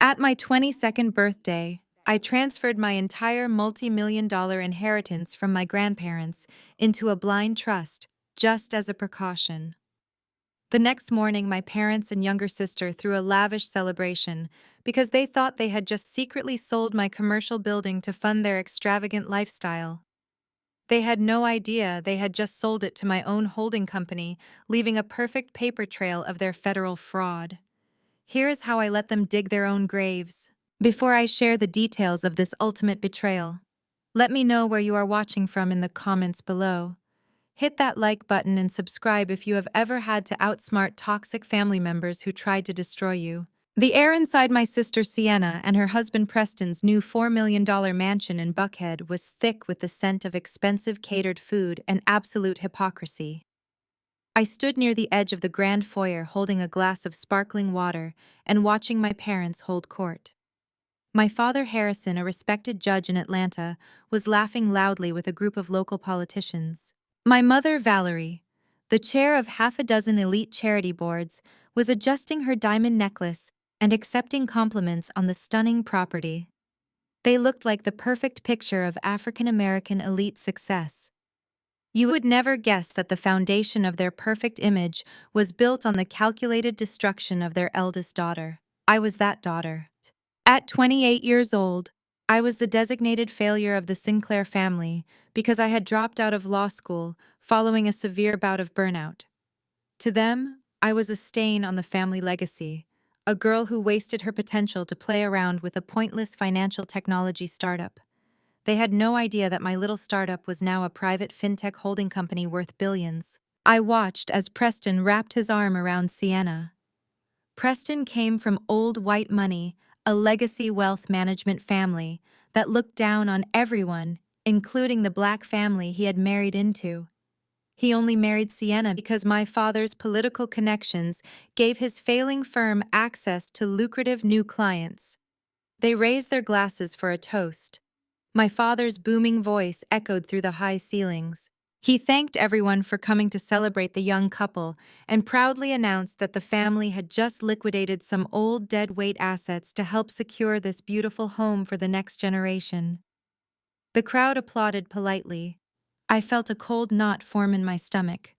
At my 22nd birthday, I transferred my entire multi-million-dollar inheritance from my grandparents into a blind trust, just as a precaution. The next morning, my parents and younger sister threw a lavish celebration because they thought they had just secretly sold my commercial building to fund their extravagant lifestyle. They had no idea they had just sold it to my own holding company, leaving a perfect paper trail of their federal fraud. Here is how I let them dig their own graves. Before I share the details of this ultimate betrayal, let me know where you are watching from in the comments below. Hit that like button and subscribe if you have ever had to outsmart toxic family members who tried to destroy you. The air inside my sister Sienna and her husband Preston's new $4 million mansion in Buckhead was thick with the scent of expensive catered food and absolute hypocrisy. I stood near the edge of the grand foyer holding a glass of sparkling water and watching my parents hold court. My father Harrison, a respected judge in Atlanta, was laughing loudly with a group of local politicians. My mother Valerie, the chair of half a dozen elite charity boards, was adjusting her diamond necklace and accepting compliments on the stunning property. They looked like the perfect picture of African American elite success. You would never guess that the foundation of their perfect image was built on the calculated destruction of their eldest daughter. I was that daughter. At 28 years old, I was the designated failure of the Sinclair family because I had dropped out of law school following a severe bout of burnout. To them, I was a stain on the family legacy, a girl who wasted her potential to play around with a pointless financial technology startup. They had no idea that my little startup was now a private fintech holding company worth billions. I watched as Preston wrapped his arm around Sienna. Preston came from old white money, a legacy wealth management family that looked down on everyone, including the black family he had married into. He only married Sienna because my father's political connections gave his failing firm access to lucrative new clients. They raised their glasses for a toast. My father's booming voice echoed through the high ceilings. He thanked everyone for coming to celebrate the young couple and proudly announced that the family had just liquidated some old dead-weight assets to help secure this beautiful home for the next generation. The crowd applauded politely. I felt a cold knot form in my stomach.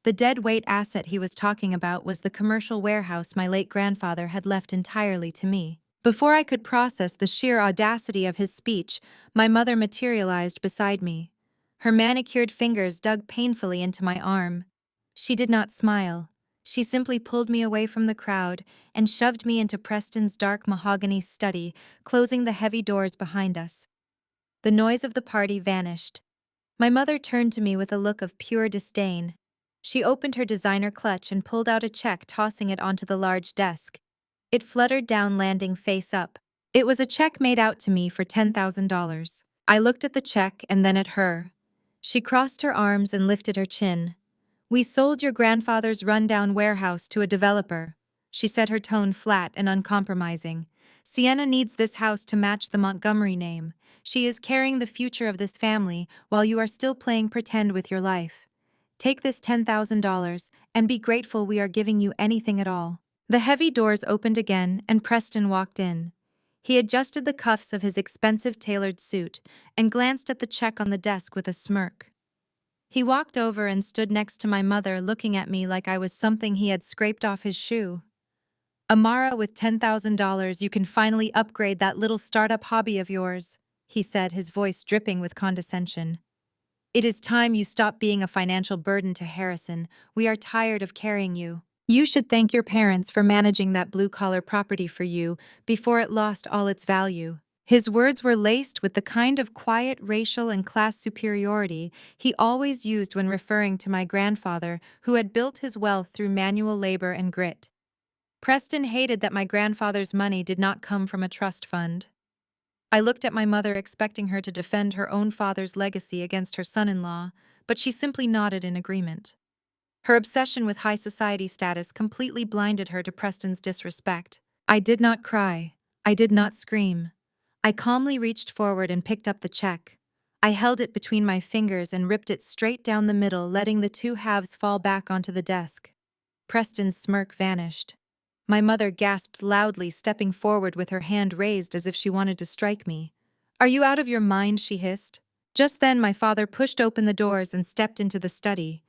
The dead-weight asset he was talking about was the commercial warehouse my late grandfather had left entirely to me. Before I could process the sheer audacity of his speech, my mother materialized beside me. Her manicured fingers dug painfully into my arm. She did not smile. She simply pulled me away from the crowd and shoved me into Preston's dark mahogany study, closing the heavy doors behind us. The noise of the party vanished. My mother turned to me with a look of pure disdain. She opened her designer clutch and pulled out a check, tossing it onto the large desk. It fluttered down, landing face up. It was a check made out to me for $10,000. I looked at the check and then at her. She crossed her arms and lifted her chin. "We sold your grandfather's rundown warehouse to a developer," she said, her tone flat and uncompromising. "Sienna needs this house to match the Montgomery name. She is carrying the future of this family while you are still playing pretend with your life. Take this $10,000 and be grateful we are giving you anything at all." The heavy doors opened again and Preston walked in. He adjusted the cuffs of his expensive tailored suit and glanced at the check on the desk with a smirk. He walked over and stood next to my mother, looking at me like I was something he had scraped off his shoe. "Amara, with $10,000 you can finally upgrade that little startup hobby of yours," he said, his voice dripping with condescension. "It is time you stop being a financial burden to Harrison. We are tired of carrying you. You should thank your parents for managing that blue-collar property for you before it lost all its value." His words were laced with the kind of quiet racial and class superiority he always used when referring to my grandfather, who had built his wealth through manual labor and grit. Preston hated that my grandfather's money did not come from a trust fund. I looked at my mother, expecting her to defend her own father's legacy against her son-in-law, but she simply nodded in agreement. Her obsession with high society status completely blinded her to Preston's disrespect. I did not cry. I did not scream. I calmly reached forward and picked up the check. I held it between my fingers and ripped it straight down the middle, letting the two halves fall back onto the desk. Preston's smirk vanished. My mother gasped loudly, stepping forward with her hand raised as if she wanted to strike me. "Are you out of your mind?" she hissed. Just then, my father pushed open the doors and stepped into the study.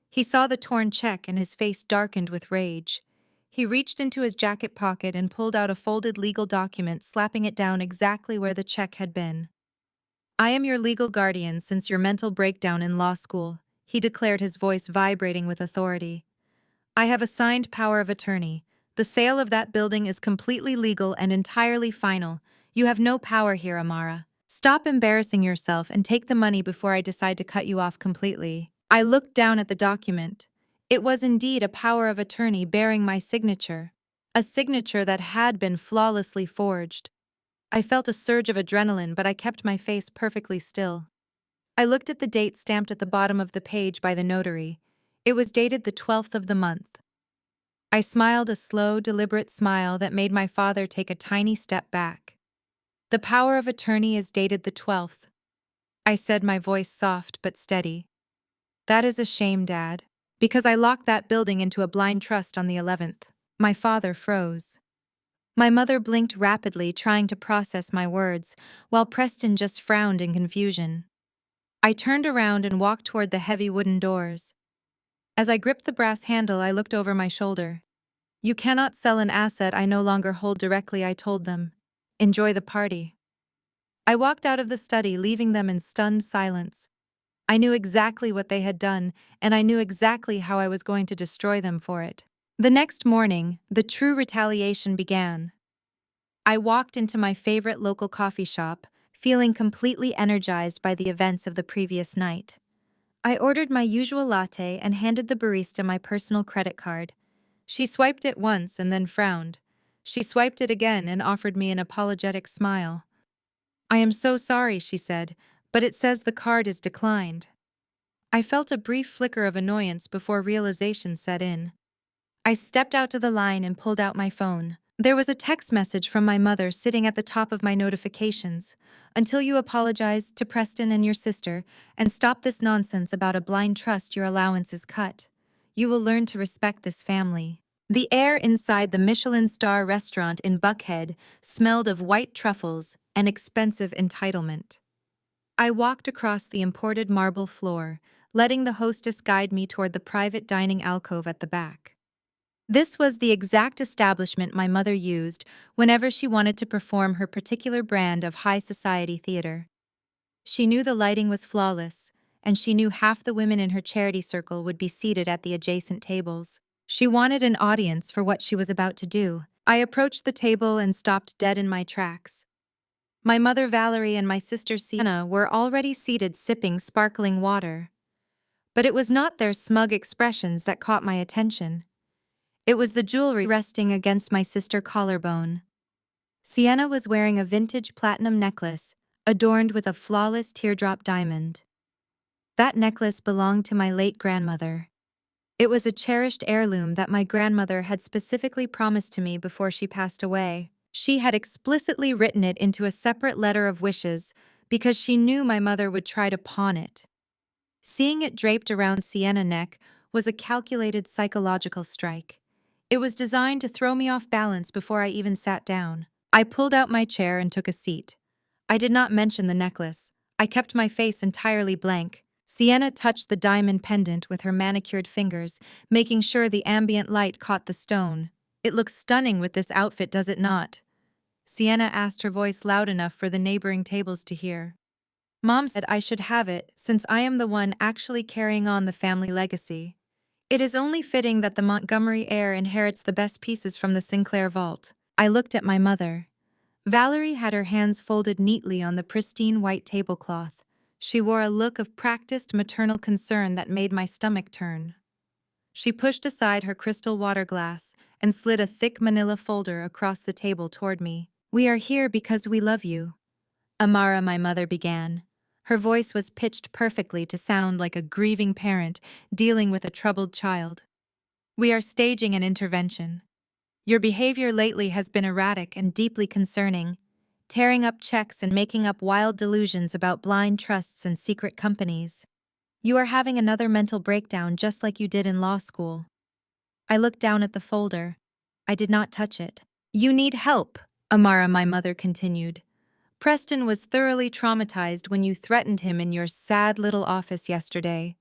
He saw the torn check and his face darkened with rage. He reached into his jacket pocket and pulled out a folded legal document, slapping it down exactly where the check had been. "I am your legal guardian since your mental breakdown in law school," he declared, his voice vibrating with authority. "I have assigned power of attorney. The sale of that building is completely legal and entirely final. You have no power here, Amara. Stop embarrassing yourself and take the money before I decide to cut you off completely." I looked down at the document. It was indeed a power of attorney bearing my signature, a signature that had been flawlessly forged. I felt a surge of adrenaline, but I kept my face perfectly still. I looked at the date stamped at the bottom of the page by the notary. It was dated the 12th of the month. I smiled a slow, deliberate smile that made my father take a tiny step back. "The power of attorney is dated the 12th. I said, my voice soft but steady. "That is a shame, Dad. Because I locked that building into a blind trust on the 11th. My father froze. My mother blinked rapidly, trying to process my words, while Preston just frowned in confusion. I turned around and walked toward the heavy wooden doors. As I gripped the brass handle, I looked over my shoulder. "You cannot sell an asset I no longer hold directly," I told them. "Enjoy the party." I walked out of the study, leaving them in stunned silence. I knew exactly what they had done, and I knew exactly how I was going to destroy them for it. The next morning, the true retaliation began. I walked into my favorite local coffee shop, feeling completely energized by the events of the previous night. I ordered my usual latte and handed the barista my personal credit card. She swiped it once and then frowned. She swiped it again and offered me an apologetic smile. "I am so sorry," she said, "but it says the card is declined." I felt a brief flicker of annoyance before realization set in. I stepped out to the line and pulled out my phone. There was a text message from my mother sitting at the top of my notifications. "Until you apologize to Preston and your sister and stop this nonsense about a blind trust, your allowance is cut. You will learn to respect this family." The air inside the Michelin star restaurant in Buckhead smelled of white truffles and expensive entitlement. I walked across the imported marble floor, letting the hostess guide me toward the private dining alcove at the back. This was the exact establishment my mother used whenever she wanted to perform her particular brand of high society theater. She knew the lighting was flawless, and she knew half the women in her charity circle would be seated at the adjacent tables. She wanted an audience for what she was about to do. I approached the table and stopped dead in my tracks. My mother Valerie and my sister Sienna were already seated sipping sparkling water. But it was not their smug expressions that caught my attention. It was the jewelry resting against my sister's collarbone. Sienna was wearing a vintage platinum necklace, adorned with a flawless teardrop diamond. That necklace belonged to my late grandmother. It was a cherished heirloom that my grandmother had specifically promised to me before she passed away. She had explicitly written it into a separate letter of wishes because she knew my mother would try to pawn it. Seeing it draped around Sienna's neck was a calculated psychological strike. It was designed to throw me off balance before I even sat down. I pulled out my chair and took a seat. I did not mention the necklace. I kept my face entirely blank. Sienna touched the diamond pendant with her manicured fingers, making sure the ambient light caught the stone. "It looks stunning with this outfit, does it not?" Sienna asked, her voice loud enough for the neighboring tables to hear. "Mom said I should have it since I am the one actually carrying on the family legacy. It is only fitting that the Montgomery heir inherits the best pieces from the Sinclair vault." I looked at my mother. Valerie had her hands folded neatly on the pristine white tablecloth. She wore a look of practiced maternal concern that made my stomach turn. She pushed aside her crystal water glass and slid a thick manila folder across the table toward me. "We are here because we love you," Amara, my mother, began. Her voice was pitched perfectly to sound like a grieving parent dealing with a troubled child. "We are staging an intervention. Your behavior lately has been erratic and deeply concerning, tearing up checks and making up wild delusions about blind trusts and secret companies. You are having another mental breakdown just like you did in law school." I looked down at the folder. I did not touch it. You need help, Amara, my mother continued. Preston was thoroughly traumatized when you threatened him in your sad little office yesterday.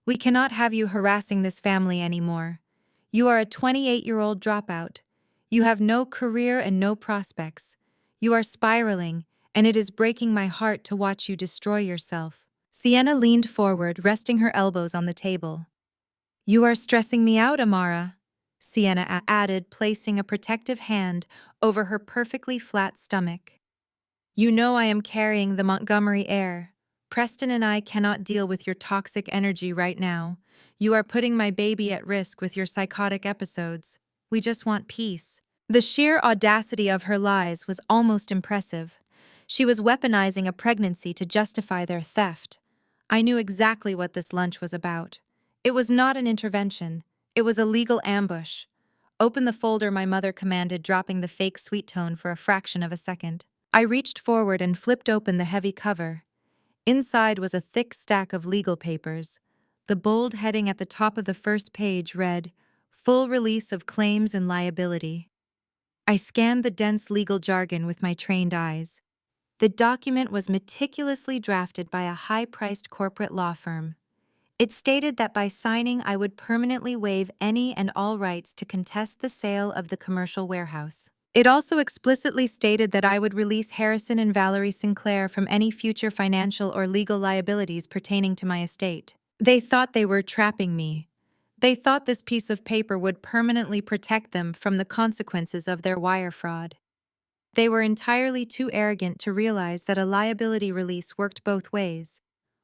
We cannot have you harassing this family anymore. You are a 28-year-old dropout. You have no career and no prospects. You are spiraling, and it is breaking my heart to watch you destroy yourself. Sienna leaned forward, resting her elbows on the table. You are stressing me out, Amara, Sienna added, placing a protective hand over her perfectly flat stomach. You know I am carrying the Montgomery air. Preston and I cannot deal with your toxic energy right now. You are putting my baby at risk with your psychotic episodes. We just want peace. The sheer audacity of her lies was almost impressive. She was weaponizing a pregnancy to justify their theft. I knew exactly what this lunch was about. It was not an intervention. It was a legal ambush. Open the folder, my mother commanded, dropping the fake sweet tone for a fraction of a second. I reached forward and flipped open the heavy cover. Inside was a thick stack of legal papers. The bold heading at the top of the first page read, "Full release of claims and liability." I scanned the dense legal jargon with my trained eyes. The document was meticulously drafted by a high-priced corporate law firm. It stated that by signing, I would permanently waive any and all rights to contest the sale of the commercial warehouse. It also explicitly stated that I would release Harrison and Valerie Sinclair from any future financial or legal liabilities pertaining to my estate. They thought they were trapping me. They thought this piece of paper would permanently protect them from the consequences of their wire fraud. They were entirely too arrogant to realize that a liability release worked both ways.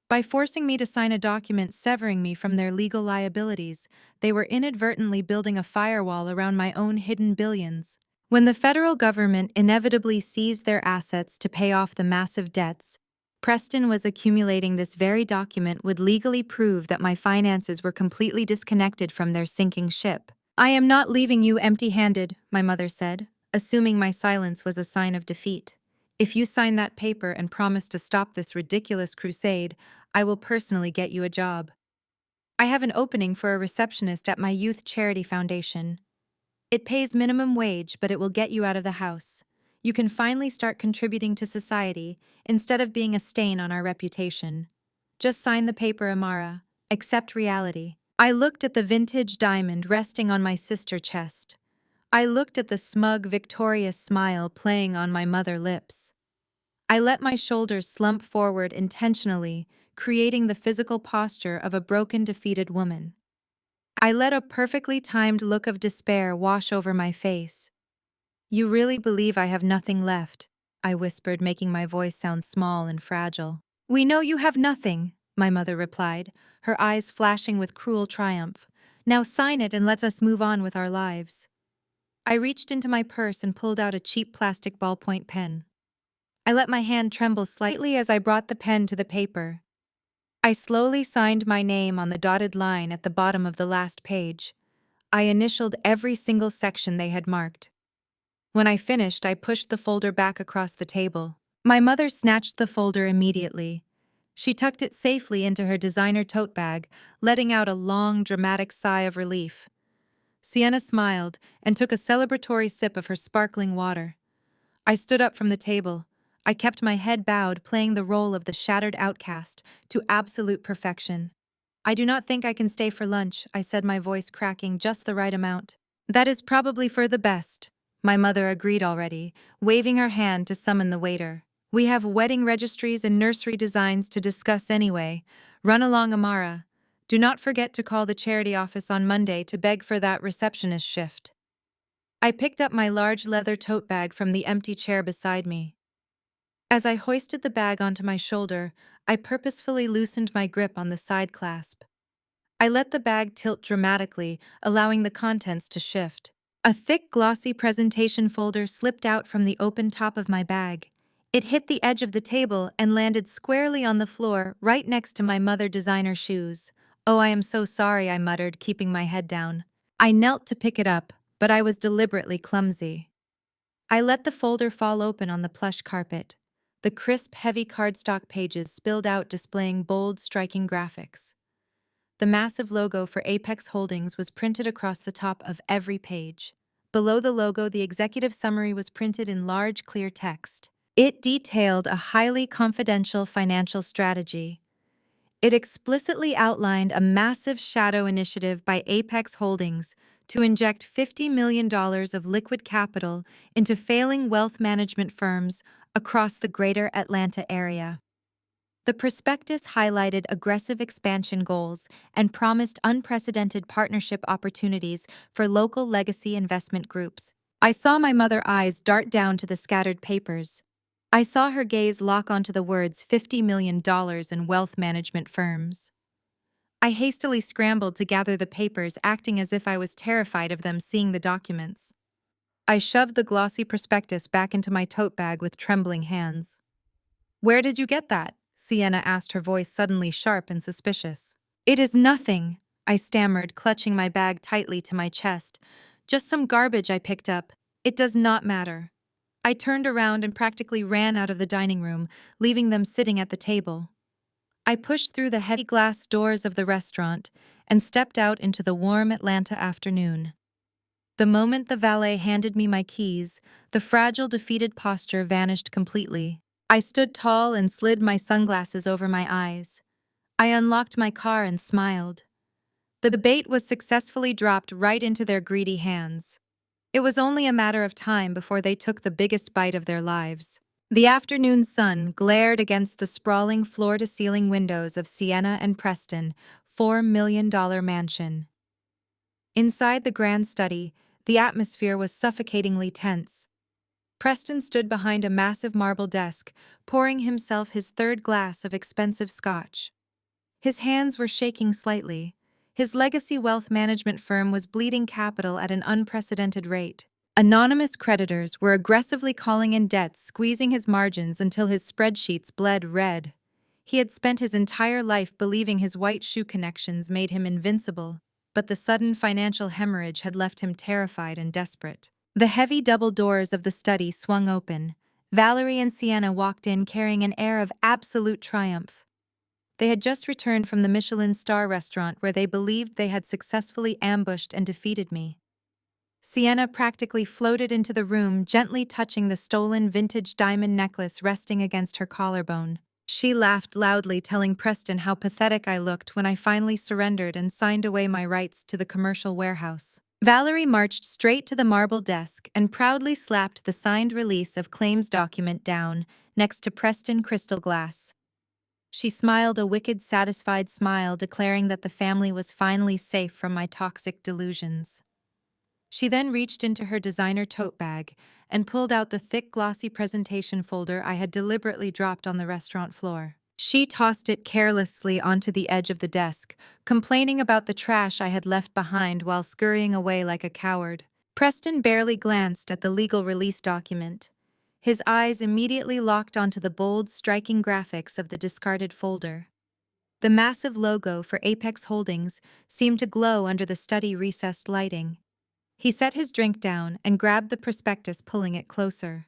By forcing me to sign a document severing me from their legal liabilities, they were inadvertently building a firewall around my own hidden billions. When the federal government inevitably seized their assets to pay off the massive debts, Preston was accumulating this very document would legally prove that my finances were completely disconnected from their sinking ship. I am not leaving you empty-handed, my mother said, assuming my silence was a sign of defeat. If you sign that paper and promise to stop this ridiculous crusade, I will personally get you a job. I have an opening for a receptionist at my youth charity foundation. It pays minimum wage, but it will get you out of the house. You can finally start contributing to society instead of being a stain on our reputation. Just sign the paper, Amara. Accept reality. I looked at the vintage diamond resting on my sister's chest. I looked at the smug, victorious smile playing on my mother's lips. I let my shoulders slump forward intentionally, creating the physical posture of a broken, defeated woman. I let a perfectly timed look of despair wash over my face. You really believe I have nothing left? I whispered, making my voice sound small and fragile. We know you have nothing, my mother replied, her eyes flashing with cruel triumph. Now sign it and let us move on with our lives. I reached into my purse and pulled out a cheap plastic ballpoint pen. I let my hand tremble slightly as I brought the pen to the paper. I slowly signed my name on the dotted line at the bottom of the last page. I initialed every single section they had marked. When I finished, I pushed the folder back across the table. My mother snatched the folder immediately. She tucked it safely into her designer tote bag, letting out a long, dramatic sigh of relief. Sienna smiled and took a celebratory sip of her sparkling water. I stood up from the table. I kept my head bowed, playing the role of the shattered outcast to absolute perfection. I do not think I can stay for lunch, I said, my voice cracking just the right amount. That is probably for the best, my mother agreed already, waving her hand to summon the waiter. We have wedding registries and nursery designs to discuss anyway. Run along, Amara. Do not forget to call the charity office on Monday to beg for that receptionist shift. I picked up my large leather tote bag from the empty chair beside me. As I hoisted the bag onto my shoulder, I purposefully loosened my grip on the side clasp. I let the bag tilt dramatically, allowing the contents to shift. A thick, glossy presentation folder slipped out from the open top of my bag. It hit the edge of the table and landed squarely on the floor, right next to my mother designer shoes. Oh, I am so sorry, I muttered, keeping my head down. I knelt to pick it up, but I was deliberately clumsy. I let the folder fall open on the plush carpet. The crisp, heavy cardstock pages spilled out, displaying bold, striking graphics. The massive logo for Apex Holdings was printed across the top of every page. Below the logo, the executive summary was printed in large, clear text. It detailed a highly confidential financial strategy. It explicitly outlined a massive shadow initiative by Apex Holdings to inject $50 million of liquid capital into failing wealth management firms across the greater Atlanta area. The prospectus highlighted aggressive expansion goals and promised unprecedented partnership opportunities for local legacy investment groups. I saw my mother's eyes dart down to the scattered papers. I saw her gaze lock onto the words $50 million in wealth management firms. I hastily scrambled to gather the papers, acting as if I was terrified of them seeing the documents. I shoved the glossy prospectus back into my tote bag with trembling hands. "Where did you get that?" Sienna asked, her voice suddenly sharp and suspicious. "It is nothing," I stammered, clutching my bag tightly to my chest. "Just some garbage I picked up. It does not matter." I turned around and practically ran out of the dining room, leaving them sitting at the table. I pushed through the heavy glass doors of the restaurant and stepped out into the warm Atlanta afternoon. The moment the valet handed me my keys, the fragile, defeated posture vanished completely. I stood tall and slid my sunglasses over my eyes. I unlocked my car and smiled. The bait was successfully dropped right into their greedy hands. It was only a matter of time before they took the biggest bite of their lives. The afternoon sun glared against the sprawling floor-to-ceiling windows of Sienna and Preston, $4 million mansion. Inside the grand study, the atmosphere was suffocatingly tense. Preston stood behind a massive marble desk, pouring himself his third glass of expensive scotch. His hands were shaking slightly. His legacy wealth management firm was bleeding capital at an unprecedented rate. Anonymous creditors were aggressively calling in debts, squeezing his margins until his spreadsheets bled red. He had spent his entire life believing his white shoe connections made him invincible, but the sudden financial hemorrhage had left him terrified and desperate. The heavy double doors of the study swung open. Valerie and Sienna walked in carrying an air of absolute triumph. They had just returned from the Michelin star restaurant where they believed they had successfully ambushed and defeated me. Sienna practically floated into the room, gently touching the stolen vintage diamond necklace resting against her collarbone. She laughed loudly, telling Preston how pathetic I looked when I finally surrendered and signed away my rights to the commercial warehouse. Valerie marched straight to the marble desk and proudly slapped the signed release of claims document down next to Preston crystal glass. She smiled a wicked, satisfied smile, declaring that the family was finally safe from my toxic delusions. She then reached into her designer tote bag and pulled out the thick, glossy presentation folder I had deliberately dropped on the restaurant floor. She tossed it carelessly onto the edge of the desk, complaining about the trash I had left behind while scurrying away like a coward. Preston barely glanced at the legal release document. His eyes immediately locked onto the bold, striking graphics of the discarded folder. The massive logo for Apex Holdings seemed to glow under the study-recessed lighting. He set his drink down and grabbed the prospectus, pulling it closer.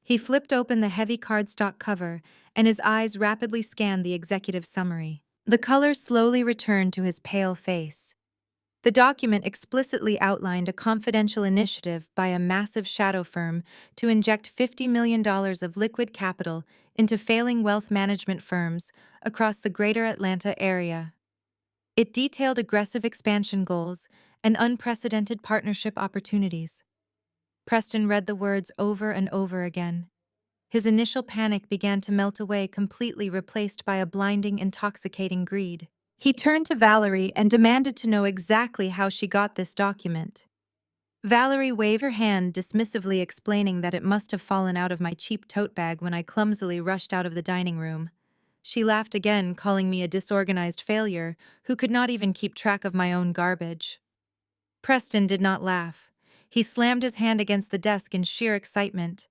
He flipped open the heavy cardstock cover, and his eyes rapidly scanned the executive summary. The color slowly returned to his pale face. The document explicitly outlined a confidential initiative by a massive shadow firm to inject $50 million of liquid capital into failing wealth management firms across the greater Atlanta area. It detailed aggressive expansion goals and unprecedented partnership opportunities. Preston read the words over and over again. His initial panic began to melt away, completely replaced by a blinding, intoxicating greed. He turned to Valerie and demanded to know exactly how she got this document. Valerie waved her hand dismissively, explaining that it must have fallen out of my cheap tote bag when I clumsily rushed out of the dining room. She laughed again, calling me a disorganized failure who could not even keep track of my own garbage. Preston did not laugh. He slammed his hand against the desk in sheer excitement.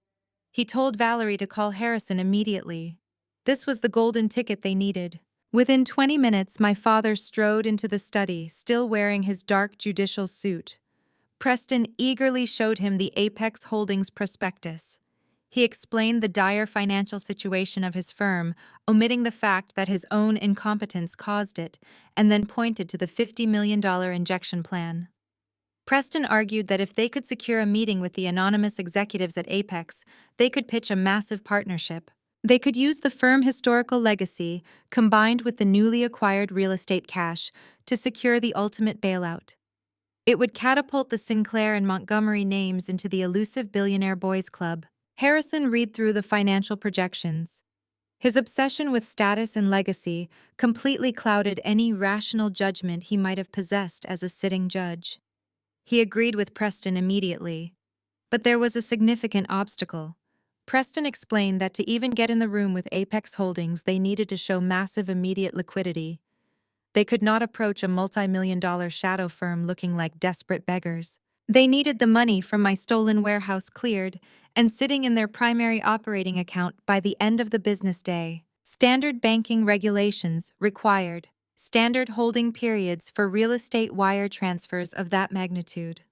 He told Valerie to call Harrison immediately. This was the golden ticket they needed. Within 20 minutes, my father strode into the study, still wearing his dark judicial suit. Preston eagerly showed him the Apex Holdings prospectus. He explained the dire financial situation of his firm, omitting the fact that his own incompetence caused it, and then pointed to the $50 million injection plan. Preston argued that if they could secure a meeting with the anonymous executives at Apex, they could pitch a massive partnership. They could use the firm historical legacy, combined with the newly acquired real estate cash, to secure the ultimate bailout. It would catapult the Sinclair and Montgomery names into the elusive billionaire boys club. Harrison read through the financial projections. His obsession with status and legacy completely clouded any rational judgment he might have possessed as a sitting judge. He agreed with Preston immediately. But there was a significant obstacle. Preston explained that to even get in the room with Apex Holdings, they needed to show massive immediate liquidity. They could not approach a multi-million-dollar shadow firm looking like desperate beggars. They needed the money from my stolen warehouse cleared and sitting in their primary operating account by the end of the business day. Standard banking regulations required standard holding periods for real estate wire transfers of that magnitude.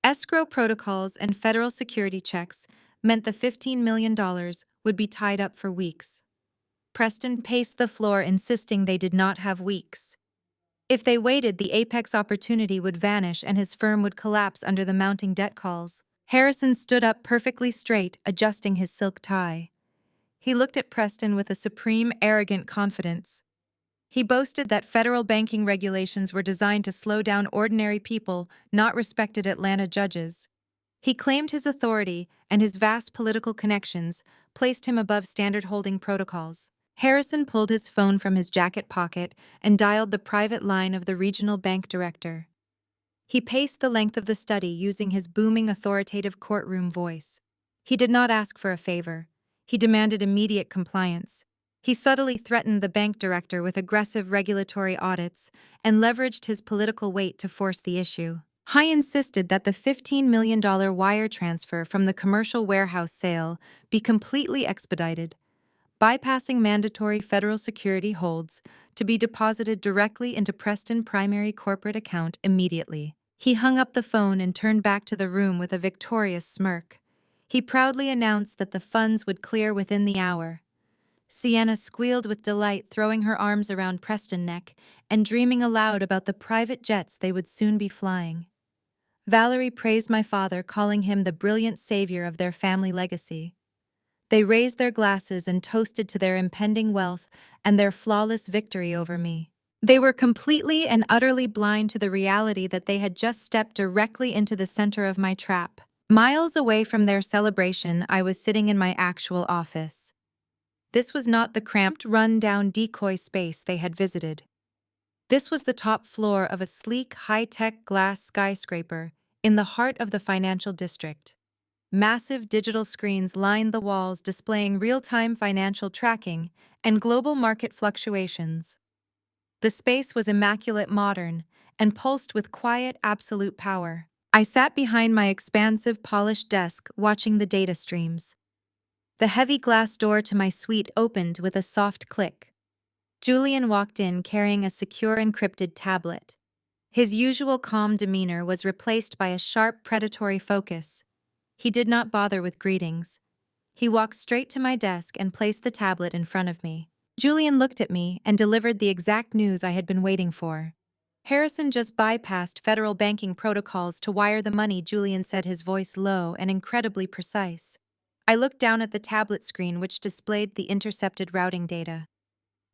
Escrow protocols and federal security checks meant the $15 million would be tied up for weeks. Preston paced the floor, insisting they did not have weeks. If they waited, the Apex opportunity would vanish and his firm would collapse under the mounting debt calls. Harrison stood up perfectly straight, adjusting his silk tie. He looked at Preston with a supreme, arrogant confidence. He boasted that federal banking regulations were designed to slow down ordinary people, not respected Atlanta judges. He claimed his authority and his vast political connections placed him above standard holding protocols. Harrison pulled his phone from his jacket pocket and dialed the private line of the regional bank director. He paced the length of the study using his booming, authoritative courtroom voice. He did not ask for a favor. He demanded immediate compliance. He subtly threatened the bank director with aggressive regulatory audits and leveraged his political weight to force the issue. He insisted that the $15 million wire transfer from the commercial warehouse sale be completely expedited, bypassing mandatory federal security holds, to be deposited directly into Preston's primary corporate account immediately. He hung up the phone and turned back to the room with a victorious smirk. He proudly announced that the funds would clear within the hour. Sienna squealed with delight, throwing her arms around Preston's neck and dreaming aloud about the private jets they would soon be flying. Valerie praised my father, calling him the brilliant savior of their family legacy. They raised their glasses and toasted to their impending wealth and their flawless victory over me. They were completely and utterly blind to the reality that they had just stepped directly into the center of my trap. Miles away from their celebration, I was sitting in my actual office. This was not the cramped, run-down decoy space they had visited. This was the top floor of a sleek, high-tech glass skyscraper in the heart of the financial district. Massive digital screens lined the walls, displaying real-time financial tracking and global market fluctuations. The space was immaculate, modern, and pulsed with quiet, absolute power. I sat behind my expansive, polished desk, watching the data streams. The heavy glass door to my suite opened with a soft click. Julian walked in carrying a secure, encrypted tablet. His usual calm demeanor was replaced by a sharp, predatory focus. He did not bother with greetings. He walked straight to my desk and placed the tablet in front of me. Julian looked at me and delivered the exact news I had been waiting for. Harrison just bypassed federal banking protocols to wire the money, Julian said, his voice low and incredibly precise. I looked down at the tablet screen, which displayed the intercepted routing data.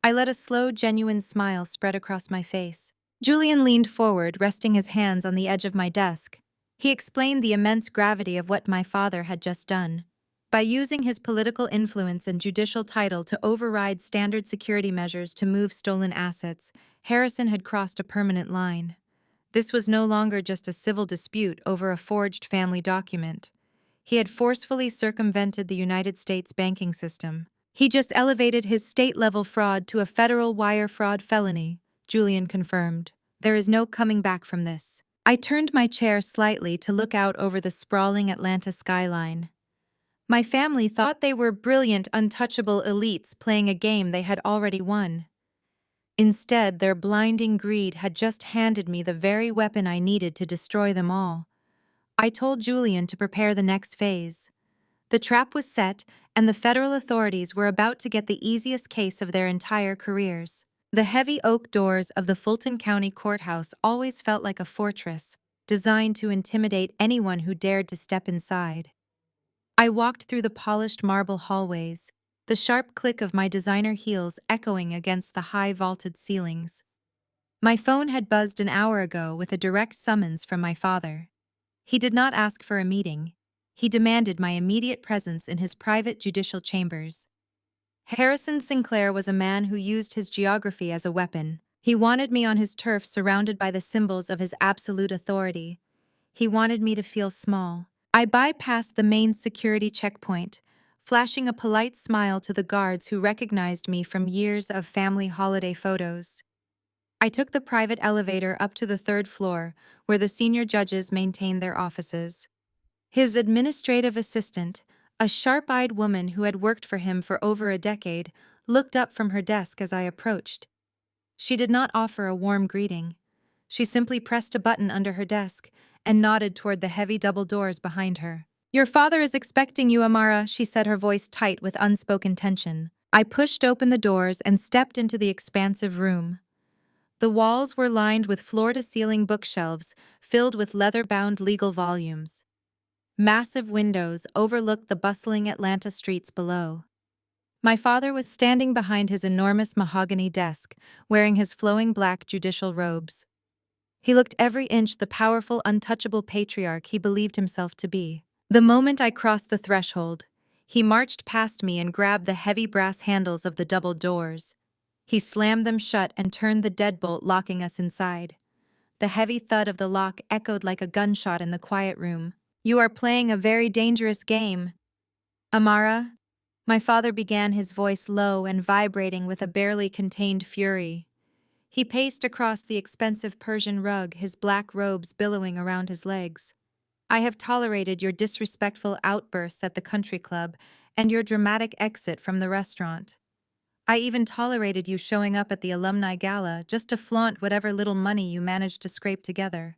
I let a slow, genuine smile spread across my face. Julian leaned forward, resting his hands on the edge of my desk. He explained the immense gravity of what my father had just done. By using his political influence and judicial title to override standard security measures to move stolen assets, Harrison had crossed a permanent line. This was no longer just a civil dispute over a forged family document. He had forcefully circumvented the United States banking system. He just elevated his state-level fraud to a federal wire fraud felony, Julian confirmed. There is no coming back from this. I turned my chair slightly to look out over the sprawling Atlanta skyline. My family thought they were brilliant, untouchable elites playing a game they had already won. Instead, their blinding greed had just handed me the very weapon I needed to destroy them all. I told Julian to prepare the next phase. The trap was set, and the federal authorities were about to get the easiest case of their entire careers. The heavy oak doors of the Fulton County Courthouse always felt like a fortress, designed to intimidate anyone who dared to step inside. I walked through the polished marble hallways, the sharp click of my designer heels echoing against the high vaulted ceilings. My phone had buzzed an hour ago with a direct summons from my father. He did not ask for a meeting. He demanded my immediate presence in his private judicial chambers. Harrison Sinclair was a man who used his geography as a weapon. He wanted me on his turf surrounded by the symbols of his absolute authority. He wanted me to feel small. I bypassed the main security checkpoint, flashing a polite smile to the guards who recognized me from years of family holiday photos. I took the private elevator up to the third floor, where the senior judges maintained their offices. His administrative assistant, a sharp-eyed woman who had worked for him for over a decade, looked up from her desk as I approached. She did not offer a warm greeting. She simply pressed a button under her desk and nodded toward the heavy double doors behind her. "Your father is expecting you, Amara," she said, her voice tight with unspoken tension. I pushed open the doors and stepped into the expansive room. The walls were lined with floor-to-ceiling bookshelves filled with leather-bound legal volumes. Massive windows overlooked the bustling Atlanta streets below. My father was standing behind his enormous mahogany desk, wearing his flowing black judicial robes. He looked every inch the powerful, untouchable patriarch he believed himself to be. The moment I crossed the threshold, he marched past me and grabbed the heavy brass handles of the double doors. He slammed them shut and turned the deadbolt, locking us inside. The heavy thud of the lock echoed like a gunshot in the quiet room. "You are playing a very dangerous game, Amara." My father began, his voice low and vibrating with a barely contained fury. He paced across the expensive Persian rug, his black robes billowing around his legs. "I have tolerated your disrespectful outbursts at the country club and your dramatic exit from the restaurant. I even tolerated you showing up at the alumni gala just to flaunt whatever little money you managed to scrape together.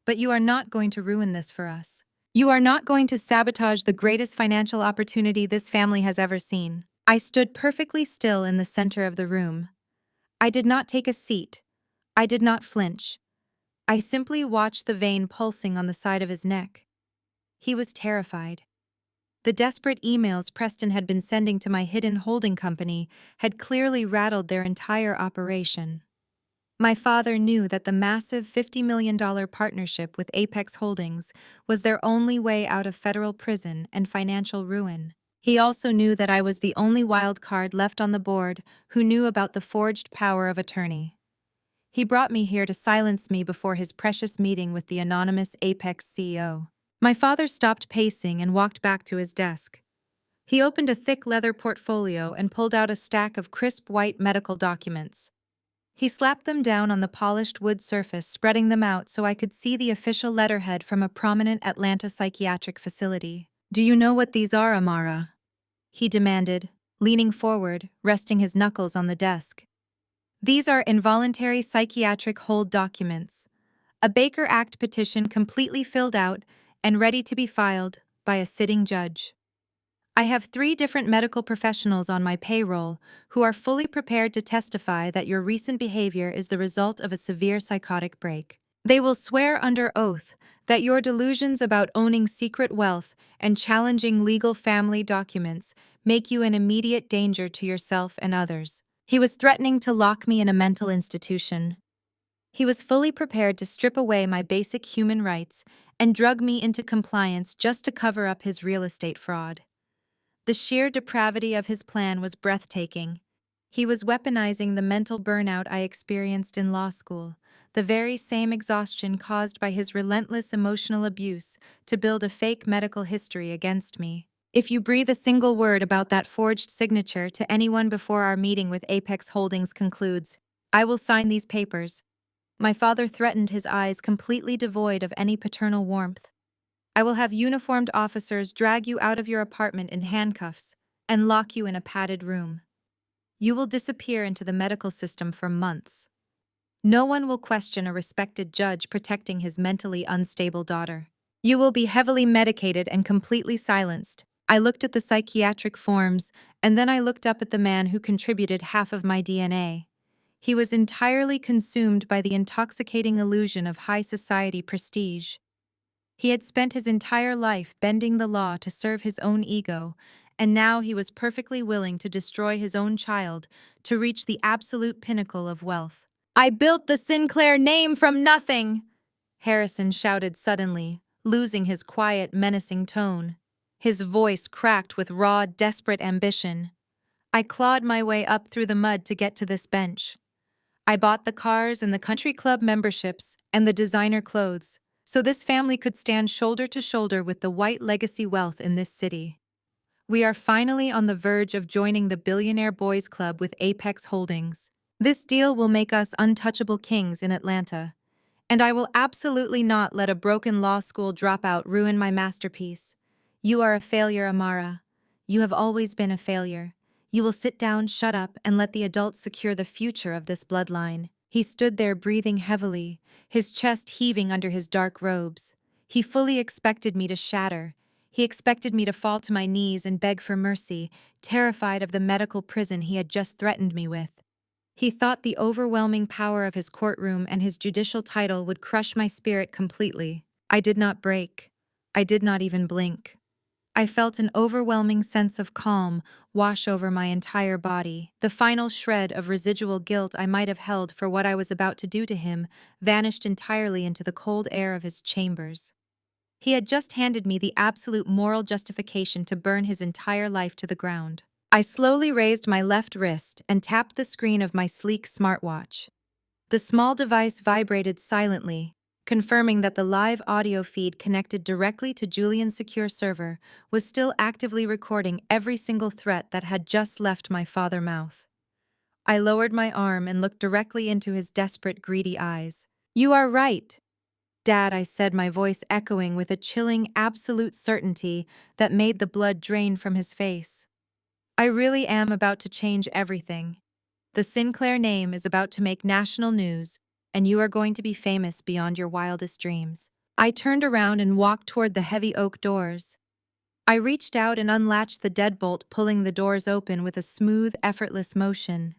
But you are not going to ruin this for us. You are not going to sabotage the greatest financial opportunity this family has ever seen." I stood perfectly still in the center of the room. I did not take a seat. I did not flinch. I simply watched the vein pulsing on the side of his neck. He was terrified. The desperate emails Preston had been sending to my hidden holding company had clearly rattled their entire operation. My father knew that the massive $50 million partnership with Apex Holdings was their only way out of federal prison and financial ruin. He also knew that I was the only wild card left on the board who knew about the forged power of attorney. He brought me here to silence me before his precious meeting with the anonymous Apex CEO. My father stopped pacing and walked back to his desk. He opened a thick leather portfolio and pulled out a stack of crisp white medical documents. He slapped them down on the polished wood surface, spreading them out so I could see the official letterhead from a prominent Atlanta psychiatric facility. "Do you know what these are, Amara?" he demanded, leaning forward, resting his knuckles on the desk. "These are involuntary psychiatric hold documents, a Baker Act petition completely filled out and ready to be filed by a sitting judge. I have 3 different medical professionals on my payroll who are fully prepared to testify that your recent behavior is the result of a severe psychotic break. They will swear under oath that your delusions about owning secret wealth and challenging legal family documents make you an immediate danger to yourself and others." He was threatening to lock me in a mental institution. He was fully prepared to strip away my basic human rights and drug me into compliance just to cover up his real estate fraud. The sheer depravity of his plan was breathtaking. He was weaponizing the mental burnout I experienced in law school, the very same exhaustion caused by his relentless emotional abuse, to build a fake medical history against me. "If you breathe a single word about that forged signature to anyone before our meeting with Apex Holdings concludes, I will sign these papers." My father threatened, his eyes completely devoid of any paternal warmth. "I will have uniformed officers drag you out of your apartment in handcuffs and lock you in a padded room. You will disappear into the medical system for months. No one will question a respected judge protecting his mentally unstable daughter. You will be heavily medicated and completely silenced." I looked at the psychiatric forms, and then I looked up at the man who contributed half of my DNA. He was entirely consumed by the intoxicating illusion of high society prestige. He had spent his entire life bending the law to serve his own ego, and now he was perfectly willing to destroy his own child to reach the absolute pinnacle of wealth. "I built the Sinclair name from nothing!" Harrison shouted suddenly, losing his quiet, menacing tone. His voice cracked with raw, desperate ambition. "I clawed my way up through the mud to get to this bench. I bought the cars and the country club memberships and the designer clothes, so this family could stand shoulder to shoulder with the white legacy wealth in this city. We are finally on the verge of joining the Billionaire Boys Club with Apex Holdings. This deal will make us untouchable kings in Atlanta. And I will absolutely not let a broken law school dropout ruin my masterpiece. You are a failure, Amara. You have always been a failure. You will sit down, shut up, and let the adults secure the future of this bloodline." He stood there breathing heavily, his chest heaving under his dark robes. He fully expected me to shatter. He expected me to fall to my knees and beg for mercy, terrified of the medical prison he had just threatened me with. He thought the overwhelming power of his courtroom and his judicial title would crush my spirit completely. I did not break. I did not even blink. I felt an overwhelming sense of calm wash over my entire body. The final shred of residual guilt I might have held for what I was about to do to him vanished entirely into the cold air of his chambers. He had just handed me the absolute moral justification to burn his entire life to the ground. I slowly raised my left wrist and tapped the screen of my sleek smartwatch. The small device vibrated silently, confirming that the live audio feed connected directly to Julian's secure server was still actively recording every single threat that had just left my father's mouth. I lowered my arm and looked directly into his desperate, greedy eyes. "You are right, Dad," I said, my voice echoing with a chilling, absolute certainty that made the blood drain from his face. "I really am about to change everything. The Sinclair name is about to make national news, and you are going to be famous beyond your wildest dreams." I turned around and walked toward the heavy oak doors. I reached out and unlatched the deadbolt, pulling the doors open with a smooth, effortless motion.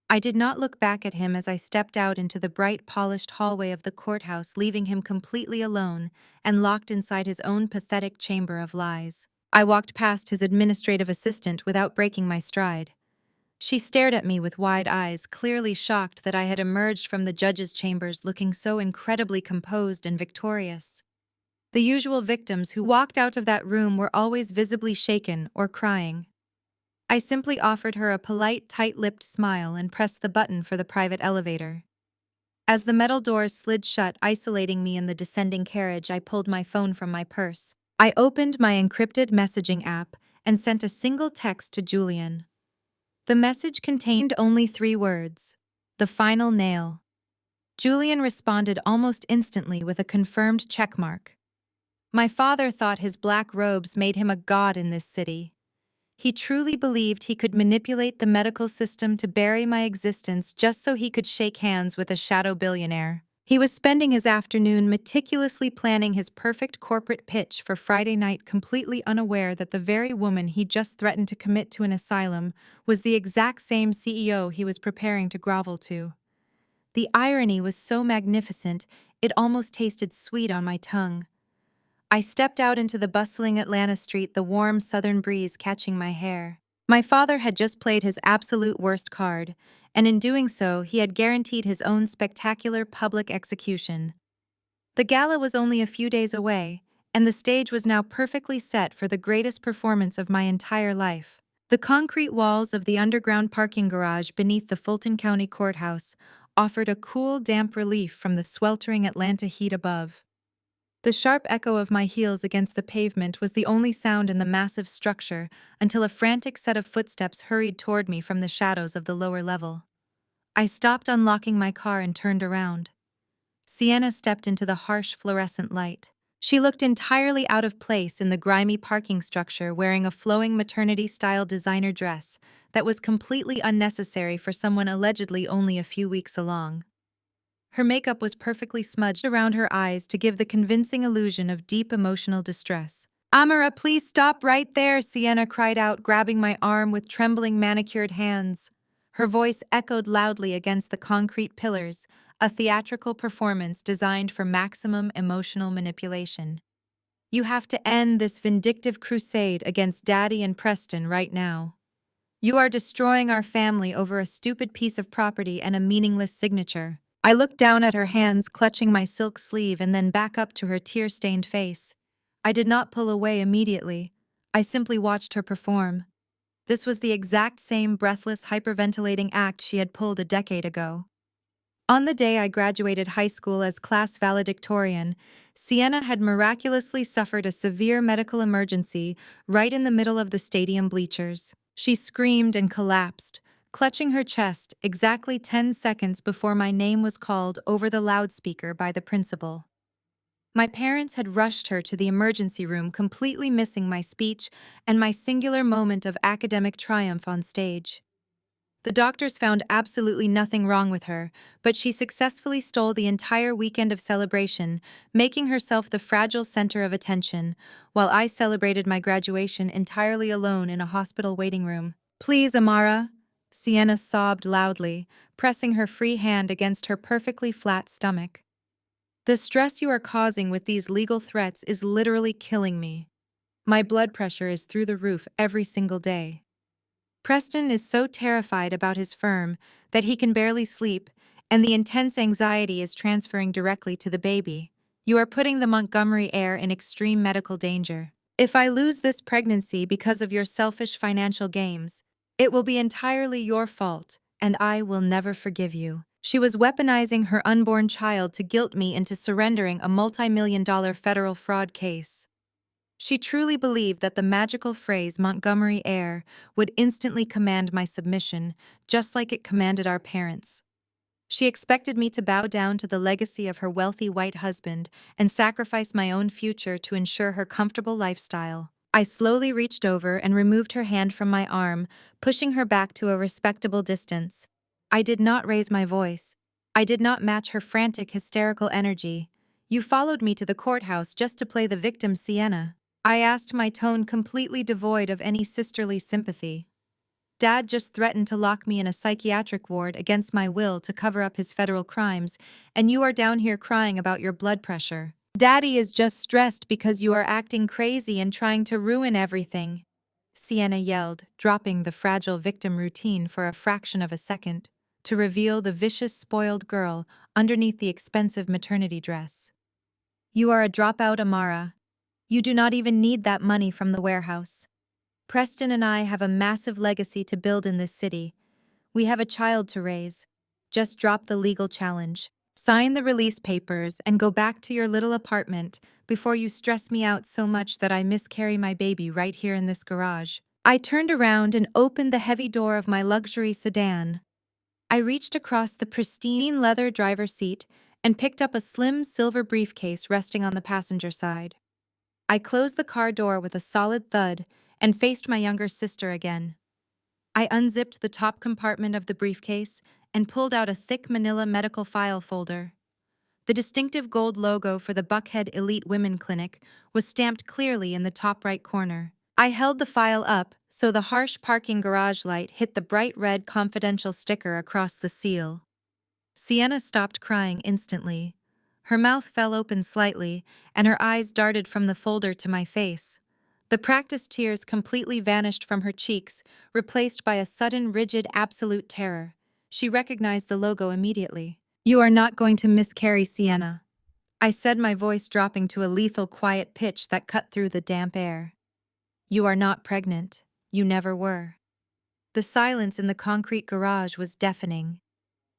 I did not look back at him as I stepped out into the bright, polished hallway of the courthouse, leaving him completely alone and locked inside his own pathetic chamber of lies. I walked past his administrative assistant without breaking my stride. She stared at me with wide eyes, clearly shocked that I had emerged from the judge's chambers looking so incredibly composed and victorious. The usual victims who walked out of that room were always visibly shaken or crying. I simply offered her a polite, tight-lipped smile and pressed the button for the private elevator. As the metal doors slid shut, isolating me in the descending carriage, I pulled my phone from my purse. I opened my encrypted messaging app and sent a single text to Julian. The message contained only 3 words: "The final nail." Julian responded almost instantly with a confirmed checkmark. My father thought his black robes made him a god in this city. He truly believed he could manipulate the medical system to bury my existence just so he could shake hands with a shadow billionaire. He was spending his afternoon meticulously planning his perfect corporate pitch for Friday night, completely unaware that the very woman he just threatened to commit to an asylum was the exact same CEO he was preparing to grovel to. The irony was so magnificent, it almost tasted sweet on my tongue. I stepped out into the bustling Atlanta street, the warm southern breeze catching my hair. My father had just played his absolute worst card, and in doing so, he had guaranteed his own spectacular public execution. The gala was only a few days away, and the stage was now perfectly set for the greatest performance of my entire life. The concrete walls of the underground parking garage beneath the Fulton County Courthouse offered a cool, damp relief from the sweltering Atlanta heat above. The sharp echo of my heels against the pavement was the only sound in the massive structure until a frantic set of footsteps hurried toward me from the shadows of the lower level. I stopped, unlocking my car, and turned around. Sienna stepped into the harsh fluorescent light. She looked entirely out of place in the grimy parking structure, wearing a flowing maternity-style designer dress that was completely unnecessary for someone allegedly only a few weeks along. Her makeup was perfectly smudged around her eyes to give the convincing illusion of deep emotional distress. "Amara, please stop right there," Sienna cried out, grabbing my arm with trembling manicured hands. Her voice echoed loudly against the concrete pillars, a theatrical performance designed for maximum emotional manipulation. You have to end this vindictive crusade against Daddy and Preston right now. You are destroying our family over a stupid piece of property and a meaningless signature. I looked down at her hands clutching my silk sleeve and then back up to her tear-stained face. I did not pull away immediately. I simply watched her perform. This was the exact same breathless, hyperventilating act she had pulled a decade ago. On the day I graduated high school as class valedictorian, Sienna had miraculously suffered a severe medical emergency right in the middle of the stadium bleachers. She screamed and collapsed, clutching her chest exactly 10 seconds before my name was called over the loudspeaker by the principal. My parents had rushed her to the emergency room, completely missing my speech and my singular moment of academic triumph on stage. The doctors found absolutely nothing wrong with her, but she successfully stole the entire weekend of celebration, making herself the fragile center of attention, while I celebrated my graduation entirely alone in a hospital waiting room. "Please, Amara," Sienna sobbed loudly, pressing her free hand against her perfectly flat stomach. "The stress you are causing with these legal threats is literally killing me. My blood pressure is through the roof every single day. Preston is so terrified about his firm that he can barely sleep, and the intense anxiety is transferring directly to the baby. You are putting the Montgomery heir in extreme medical danger. If I lose this pregnancy because of your selfish financial games, it will be entirely your fault, and I will never forgive you." She was weaponizing her unborn child to guilt me into surrendering a multi-million-dollar federal fraud case. She truly believed that the magical phrase Montgomery heir would instantly command my submission, just like it commanded our parents. She expected me to bow down to the legacy of her wealthy white husband and sacrifice my own future to ensure her comfortable lifestyle. I slowly reached over and removed her hand from my arm, pushing her back to a respectable distance. I did not raise my voice. I did not match her frantic, hysterical energy. "You followed me to the courthouse just to play the victim, Sienna," I asked, my tone completely devoid of any sisterly sympathy. "Dad just threatened to lock me in a psychiatric ward against my will to cover up his federal crimes, and you are down here crying about your blood pressure. Daddy is just stressed because you are acting crazy and trying to ruin everything," Sienna yelled, dropping the fragile victim routine for a fraction of a second, to reveal the vicious, spoiled girl underneath the expensive maternity dress. "You are a dropout, Amara. You do not even need that money from the warehouse. Preston and I have a massive legacy to build in this city. We have a child to raise. Just drop the legal challenge. Sign the release papers and go back to your little apartment before you stress me out so much that I miscarry my baby right here in this garage." I turned around and opened the heavy door of my luxury sedan. I reached across the pristine leather driver's seat and picked up a slim silver briefcase resting on the passenger side. I closed the car door with a solid thud and faced my younger sister again. I unzipped the top compartment of the briefcase and pulled out a thick manila medical file folder. The distinctive gold logo for the Buckhead Elite Women Clinic was stamped clearly in the top right corner. I held the file up so the harsh parking garage light hit the bright red confidential sticker across the seal. Sienna stopped crying instantly. Her mouth fell open slightly, and her eyes darted from the folder to my face. The practiced tears completely vanished from her cheeks, replaced by a sudden, rigid, absolute terror. She recognized the logo immediately. "You are not going to miscarry, Sienna," I said, my voice dropping to a lethal, quiet pitch that cut through the damp air. "You are not pregnant. You never were." The silence in the concrete garage was deafening.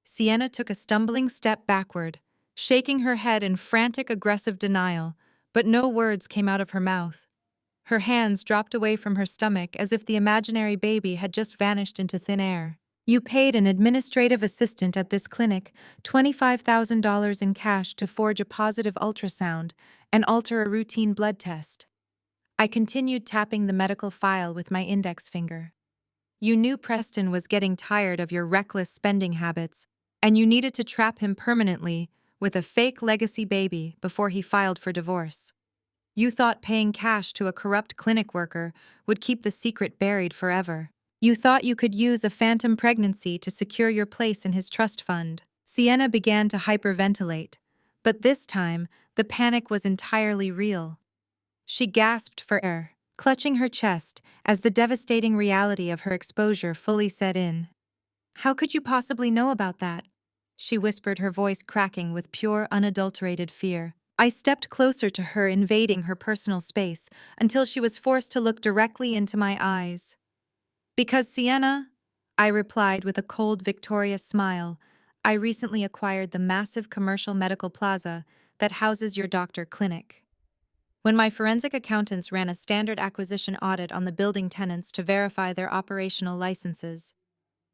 Sienna took a stumbling step backward, shaking her head in frantic, aggressive denial, but no words came out of her mouth. Her hands dropped away from her stomach as if the imaginary baby had just vanished into thin air. "You paid an administrative assistant at this clinic $25,000 in cash to forge a positive ultrasound and alter a routine blood test." I continued tapping the medical file with my index finger. "You knew Preston was getting tired of your reckless spending habits, and you needed to trap him permanently with a fake legacy baby before he filed for divorce. You thought paying cash to a corrupt clinic worker would keep the secret buried forever. You thought you could use a phantom pregnancy to secure your place in his trust fund. Sienna began to hyperventilate, but this time, the panic was entirely real. She gasped for air, clutching her chest as the devastating reality of her exposure fully set in. How could you possibly know about that? She whispered, her voice cracking with pure, unadulterated fear. I stepped closer to her, invading her personal space, until she was forced to look directly into my eyes. Because Sienna, I replied with a cold, victorious smile, I recently acquired the massive commercial medical plaza that houses your doctor clinic. When my forensic accountants ran a standard acquisition audit on the building tenants to verify their operational licenses,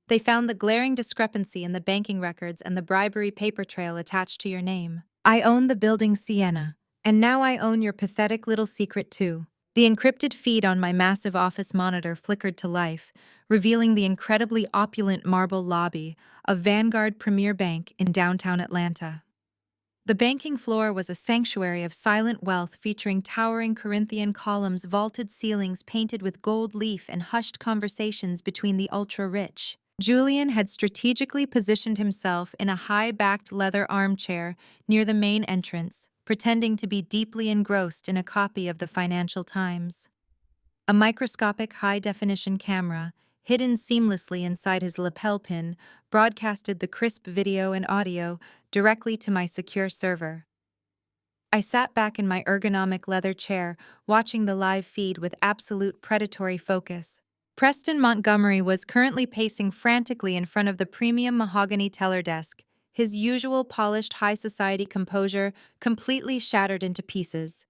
they found the glaring discrepancy in the banking records and the bribery paper trail attached to your name. I own the building, Sienna, and now I own your pathetic little secret too. The encrypted feed on my massive office monitor flickered to life, revealing the incredibly opulent marble lobby of Vanguard Premier Bank in downtown Atlanta. The banking floor was a sanctuary of silent wealth featuring towering Corinthian columns, vaulted ceilings painted with gold leaf, and hushed conversations between the ultra-rich. Julian had strategically positioned himself in a high-backed leather armchair near the main entrance, pretending to be deeply engrossed in a copy of the Financial Times. A microscopic high-definition camera, hidden seamlessly inside his lapel pin, broadcasted the crisp video and audio directly to my secure server. I sat back in my ergonomic leather chair, watching the live feed with absolute predatory focus. Preston Montgomery was currently pacing frantically in front of the premium mahogany teller desk, his usual polished high society composure completely shattered into pieces.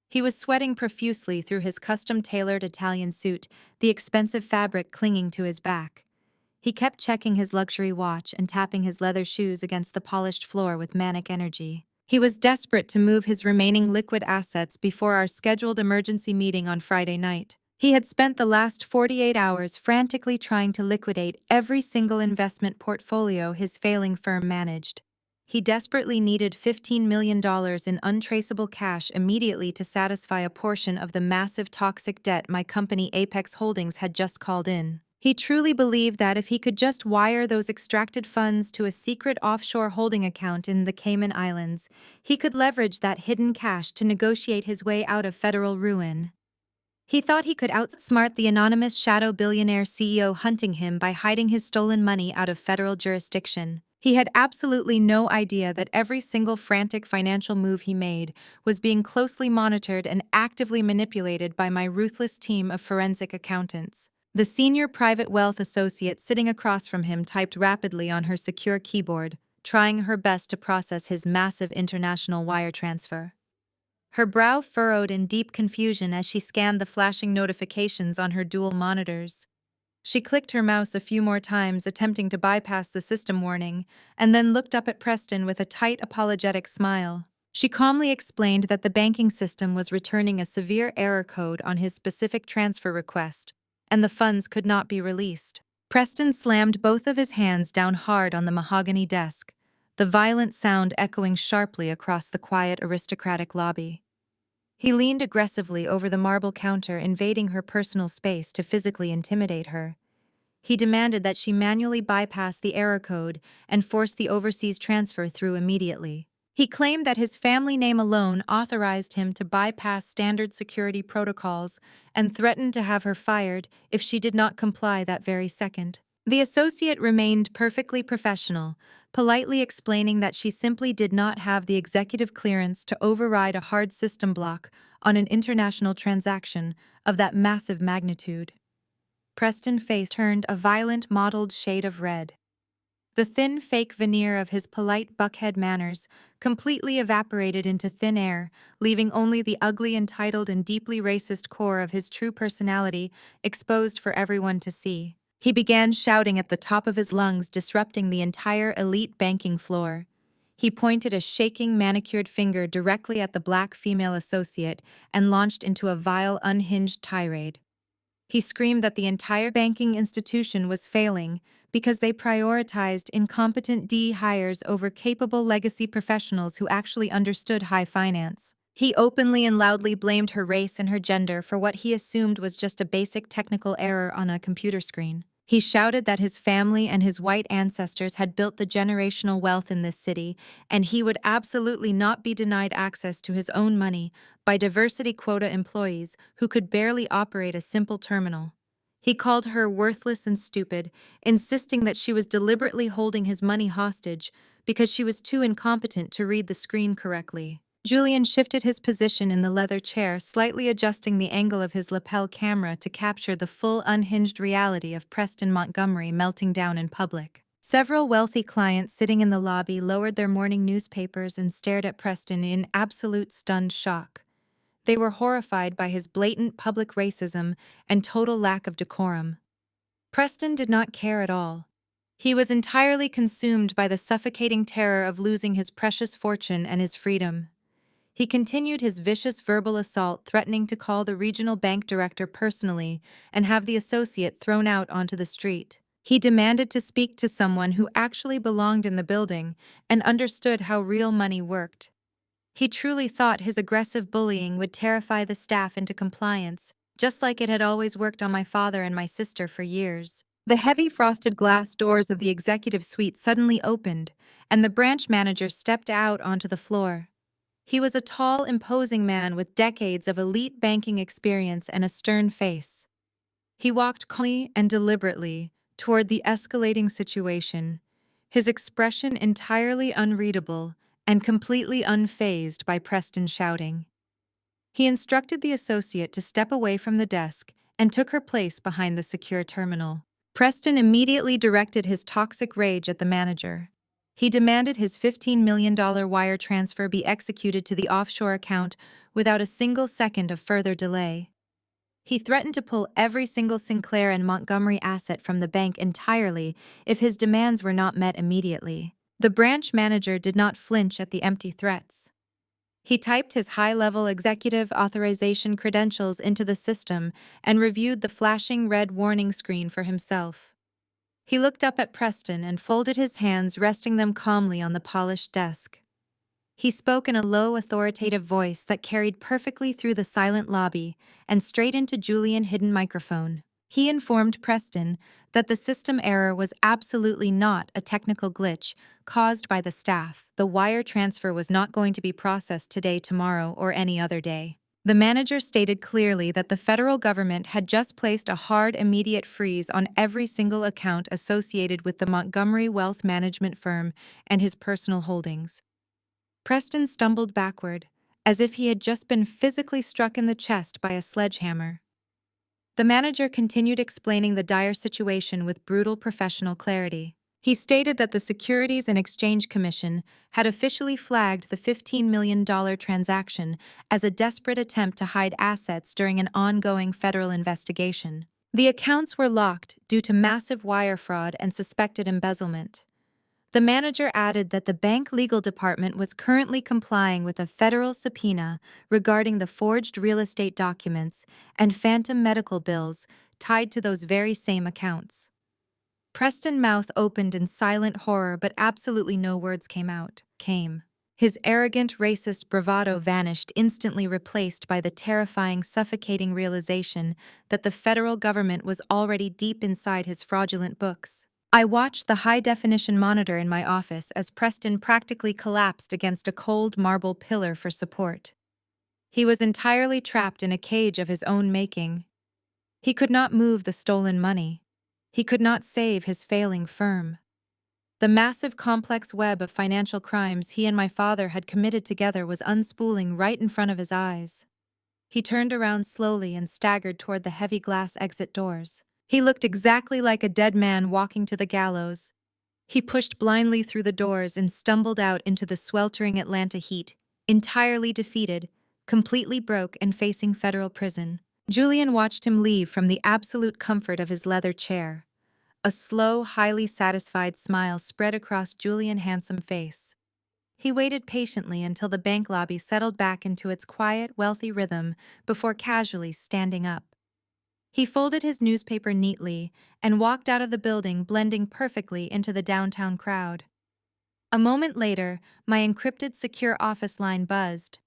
He was sweating profusely through his custom-tailored Italian suit, the expensive fabric clinging to his back. He kept checking his luxury watch and tapping his leather shoes against the polished floor with manic energy. He was desperate to move his remaining liquid assets before our scheduled emergency meeting on Friday night. He had spent the last 48 hours frantically trying to liquidate every single investment portfolio his failing firm managed. He desperately needed $15 million in untraceable cash immediately to satisfy a portion of the massive toxic debt my company Apex Holdings had just called in. He truly believed that if he could just wire those extracted funds to a secret offshore holding account in the Cayman Islands, he could leverage that hidden cash to negotiate his way out of federal ruin. He thought he could outsmart the anonymous shadow billionaire CEO hunting him by hiding his stolen money out of federal jurisdiction. He had absolutely no idea that every single frantic financial move he made was being closely monitored and actively manipulated by my ruthless team of forensic accountants. The senior private wealth associate sitting across from him typed rapidly on her secure keyboard, trying her best to process his massive international wire transfer. Her brow furrowed in deep confusion as she scanned the flashing notifications on her dual monitors. She clicked her mouse a few more times, attempting to bypass the system warning, and then looked up at Preston with a tight, apologetic smile. She calmly explained that the banking system was returning a severe error code on his specific transfer request, and the funds could not be released. Preston slammed both of his hands down hard on the mahogany desk, the violent sound echoing sharply across the quiet, aristocratic lobby. He leaned aggressively over the marble counter, invading her personal space to physically intimidate her. He demanded that she manually bypass the error code and force the overseas transfer through immediately. He claimed that his family name alone authorized him to bypass standard security protocols and threatened to have her fired if she did not comply that very second. The associate remained perfectly professional, politely explaining that she simply did not have the executive clearance to override a hard system block on an international transaction of that massive magnitude. Preston's face turned a violent mottled shade of red. The thin fake veneer of his polite buckhead manners completely evaporated into thin air, leaving only the ugly, entitled, and deeply racist core of his true personality exposed for everyone to see. He began shouting at the top of his lungs, disrupting the entire elite banking floor. He pointed a shaking, manicured finger directly at the black female associate and launched into a vile, unhinged tirade. He screamed that the entire banking institution was failing because they prioritized incompetent D hires over capable legacy professionals who actually understood high finance. He openly and loudly blamed her race and her gender for what he assumed was just a basic technical error on a computer screen. He shouted that his family and his white ancestors had built the generational wealth in this city, and he would absolutely not be denied access to his own money by diversity quota employees who could barely operate a simple terminal. He called her worthless and stupid, insisting that she was deliberately holding his money hostage because she was too incompetent to read the screen correctly. Julian shifted his position in the leather chair, slightly adjusting the angle of his lapel camera to capture the full unhinged reality of Preston Montgomery melting down in public. Several wealthy clients sitting in the lobby lowered their morning newspapers and stared at Preston in absolute stunned shock. They were horrified by his blatant public racism and total lack of decorum. Preston did not care at all. He was entirely consumed by the suffocating terror of losing his precious fortune and his freedom. He continued his vicious verbal assault, threatening to call the regional bank director personally and have the associate thrown out onto the street. He demanded to speak to someone who actually belonged in the building and understood how real money worked. He truly thought his aggressive bullying would terrify the staff into compliance, just like it had always worked on my father and my sister for years. The heavy frosted glass doors of the executive suite suddenly opened, and the branch manager stepped out onto the floor. He was a tall, imposing man with decades of elite banking experience and a stern face. He walked calmly and deliberately toward the escalating situation, his expression entirely unreadable and completely unfazed by Preston's shouting. He instructed the associate to step away from the desk and took her place behind the secure terminal. Preston immediately directed his toxic rage at the manager. He demanded his $15 million wire transfer be executed to the offshore account without a single second of further delay. He threatened to pull every single Sinclair and Montgomery asset from the bank entirely if his demands were not met immediately. The branch manager did not flinch at the empty threats. He typed his high-level executive authorization credentials into the system and reviewed the flashing red warning screen for himself. He looked up at Preston and folded his hands, resting them calmly on the polished desk. He spoke in a low, authoritative voice that carried perfectly through the silent lobby and straight into Julian's hidden microphone. He informed Preston that the system error was absolutely not a technical glitch caused by the staff. The wire transfer was not going to be processed today, tomorrow, or any other day. The manager stated clearly that the federal government had just placed a hard, immediate freeze on every single account associated with the Montgomery wealth management firm and his personal holdings. Preston stumbled backward, as if he had just been physically struck in the chest by a sledgehammer. The manager continued explaining the dire situation with brutal professional clarity. He stated that the Securities and Exchange Commission had officially flagged the $15 million transaction as a desperate attempt to hide assets during an ongoing federal investigation. The accounts were locked due to massive wire fraud and suspected embezzlement. The manager added that the bank legal department was currently complying with a federal subpoena regarding the forged real estate documents and phantom medical bills tied to those very same accounts. Preston's mouth opened in silent horror, but absolutely no words came out. His arrogant, racist bravado vanished, instantly replaced by the terrifying, suffocating realization that the federal government was already deep inside his fraudulent books. I watched the high-definition monitor in my office as Preston practically collapsed against a cold marble pillar for support. He was entirely trapped in a cage of his own making. He could not move the stolen money. He could not save his failing firm. The massive, complex web of financial crimes he and my father had committed together was unspooling right in front of his eyes. He turned around slowly and staggered toward the heavy glass exit doors. He looked exactly like a dead man walking to the gallows. He pushed blindly through the doors and stumbled out into the sweltering Atlanta heat, entirely defeated, completely broke and facing federal prison. Julian watched him leave from the absolute comfort of his leather chair. A slow, highly satisfied smile spread across Julian's handsome face. He waited patiently until the bank lobby settled back into its quiet, wealthy rhythm before casually standing up. He folded his newspaper neatly and walked out of the building, blending perfectly into the downtown crowd. A moment later, my encrypted secure office line buzzed.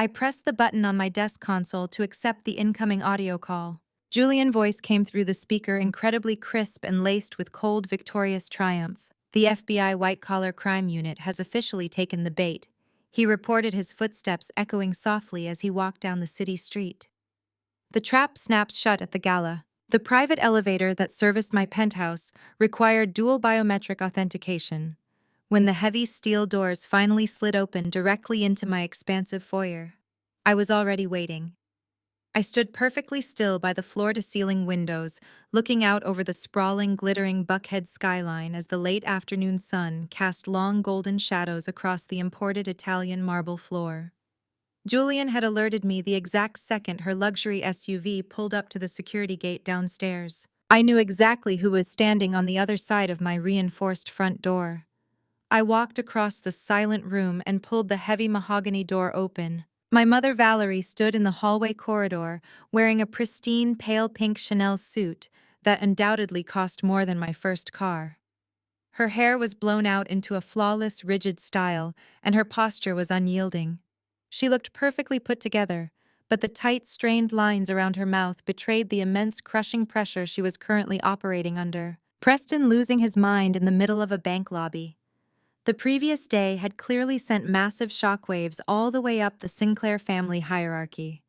I pressed the button on my desk console to accept the incoming audio call. Julian's voice came through the speaker incredibly crisp and laced with cold, victorious triumph. The FBI white-collar crime unit has officially taken the bait. He reported, his footsteps echoing softly as he walked down the city street. The trap snapped shut at the gala. The private elevator that serviced my penthouse required dual biometric authentication. When the heavy steel doors finally slid open directly into my expansive foyer, I was already waiting. I stood perfectly still by the floor-to-ceiling windows, looking out over the sprawling, glittering Buckhead skyline as the late afternoon sun cast long golden shadows across the imported Italian marble floor. Julian had alerted me the exact second her luxury SUV pulled up to the security gate downstairs. I knew exactly who was standing on the other side of my reinforced front door. I walked across the silent room and pulled the heavy mahogany door open. My mother Valerie stood in the hallway corridor, wearing a pristine pale pink Chanel suit that undoubtedly cost more than my first car. Her hair was blown out into a flawless, rigid style, and her posture was unyielding. She looked perfectly put together, but the tight, strained lines around her mouth betrayed the immense, crushing pressure she was currently operating under. Preston losing his mind in the middle of a bank lobby. The previous day had clearly sent massive shockwaves all the way up the Sinclair family hierarchy.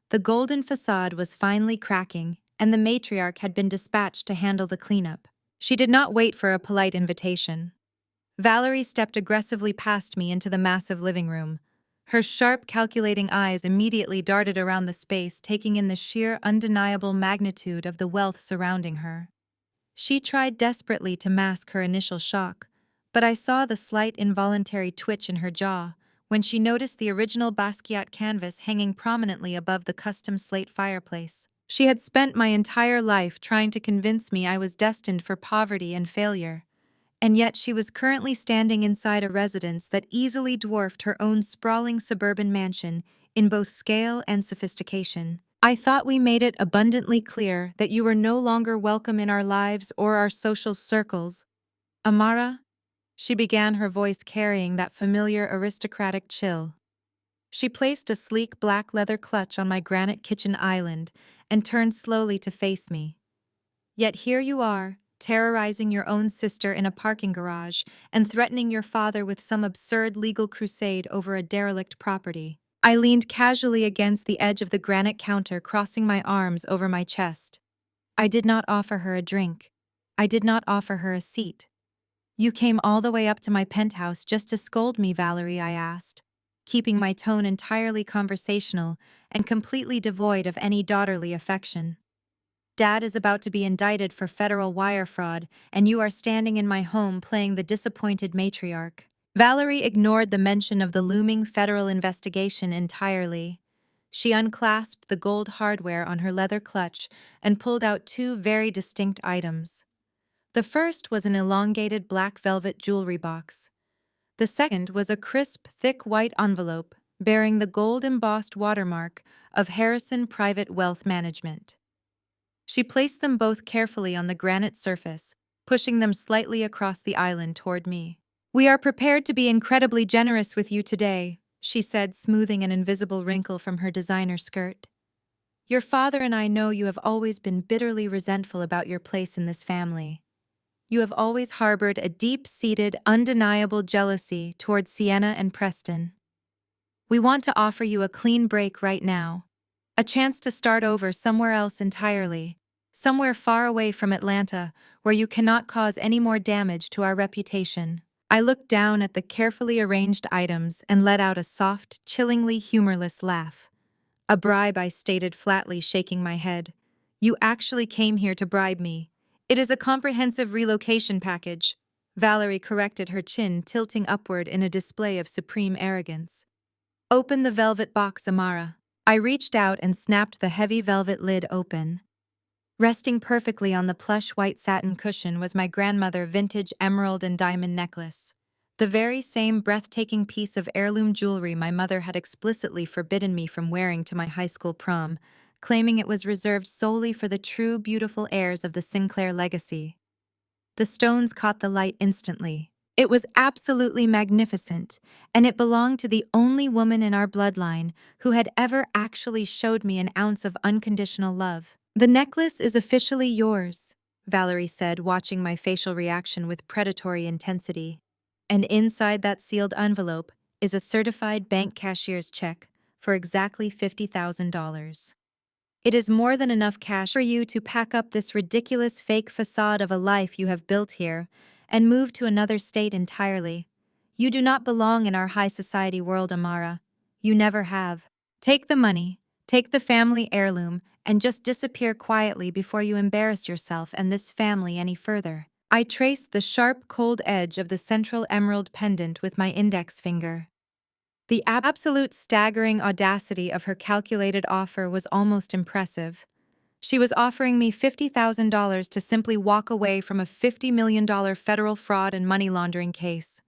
The golden facade was finally cracking, and the matriarch had been dispatched to handle the cleanup. She did not wait for a polite invitation. Valerie stepped aggressively past me into the massive living room. Her sharp, calculating eyes immediately darted around the space, taking in the sheer, undeniable magnitude of the wealth surrounding her. She tried desperately to mask her initial shock, but I saw the slight involuntary twitch in her jaw when she noticed the original Basquiat canvas hanging prominently above the custom slate fireplace. She had spent my entire life trying to convince me I was destined for poverty and failure, and yet she was currently standing inside a residence that easily dwarfed her own sprawling suburban mansion in both scale and sophistication. I thought we made it abundantly clear that you were no longer welcome in our lives or our social circles. Amara? She began, her voice carrying that familiar aristocratic chill. She placed a sleek black leather clutch on my granite kitchen island and turned slowly to face me. Yet here you are, terrorizing your own sister in a parking garage and threatening your father with some absurd legal crusade over a derelict property. I leaned casually against the edge of the granite counter, crossing my arms over my chest. I did not offer her a drink. I did not offer her a seat. You came all the way up to my penthouse just to scold me, Valerie, I asked, keeping my tone entirely conversational and completely devoid of any daughterly affection. Dad is about to be indicted for federal wire fraud, and you are standing in my home playing the disappointed matriarch. Valerie ignored the mention of the looming federal investigation entirely. She unclasped the gold hardware on her leather clutch and pulled out two very distinct items. The first was an elongated black velvet jewelry box. The second was a crisp, thick white envelope bearing the gold-embossed watermark of Harrison Private Wealth Management. She placed them both carefully on the granite surface, pushing them slightly across the island toward me. "We are prepared to be incredibly generous with you today," she said, smoothing an invisible wrinkle from her designer skirt. "Your father and I know you have always been bitterly resentful about your place in this family. You have always harbored a deep-seated, undeniable jealousy towards Sienna and Preston. We want to offer you a clean break right now, a chance to start over somewhere else entirely, somewhere far away from Atlanta, where you cannot cause any more damage to our reputation." I looked down at the carefully arranged items and let out a soft, chillingly humorless laugh. "A bribe," I stated flatly, shaking my head. "You actually came here to bribe me. It is a comprehensive relocation package." Valerie corrected, her chin tilting upward in a display of supreme arrogance. "Open the velvet box, Amara." I reached out and snapped the heavy velvet lid open. Resting perfectly on the plush white satin cushion was my grandmother's vintage emerald and diamond necklace. The very same breathtaking piece of heirloom jewelry my mother had explicitly forbidden me from wearing to my high school prom, claiming it was reserved solely for the true beautiful heirs of the Sinclair legacy. The stones caught the light instantly, It was absolutely magnificent, and it belonged to the only woman in our bloodline who had ever actually showed me an ounce of unconditional love. The necklace is officially yours, Valerie said, watching my facial reaction with predatory intensity. And inside that sealed envelope is a certified bank cashier's check for exactly $50,000. It is more than enough cash for you to pack up this ridiculous fake facade of a life you have built here and move to another state entirely. You do not belong in our high society world, Amara. You never have. Take the money, take the family heirloom, and just disappear quietly before you embarrass yourself and this family any further. I traced the sharp, cold edge of the central emerald pendant with my index finger. The absolute staggering audacity of her calculated offer was almost impressive. She was offering me $50,000 to simply walk away from a $50 million federal fraud and money laundering case.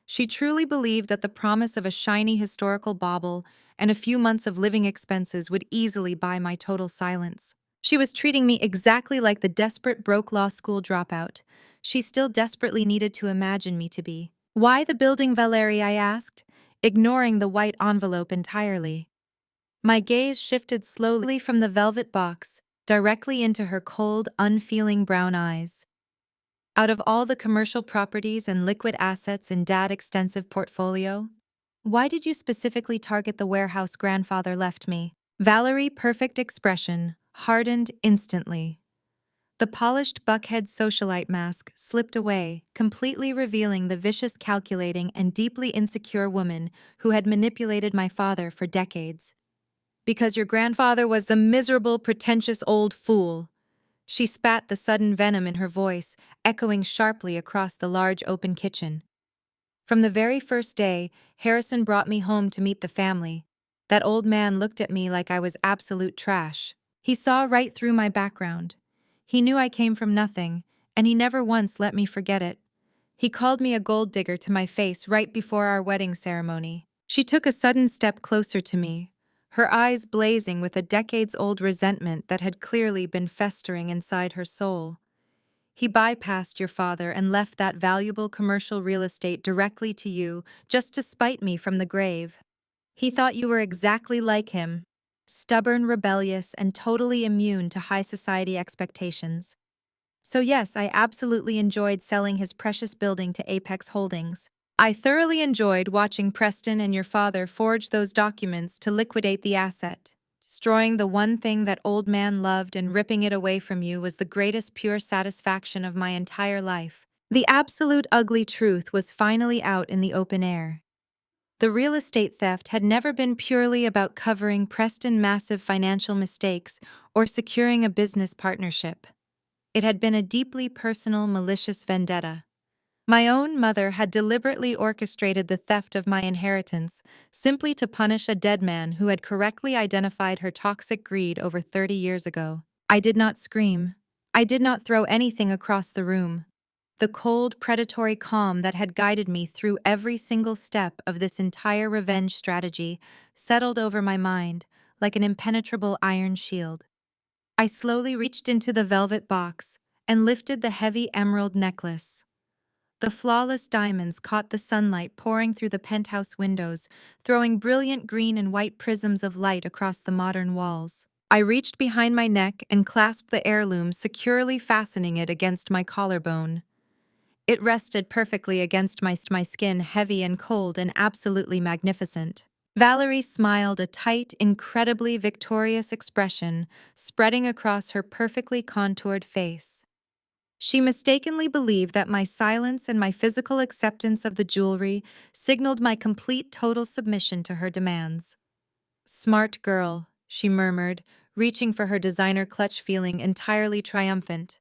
She truly believed that the promise of a shiny historical bauble and a few months of living expenses would easily buy my total silence. She was treating me exactly like the desperate broke law school dropout she still desperately needed to imagine me to be. Why the building, Valerie? I asked, ignoring the white envelope entirely. My gaze shifted slowly from the velvet box directly into her cold, unfeeling brown eyes. Out of all the commercial properties and liquid assets in Dad's extensive portfolio, why did you specifically target the warehouse grandfather left me? Valerie's perfect expression hardened instantly. The polished buckhead socialite mask slipped away, completely revealing the vicious, calculating, and deeply insecure woman who had manipulated my father for decades. Because your grandfather was a miserable, pretentious old fool. She spat, the sudden venom in her voice echoing sharply across the large open kitchen. From the very first day Harrison brought me home to meet the family, that old man looked at me like I was absolute trash. He saw right through my background. He knew I came from nothing, and he never once let me forget it. He called me a gold digger to my face right before our wedding ceremony. She took a sudden step closer to me, her eyes blazing with a decades-old resentment that had clearly been festering inside her soul. He bypassed your father and left that valuable commercial real estate directly to you just to spite me from the grave. He thought you were exactly like him, stubborn, rebellious, and totally immune to high society expectations. So yes, I absolutely enjoyed selling his precious building to Apex Holdings. I thoroughly enjoyed watching Preston and your father forge those documents to liquidate the asset. Destroying the one thing that old man loved and ripping it away from you was the greatest pure satisfaction of my entire life. The absolute ugly truth was finally out in the open air. The real estate theft had never been purely about covering Preston's massive financial mistakes or securing a business partnership. It had been a deeply personal, malicious vendetta. My own mother had deliberately orchestrated the theft of my inheritance simply to punish a dead man who had correctly identified her toxic greed over 30 years ago. I did not scream. I did not throw anything across the room. The cold, predatory calm that had guided me through every single step of this entire revenge strategy settled over my mind like an impenetrable iron shield. I slowly reached into the velvet box and lifted the heavy emerald necklace. The flawless diamonds caught the sunlight pouring through the penthouse windows, throwing brilliant green and white prisms of light across the modern walls. I reached behind my neck and clasped the heirloom, securely fastening it against my collarbone. It rested perfectly against my skin, heavy and cold and absolutely magnificent. Valerie smiled, a tight, incredibly victorious expression spreading across her perfectly contoured face. She mistakenly believed that my silence and my physical acceptance of the jewelry signaled my complete total submission to her demands. "Smart girl," she murmured, reaching for her designer clutch, feeling entirely triumphant.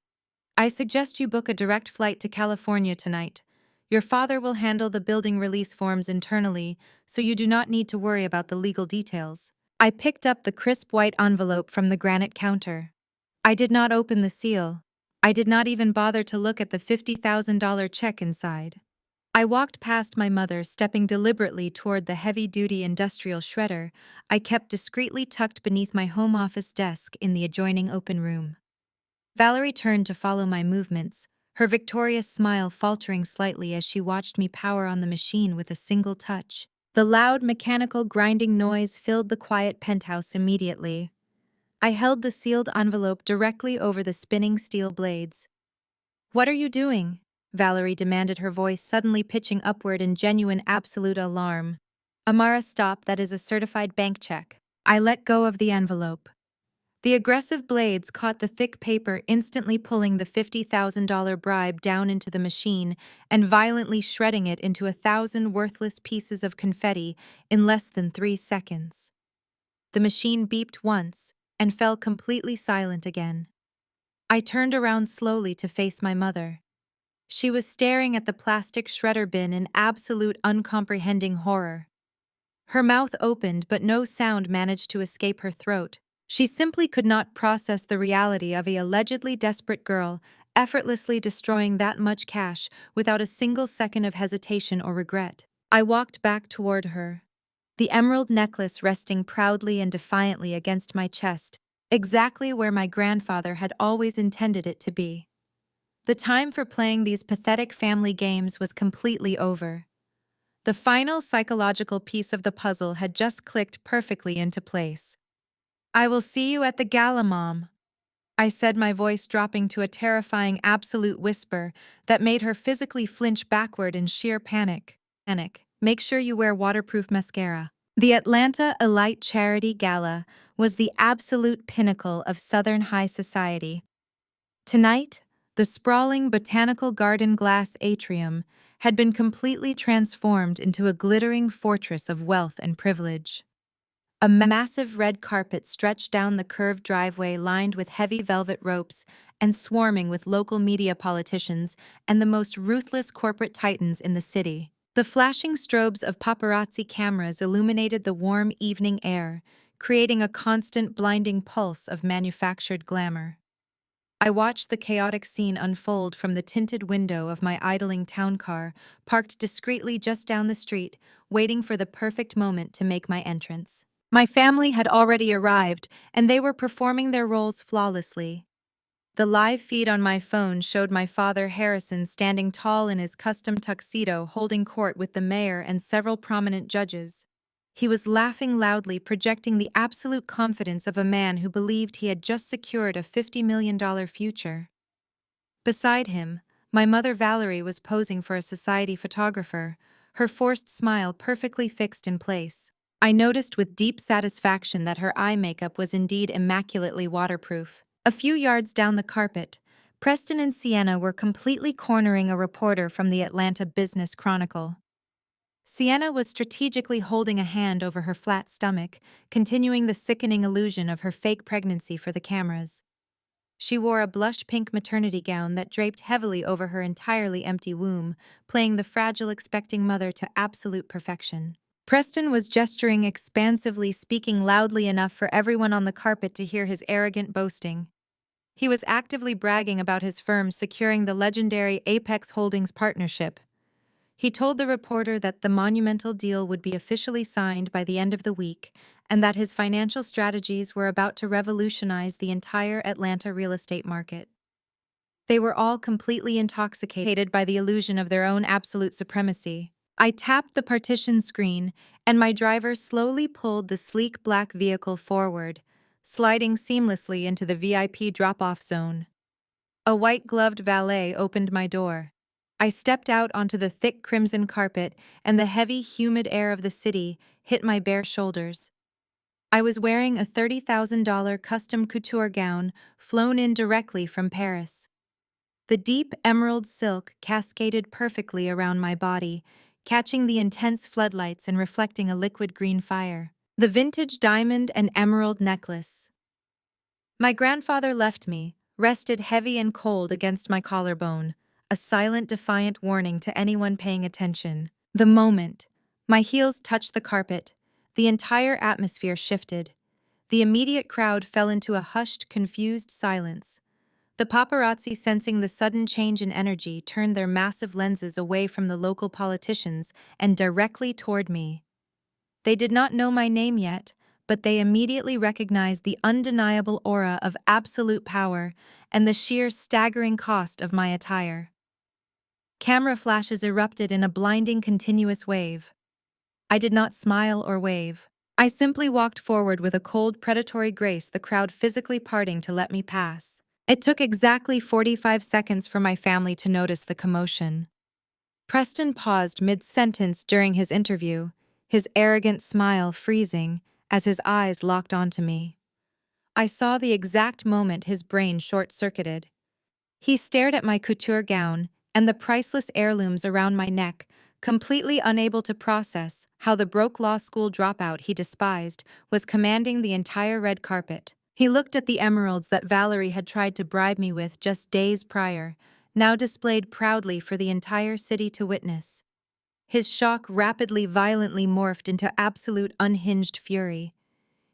"I suggest you book a direct flight to California tonight. Your father will handle the building release forms internally, so you do not need to worry about the legal details." I picked up the crisp white envelope from the granite counter. I did not open the seal. I did not even bother to look at the $50,000 check inside. I walked past my mother, stepping deliberately toward the heavy-duty industrial shredder I kept discreetly tucked beneath my home office desk in the adjoining open room. Valerie turned to follow my movements, her victorious smile faltering slightly as she watched me power on the machine with a single touch. The loud mechanical grinding noise filled the quiet penthouse immediately. I held the sealed envelope directly over the spinning steel blades. "What are you doing?" Valerie demanded, her voice suddenly pitching upward in genuine absolute alarm. "Amara, stop, that is a certified bank check." I let go of the envelope. The aggressive blades caught the thick paper, instantly pulling the $50,000 bribe down into the machine and violently shredding it into 1,000 worthless pieces of confetti in less than 3 seconds. The machine beeped once and fell completely silent again. I turned around slowly to face my mother. She was staring at the plastic shredder bin in absolute uncomprehending horror. Her mouth opened, but no sound managed to escape her throat. She simply could not process the reality of a allegedly desperate girl effortlessly destroying that much cash without a single second of hesitation or regret. I walked back toward her, the emerald necklace resting proudly and defiantly against my chest, exactly where my grandfather had always intended it to be. The time for playing these pathetic family games was completely over. The final psychological piece of the puzzle had just clicked perfectly into place. "I will see you at the gala, Mom," I said, my voice dropping to a terrifying absolute whisper that made her physically flinch backward in sheer panic. "Make sure you wear waterproof mascara." The Atlanta Elite Charity Gala was the absolute pinnacle of Southern high society. Tonight, the sprawling botanical garden glass atrium had been completely transformed into a glittering fortress of wealth and privilege. A massive red carpet stretched down the curved driveway lined with heavy velvet ropes and swarming with local media politicians and the most ruthless corporate titans in the city. The flashing strobes of paparazzi cameras illuminated the warm evening air, creating a constant blinding pulse of manufactured glamour. I watched the chaotic scene unfold from the tinted window of my idling town car, parked discreetly just down the street, waiting for the perfect moment to make my entrance. My family had already arrived, and they were performing their roles flawlessly. The live feed on my phone showed my father Harrison standing tall in his custom tuxedo holding court with the mayor and several prominent judges. He was laughing loudly, projecting the absolute confidence of a man who believed he had just secured a $50 million future. Beside him, my mother Valerie was posing for a society photographer, her forced smile perfectly fixed in place. I noticed with deep satisfaction that her eye makeup was indeed immaculately waterproof. A few yards down the carpet, Preston and Sienna were completely cornering a reporter from the Atlanta Business Chronicle. Sienna was strategically holding a hand over her flat stomach, continuing the sickening illusion of her fake pregnancy for the cameras. She wore a blush pink maternity gown that draped heavily over her entirely empty womb, playing the fragile expecting mother to absolute perfection. Preston was gesturing expansively, speaking loudly enough for everyone on the carpet to hear his arrogant boasting. He was actively bragging about his firm securing the legendary Apex Holdings partnership. He told the reporter that the monumental deal would be officially signed by the end of the week and that his financial strategies were about to revolutionize the entire Atlanta real estate market. They were all completely intoxicated by the illusion of their own absolute supremacy. I tapped the partition screen, and my driver slowly pulled the sleek black vehicle forward, sliding seamlessly into the VIP drop-off zone. A white-gloved valet opened my door. I stepped out onto the thick crimson carpet, and the heavy, humid air of the city hit my bare shoulders. I was wearing a $30,000 custom couture gown flown in directly from Paris. The deep emerald silk cascaded perfectly around my body, catching the intense floodlights and reflecting a liquid green fire. The vintage diamond and emerald necklace. My grandfather left me, rested heavy and cold against my collarbone, a silent, defiant warning to anyone paying attention. The moment my heels touched the carpet, the entire atmosphere shifted. The immediate crowd fell into a hushed, confused silence. The paparazzi, sensing the sudden change in energy, turned their massive lenses away from the local politicians and directly toward me. They did not know my name yet, but they immediately recognized the undeniable aura of absolute power and the sheer staggering cost of my attire. Camera flashes erupted in a blinding continuous wave. I did not smile or wave. I simply walked forward with a cold, predatory grace, the crowd physically parting to let me pass. It took exactly 45 seconds for my family to notice the commotion. Preston paused mid-sentence during his interview, his arrogant smile freezing as his eyes locked onto me. I saw the exact moment his brain short-circuited. He stared at my couture gown and the priceless heirlooms around my neck, completely unable to process how the broke law school dropout he despised was commanding the entire red carpet. He looked at the emeralds that Valerie had tried to bribe me with just days prior, now displayed proudly for the entire city to witness. His shock rapidly, violently morphed into absolute unhinged fury.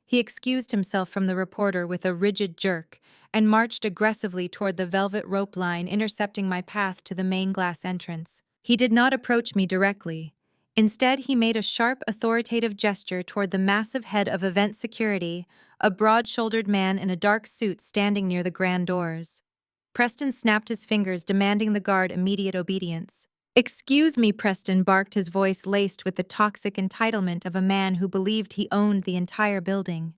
He excused himself from the reporter with a rigid jerk and marched aggressively toward the velvet rope line intercepting my path to the main glass entrance. He did not approach me directly. Instead, he made a sharp, authoritative gesture toward the massive head of event security, a broad-shouldered man in a dark suit standing near the grand doors. Preston snapped his fingers, demanding the guard immediate obedience. "Excuse me," Preston barked, his voice laced with the toxic entitlement of a man who believed he owned the entire building.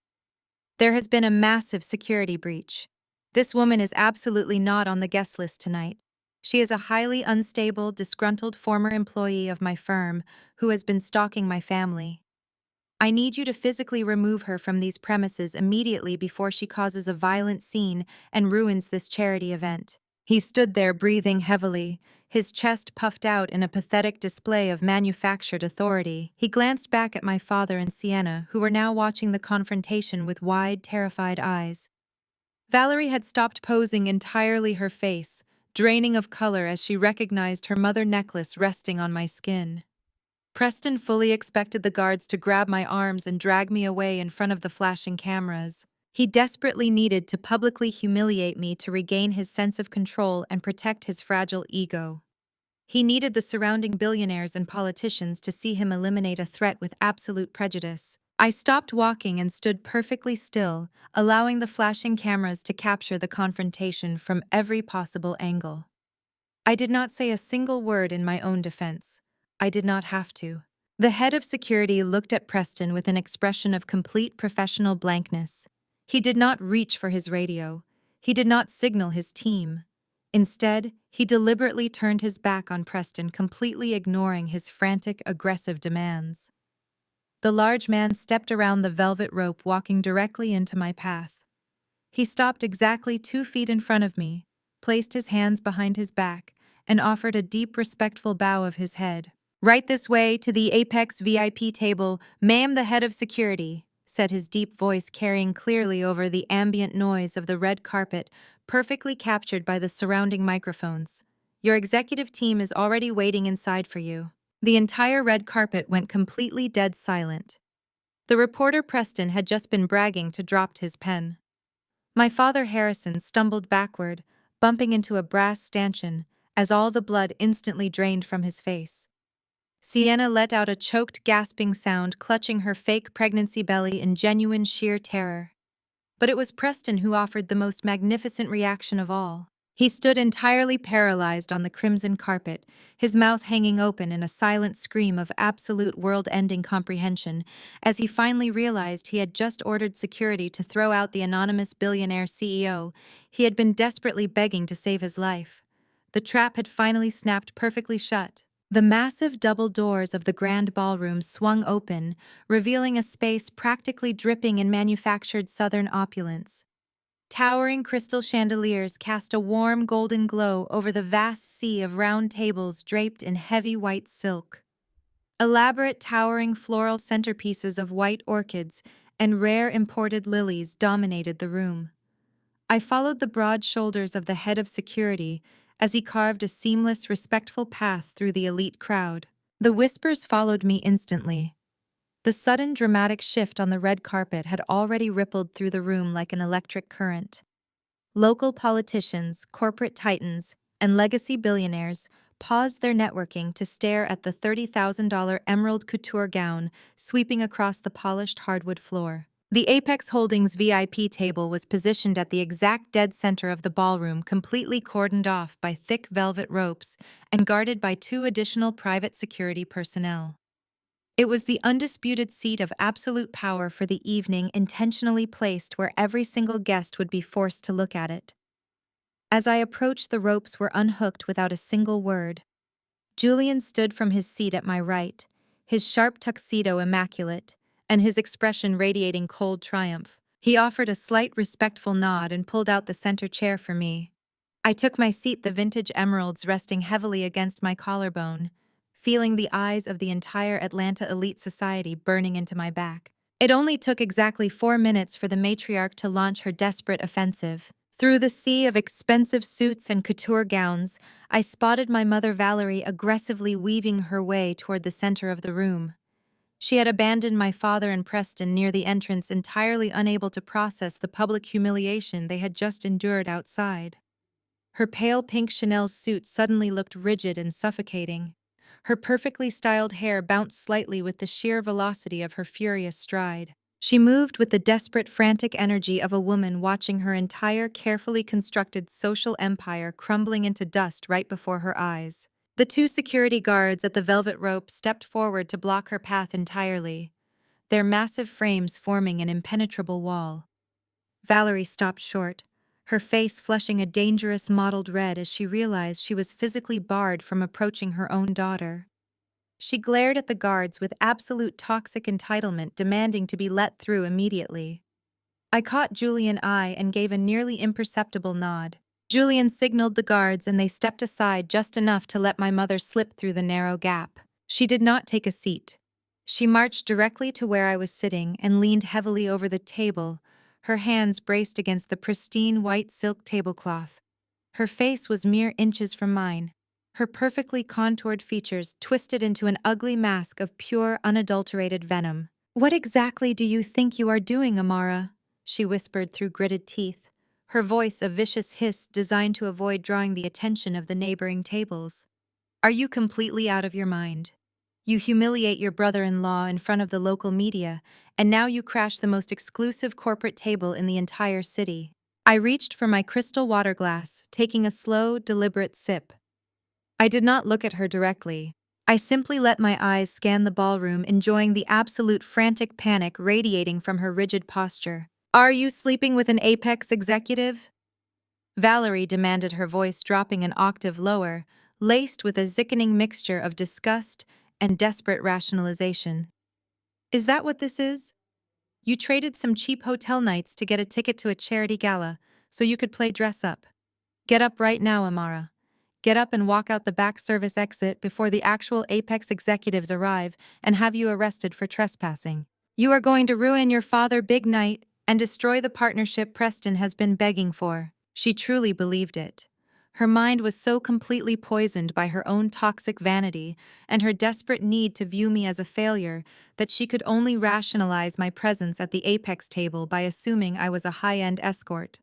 "There has been a massive security breach. This woman is absolutely not on the guest list tonight. She is a highly unstable, disgruntled former employee of my firm who has been stalking my family. I need you to physically remove her from these premises immediately before she causes a violent scene and ruins this charity event." He stood there breathing heavily, his chest puffed out in a pathetic display of manufactured authority. He glanced back at my father and Sienna, who were now watching the confrontation with wide, terrified eyes. Valerie had stopped posing entirely, her face draining of color as she recognized her mother necklace resting on my skin. Preston fully expected the guards to grab my arms and drag me away in front of the flashing cameras. He desperately needed to publicly humiliate me to regain his sense of control and protect his fragile ego. He needed the surrounding billionaires and politicians to see him eliminate a threat with absolute prejudice. I stopped walking and stood perfectly still, allowing the flashing cameras to capture the confrontation from every possible angle. I did not say a single word in my own defense. I did not have to. The head of security looked at Preston with an expression of complete professional blankness. He did not reach for his radio. He did not signal his team. Instead, he deliberately turned his back on Preston, completely ignoring his frantic, aggressive demands. The large man stepped around the velvet rope, walking directly into my path. He stopped exactly 2 feet in front of me, placed his hands behind his back, and offered a deep, respectful bow of his head. "Right this way to the Apex VIP table, ma'am, the head of security," said his deep voice, carrying clearly over the ambient noise of the red carpet, perfectly captured by the surrounding microphones. "Your executive team is already waiting inside for you." The entire red carpet went completely dead silent. The reporter Preston had just been bragging to dropped his pen. My father Harrison stumbled backward, bumping into a brass stanchion, as all the blood instantly drained from his face. Sienna let out a choked, gasping sound, clutching her fake pregnancy belly in genuine sheer terror. But it was Preston who offered the most magnificent reaction of all. He stood entirely paralyzed on the crimson carpet, his mouth hanging open in a silent scream of absolute world-ending comprehension, as he finally realized he had just ordered security to throw out the anonymous billionaire CEO. He had been desperately begging to save his life. The trap had finally snapped perfectly shut. The massive double doors of the grand ballroom swung open, revealing a space practically dripping in manufactured southern opulence. Towering crystal chandeliers cast a warm golden glow over the vast sea of round tables draped in heavy white silk. Elaborate towering floral centerpieces of white orchids and rare imported lilies dominated the room. I followed the broad shoulders of the head of security as he carved a seamless, respectful path through the elite crowd. The whispers followed me instantly. The sudden dramatic shift on the red carpet had already rippled through the room like an electric current. Local politicians, corporate titans, and legacy billionaires paused their networking to stare at the $30,000 emerald couture gown sweeping across the polished hardwood floor. The Apex Holdings VIP table was positioned at the exact dead center of the ballroom, completely cordoned off by thick velvet ropes and guarded by two additional private security personnel. It was the undisputed seat of absolute power for the evening, intentionally placed where every single guest would be forced to look at it. As I approached, the ropes were unhooked without a single word. Julian stood from his seat at my right, his sharp tuxedo immaculate, and his expression radiating cold triumph. He offered a slight respectful nod and pulled out the center chair for me. I took my seat, the vintage emeralds resting heavily against my collarbone, feeling the eyes of the entire Atlanta elite society burning into my back. It only took exactly 4 minutes for the matriarch to launch her desperate offensive. Through the sea of expensive suits and couture gowns, I spotted my mother Valerie aggressively weaving her way toward the center of the room. She had abandoned my father and Preston near the entrance, entirely unable to process the public humiliation they had just endured outside. Her pale pink Chanel suit suddenly looked rigid and suffocating. Her perfectly styled hair bounced slightly with the sheer velocity of her furious stride. She moved with the desperate, frantic energy of a woman watching her entire carefully constructed social empire crumbling into dust right before her eyes. The two security guards at the velvet rope stepped forward to block her path entirely, their massive frames forming an impenetrable wall. Valerie stopped short, her face flushing a dangerous mottled red as she realized she was physically barred from approaching her own daughter. She glared at the guards with absolute toxic entitlement, demanding to be let through immediately. I caught Julian's eye and gave a nearly imperceptible nod. Julian signaled the guards and they stepped aside just enough to let my mother slip through the narrow gap. She did not take a seat. She marched directly to where I was sitting and leaned heavily over the table, her hands braced against the pristine white silk tablecloth. Her face was mere inches from mine, her perfectly contoured features twisted into an ugly mask of pure, unadulterated venom. "What exactly do you think you are doing, Amara?" she whispered through gritted teeth, her voice a vicious hiss designed to avoid drawing the attention of the neighboring tables. "Are you completely out of your mind? You humiliate your brother-in-law in front of the local media, and now you crash the most exclusive corporate table in the entire city." I reached for my crystal water glass, taking a slow, deliberate sip. I did not look at her directly. I simply let my eyes scan the ballroom, enjoying the absolute frantic panic radiating from her rigid posture. "Are you sleeping with an Apex executive?" Valerie demanded, her voice dropping an octave lower, laced with a sickening mixture of disgust and desperate rationalization. "Is that what this is? You traded some cheap hotel nights to get a ticket to a charity gala so you could play dress up. Get up right now, Amara. Get up and walk out the back service exit before the actual Apex executives arrive and have you arrested for trespassing. You are going to ruin your father's big night and destroy the partnership Preston has been begging for." She truly believed it. Her mind was so completely poisoned by her own toxic vanity and her desperate need to view me as a failure that she could only rationalize my presence at the Apex table by assuming I was a high-end escort.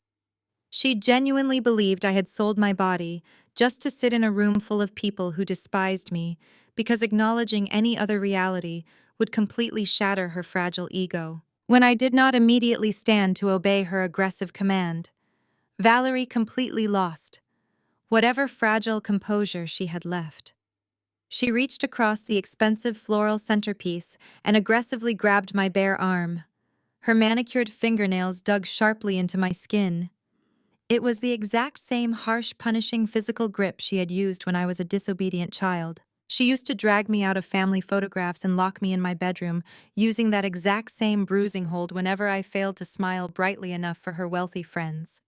She genuinely believed I had sold my body just to sit in a room full of people who despised me, because acknowledging any other reality would completely shatter her fragile ego. When I did not immediately stand to obey her aggressive command, Valerie completely lost whatever fragile composure she had left. She reached across the expensive floral centerpiece and aggressively grabbed my bare arm. Her manicured fingernails dug sharply into my skin. It was the exact same harsh, punishing physical grip she had used when I was a disobedient child. She used to drag me out of family photographs and lock me in my bedroom, using that exact same bruising hold whenever I failed to smile brightly enough for her wealthy friends.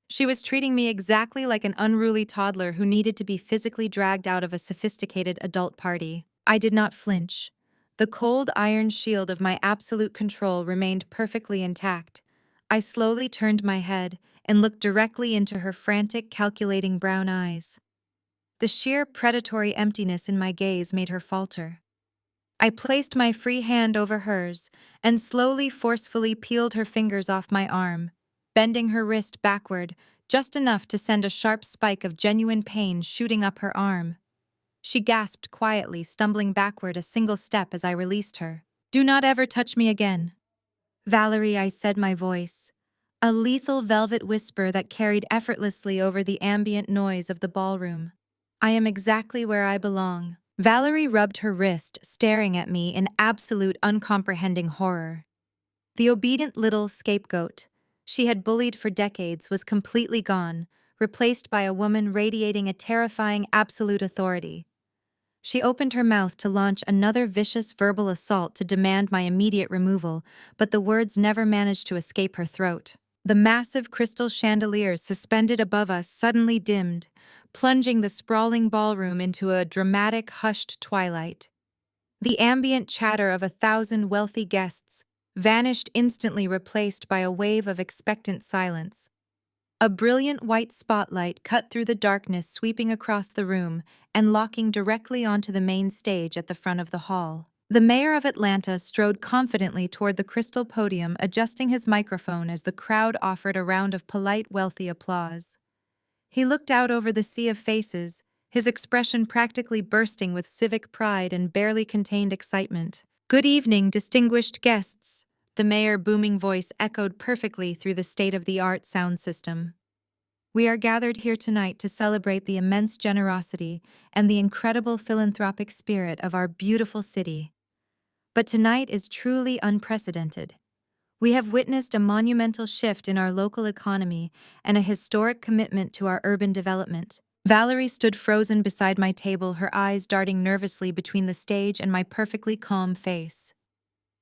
She was treating me exactly like an unruly toddler who needed to be physically dragged out of a sophisticated adult party. I did not flinch. The cold iron shield of my absolute control remained perfectly intact. I slowly turned my head and looked directly into her frantic, calculating brown eyes. The sheer predatory emptiness in my gaze made her falter. I placed my free hand over hers and slowly, forcefully peeled her fingers off my arm, bending her wrist backward just enough to send a sharp spike of genuine pain shooting up her arm. She gasped quietly, stumbling backward a single step as I released her. "Do not ever touch me again." Valerie, I said, my voice, a lethal velvet whisper that carried effortlessly over the ambient noise of the ballroom. I am exactly where I belong. Valerie rubbed her wrist, staring at me in absolute uncomprehending horror. The obedient little scapegoat she had bullied for decades was completely gone, replaced by a woman radiating a terrifying absolute authority. She opened her mouth to launch another vicious verbal assault to demand my immediate removal, but the words never managed to escape her throat. The massive crystal chandeliers suspended above us suddenly dimmed, plunging the sprawling ballroom into a dramatic, hushed twilight. The ambient chatter of 1,000 wealthy guests vanished instantly, replaced by a wave of expectant silence. A brilliant white spotlight cut through the darkness, sweeping across the room and locking directly onto the main stage at the front of the hall. The mayor of Atlanta strode confidently toward the crystal podium, adjusting his microphone as the crowd offered a round of polite, wealthy applause. He looked out over the sea of faces, his expression practically bursting with civic pride and barely contained excitement. "Good evening, distinguished guests," the mayor's booming voice echoed perfectly through the state-of-the-art sound system. "We are gathered here tonight to celebrate the immense generosity and the incredible philanthropic spirit of our beautiful city. But tonight is truly unprecedented. We have witnessed a monumental shift in our local economy and a historic commitment to our urban development." Valerie stood frozen beside my table, her eyes darting nervously between the stage and my perfectly calm face.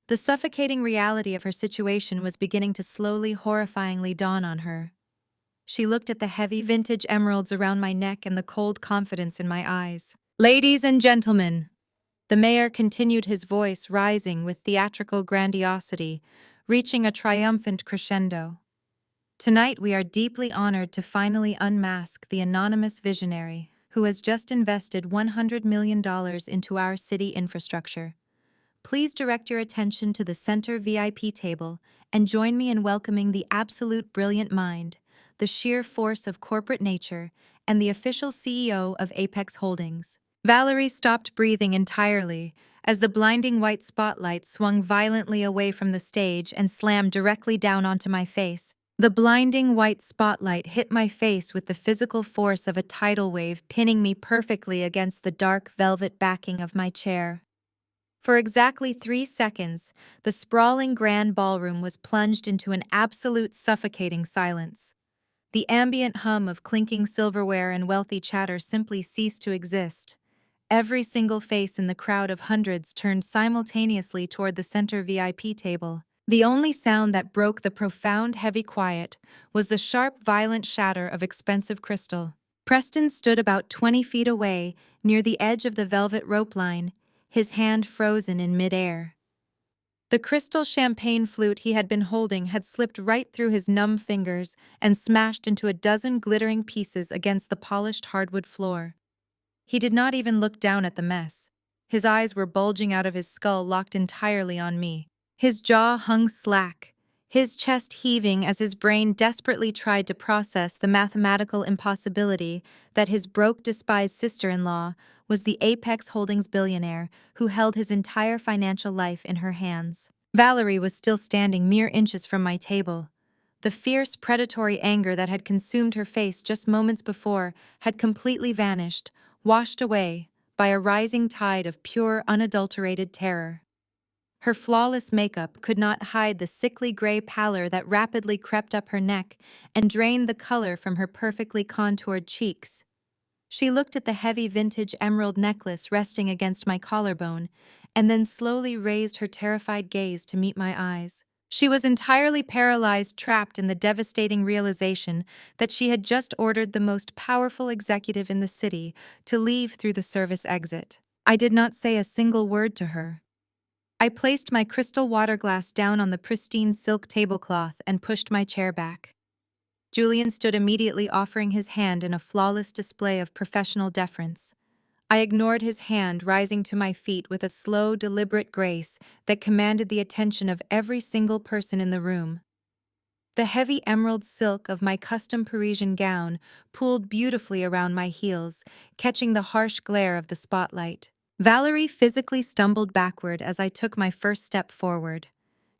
The suffocating reality of her situation was beginning to slowly, horrifyingly dawn on her. She looked at the heavy vintage emeralds around my neck and the cold confidence in my eyes. "Ladies and gentlemen," the mayor continued, his voice rising with theatrical grandiosity, reaching a triumphant crescendo. "Tonight we are deeply honored to finally unmask the anonymous visionary who has just invested $100 million into our city infrastructure. Please direct your attention to the center VIP table and join me in welcoming the absolute brilliant mind, the sheer force of corporate nature, and the official CEO of Apex Holdings." Valerie stopped breathing entirely as the blinding white spotlight swung violently away from the stage and slammed directly down onto my face. The blinding white spotlight hit my face with the physical force of a tidal wave, pinning me perfectly against the dark velvet backing of my chair. For exactly 3 seconds, the sprawling grand ballroom was plunged into an absolute suffocating silence. The ambient hum of clinking silverware and wealthy chatter simply ceased to exist. Every single face in the crowd of hundreds turned simultaneously toward the center VIP table. The only sound that broke the profound, heavy quiet was the sharp, violent shatter of expensive crystal. Preston stood about 20 feet away, near the edge of the velvet rope line, his hand frozen in midair. The crystal champagne flute he had been holding had slipped right through his numb fingers and smashed into a dozen glittering pieces against the polished hardwood floor. He did not even look down at the mess. His eyes were bulging out of his skull, locked entirely on me. His jaw hung slack, his chest heaving as his brain desperately tried to process the mathematical impossibility that his broke, despised sister-in-law was the Apex Holdings billionaire who held his entire financial life in her hands. Valerie was still standing mere inches from my table. The fierce, predatory anger that had consumed her face just moments before had completely vanished, washed away by a rising tide of pure, unadulterated terror. Her flawless makeup could not hide the sickly gray pallor that rapidly crept up her neck and drained the color from her perfectly contoured cheeks. She looked at the heavy vintage emerald necklace resting against my collarbone, and then slowly raised her terrified gaze to meet my eyes. She was entirely paralyzed, trapped in the devastating realization that she had just ordered the most powerful executive in the city to leave through the service exit. I did not say a single word to her. I placed my crystal water glass down on the pristine silk tablecloth and pushed my chair back. Julian stood immediately, offering his hand in a flawless display of professional deference. I ignored his hand, rising to my feet with a slow, deliberate grace that commanded the attention of every single person in the room. The heavy emerald silk of my custom Parisian gown pooled beautifully around my heels, catching the harsh glare of the spotlight. Valerie physically stumbled backward as I took my first step forward.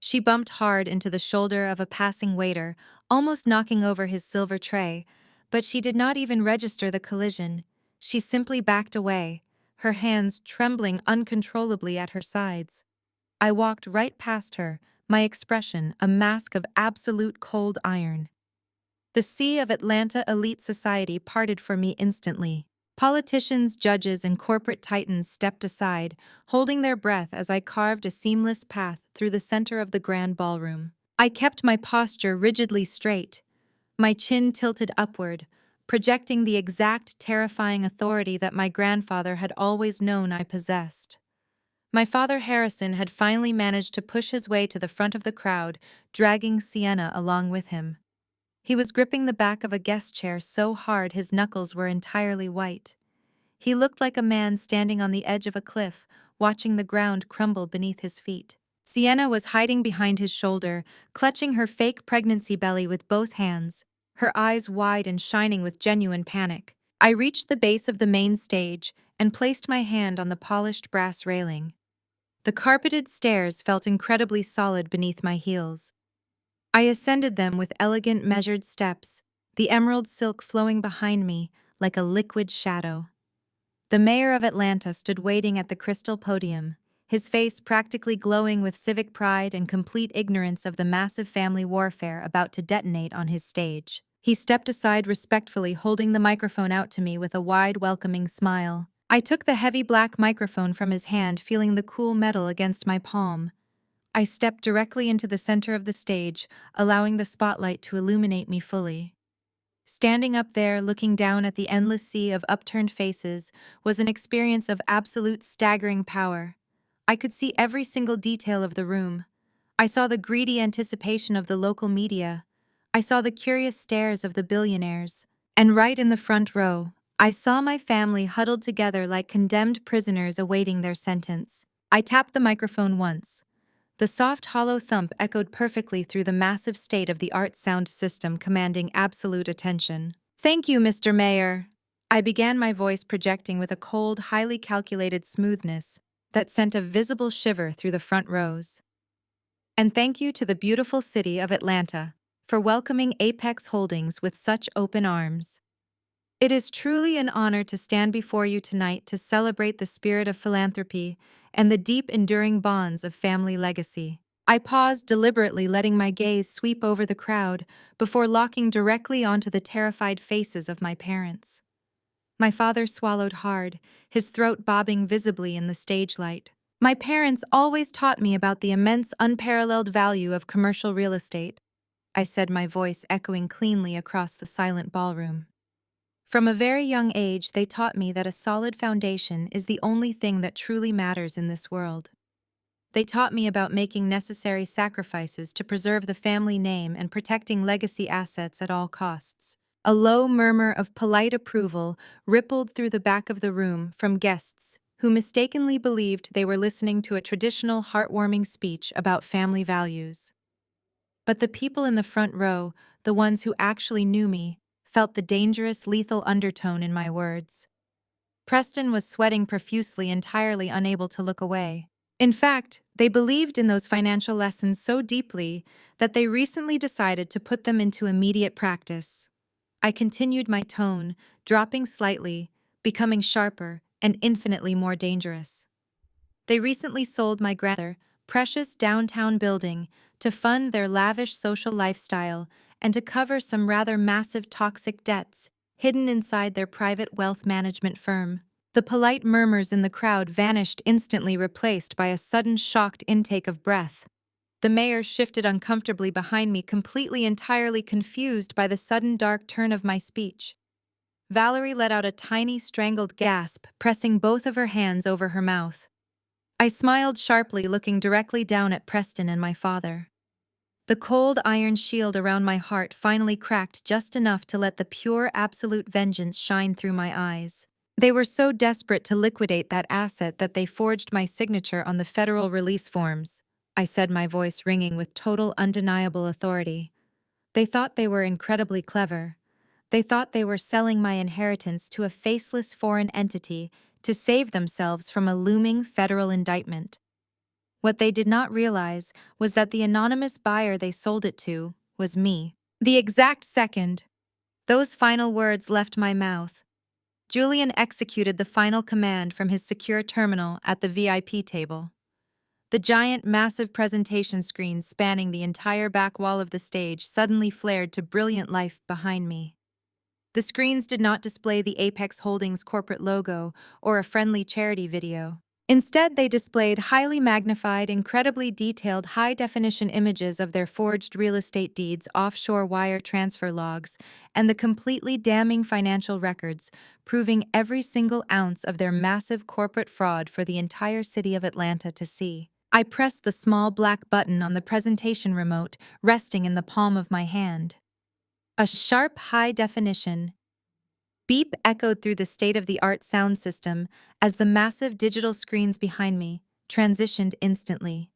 She bumped hard into the shoulder of a passing waiter, almost knocking over his silver tray, but she did not even register the collision. She simply backed away, her hands trembling uncontrollably at her sides. I walked right past her, my expression a mask of absolute cold iron. The sea of Atlanta elite society parted for me instantly. Politicians, judges, and corporate titans stepped aside, holding their breath as I carved a seamless path through the center of the grand ballroom. I kept my posture rigidly straight, my chin tilted upward, projecting the exact terrifying authority that my grandfather had always known I possessed. My father Harrison had finally managed to push his way to the front of the crowd, dragging Sienna along with him. He was gripping the back of a guest chair so hard his knuckles were entirely white. He looked like a man standing on the edge of a cliff, watching the ground crumble beneath his feet. Sienna was hiding behind his shoulder, clutching her fake pregnancy belly with both hands, her eyes wide and shining with genuine panic. I reached the base of the main stage and placed my hand on the polished brass railing. The carpeted stairs felt incredibly solid beneath my heels. I ascended them with elegant measured steps, the emerald silk flowing behind me like a liquid shadow. The mayor of Atlanta stood waiting at the crystal podium, his face practically glowing with civic pride and complete ignorance of the massive family warfare about to detonate on his stage. He stepped aside respectfully, holding the microphone out to me with a wide, welcoming smile. I took the heavy black microphone from his hand, feeling the cool metal against my palm. I stepped directly into the center of the stage, allowing the spotlight to illuminate me fully. Standing up there, looking down at the endless sea of upturned faces, was an experience of absolute staggering power. I could see every single detail of the room. I saw the greedy anticipation of the local media. I saw the curious stares of the billionaires. And right in the front row, I saw my family huddled together like condemned prisoners awaiting their sentence. I tapped the microphone once. The soft, hollow thump echoed perfectly through the massive state-of-the-art sound system, commanding absolute attention. "Thank you, Mr. Mayor." I began, my voice projecting with a cold, highly calculated smoothness that sent a visible shiver through the front rows. "And thank you to the beautiful city of Atlanta for welcoming Apex Holdings with such open arms. It is truly an honor to stand before you tonight to celebrate the spirit of philanthropy and the deep, enduring bonds of family legacy." I paused deliberately, letting my gaze sweep over the crowd before locking directly onto the terrified faces of my parents. My father swallowed hard, his throat bobbing visibly in the stage light. My parents always taught me about the immense, unparalleled value of commercial real estate, I said, my voice echoing cleanly across the silent ballroom. From a very young age, they taught me that a solid foundation is the only thing that truly matters in this world. They taught me about making necessary sacrifices to preserve the family name and protecting legacy assets at all costs. A low murmur of polite approval rippled through the back of the room from guests who mistakenly believed they were listening to a traditional, heartwarming speech about family values. But the people in the front row, the ones who actually knew me, felt the dangerous, lethal undertone in my words. Preston was sweating profusely, entirely unable to look away. In fact, they believed in those financial lessons so deeply that they recently decided to put them into immediate practice. I continued my tone, dropping slightly, becoming sharper, and infinitely more dangerous. They recently sold my rather precious downtown building to fund their lavish social lifestyle and to cover some rather massive toxic debts hidden inside their private wealth management firm. The polite murmurs in the crowd vanished instantly, replaced by a sudden shocked intake of breath. The mayor shifted uncomfortably behind me, completely entirely confused by the sudden dark turn of my speech. Valerie let out a tiny strangled gasp, pressing both of her hands over her mouth. I smiled sharply, looking directly down at Preston and my father. The cold iron shield around my heart finally cracked just enough to let the pure, absolute vengeance shine through my eyes. They were so desperate to liquidate that asset that they forged my signature on the federal release forms, I said, my voice ringing with total, undeniable authority. They thought they were incredibly clever. They thought they were selling my inheritance to a faceless foreign entity to save themselves from a looming federal indictment. What they did not realize was that the anonymous buyer they sold it to was me. The exact second those final words left my mouth, Julian executed the final command from his secure terminal at the VIP table. The giant, massive presentation screen spanning the entire back wall of the stage suddenly flared to brilliant life behind me. The screens did not display the Apex Holdings corporate logo or a friendly charity video. Instead, they displayed highly magnified, incredibly detailed, high-definition images of their forged real estate deeds, offshore wire transfer logs, and the completely damning financial records, proving every single ounce of their massive corporate fraud for the entire city of Atlanta to see. I pressed the small black button on the presentation remote, resting in the palm of my hand. A sharp, high-definition beep echoed through the state-of-the-art sound system as the massive digital screens behind me transitioned instantly.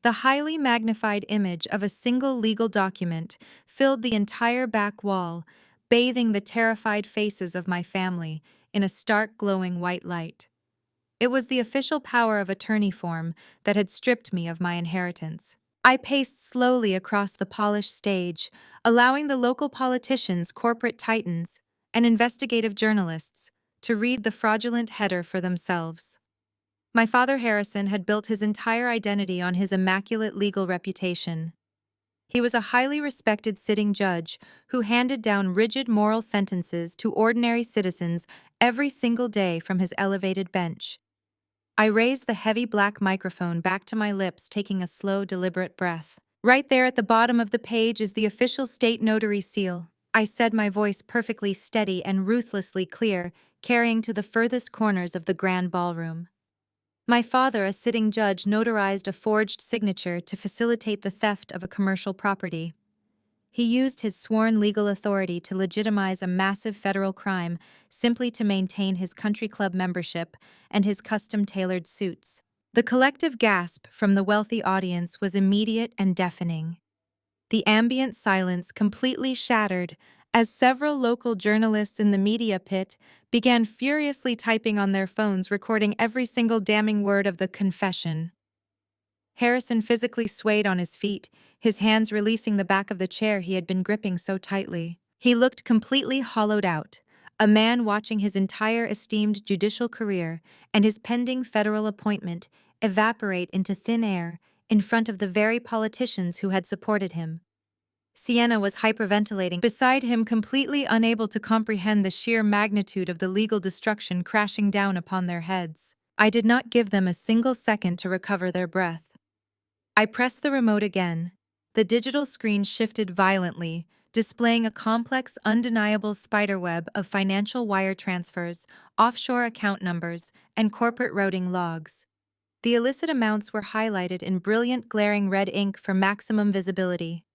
The highly magnified image of a single legal document filled the entire back wall, bathing the terrified faces of my family in a stark, glowing white light. It was the official power of attorney form that had stripped me of my inheritance. I paced slowly across the polished stage, allowing the local politicians, corporate titans, and investigative journalists to read the fraudulent header for themselves. My father Harrison had built his entire identity on his immaculate legal reputation. He was a highly respected sitting judge who handed down rigid moral sentences to ordinary citizens every single day from his elevated bench. I raised the heavy black microphone back to my lips, taking a slow, deliberate breath. Right there at the bottom of the page is the official state notary seal. I said, my voice perfectly steady and ruthlessly clear, carrying to the furthest corners of the grand ballroom. My father, a sitting judge, notarized a forged signature to facilitate the theft of a commercial property. He used his sworn legal authority to legitimize a massive federal crime simply to maintain his country club membership and his custom-tailored suits. The collective gasp from the wealthy audience was immediate and deafening. The ambient silence completely shattered as several local journalists in the media pit began furiously typing on their phones, recording every single damning word of the confession. Harrison physically swayed on his feet, his hands releasing the back of the chair he had been gripping so tightly. He looked completely hollowed out, a man watching his entire esteemed judicial career and his pending federal appointment evaporate into thin air in front of the very politicians who had supported him. Sienna was hyperventilating beside him, completely unable to comprehend the sheer magnitude of the legal destruction crashing down upon their heads. I did not give them a single second to recover their breath. I pressed the remote again. The digital screen shifted violently, displaying a complex, undeniable spiderweb of financial wire transfers, offshore account numbers, and corporate routing logs. The illicit amounts were highlighted in brilliant, glaring red ink for maximum visibility.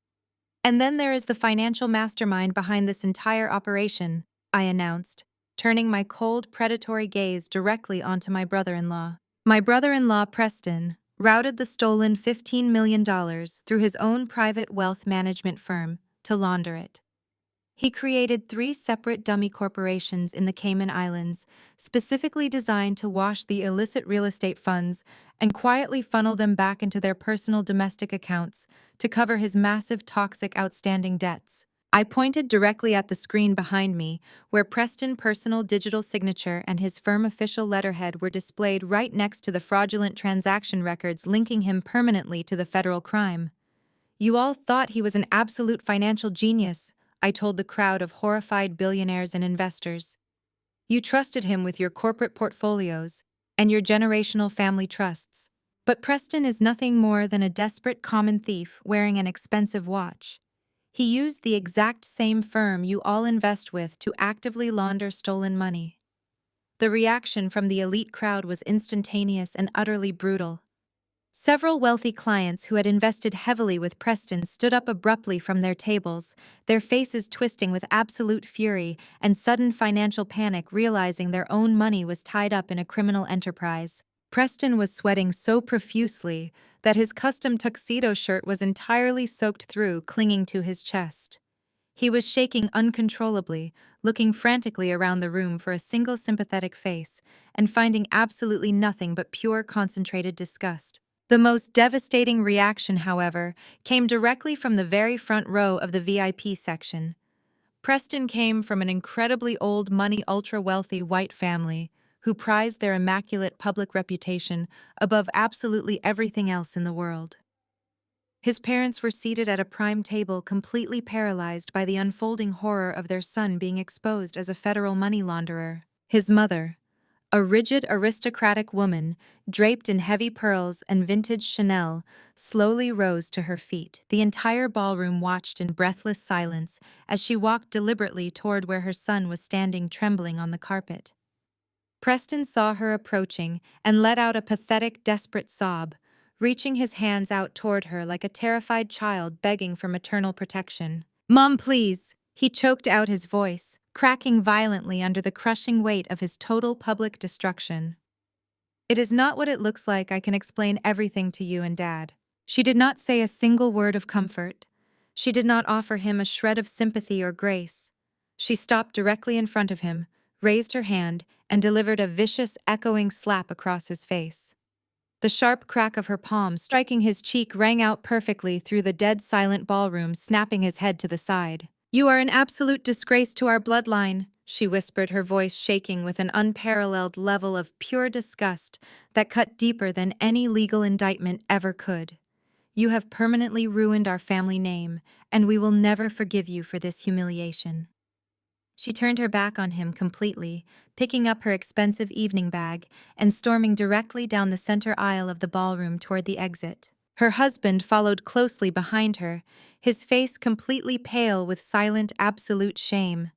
And then there is the financial mastermind behind this entire operation, I announced, turning my cold, predatory gaze directly onto my brother-in-law. My brother-in-law, Preston, routed the stolen $15 million through his own private wealth management firm to launder it. He created 3 separate dummy corporations in the Cayman Islands, specifically designed to wash the illicit real estate funds and quietly funnel them back into their personal domestic accounts to cover his massive, toxic, outstanding debts. I pointed directly at the screen behind me, where Preston's personal digital signature and his firm official letterhead were displayed right next to the fraudulent transaction records linking him permanently to the federal crime. You all thought he was an absolute financial genius, I told the crowd of horrified billionaires and investors. You trusted him with your corporate portfolios and your generational family trusts. But Preston is nothing more than a desperate common thief wearing an expensive watch. He used the exact same firm you all invest with to actively launder stolen money. The reaction from the elite crowd was instantaneous and utterly brutal. Several wealthy clients who had invested heavily with Preston stood up abruptly from their tables, their faces twisting with absolute fury and sudden financial panic, realizing their own money was tied up in a criminal enterprise. Preston was sweating so profusely that his custom tuxedo shirt was entirely soaked through, clinging to his chest. He was shaking uncontrollably, looking frantically around the room for a single sympathetic face, and finding absolutely nothing but pure concentrated disgust. The most devastating reaction, however, came directly from the very front row of the VIP section. Preston came from an incredibly old money ultra-wealthy white family who prized their immaculate public reputation above absolutely everything else in the world. His parents were seated at a prime table completely paralyzed by the unfolding horror of their son being exposed as a federal money launderer. His mother, a rigid aristocratic woman, draped in heavy pearls and vintage Chanel, slowly rose to her feet. The entire ballroom watched in breathless silence as she walked deliberately toward where her son was standing trembling on the carpet. Preston saw her approaching and let out a pathetic, desperate sob, reaching his hands out toward her like a terrified child begging for maternal protection. "Mom, please!" He choked out his voice, cracking violently under the crushing weight of his total public destruction. "It is not what it looks like. I can explain everything to you and Dad." She did not say a single word of comfort. She did not offer him a shred of sympathy or grace. She stopped directly in front of him, raised her hand, and delivered a vicious, echoing slap across his face. The sharp crack of her palm striking his cheek rang out perfectly through the dead-silent ballroom, snapping his head to the side. "You are an absolute disgrace to our bloodline," she whispered, her voice shaking with an unparalleled level of pure disgust that cut deeper than any legal indictment ever could. "You have permanently ruined our family name, and we will never forgive you for this humiliation." She turned her back on him completely, picking up her expensive evening bag and storming directly down the center aisle of the ballroom toward the exit. Her husband followed closely behind her, his face completely pale with silent, absolute shame.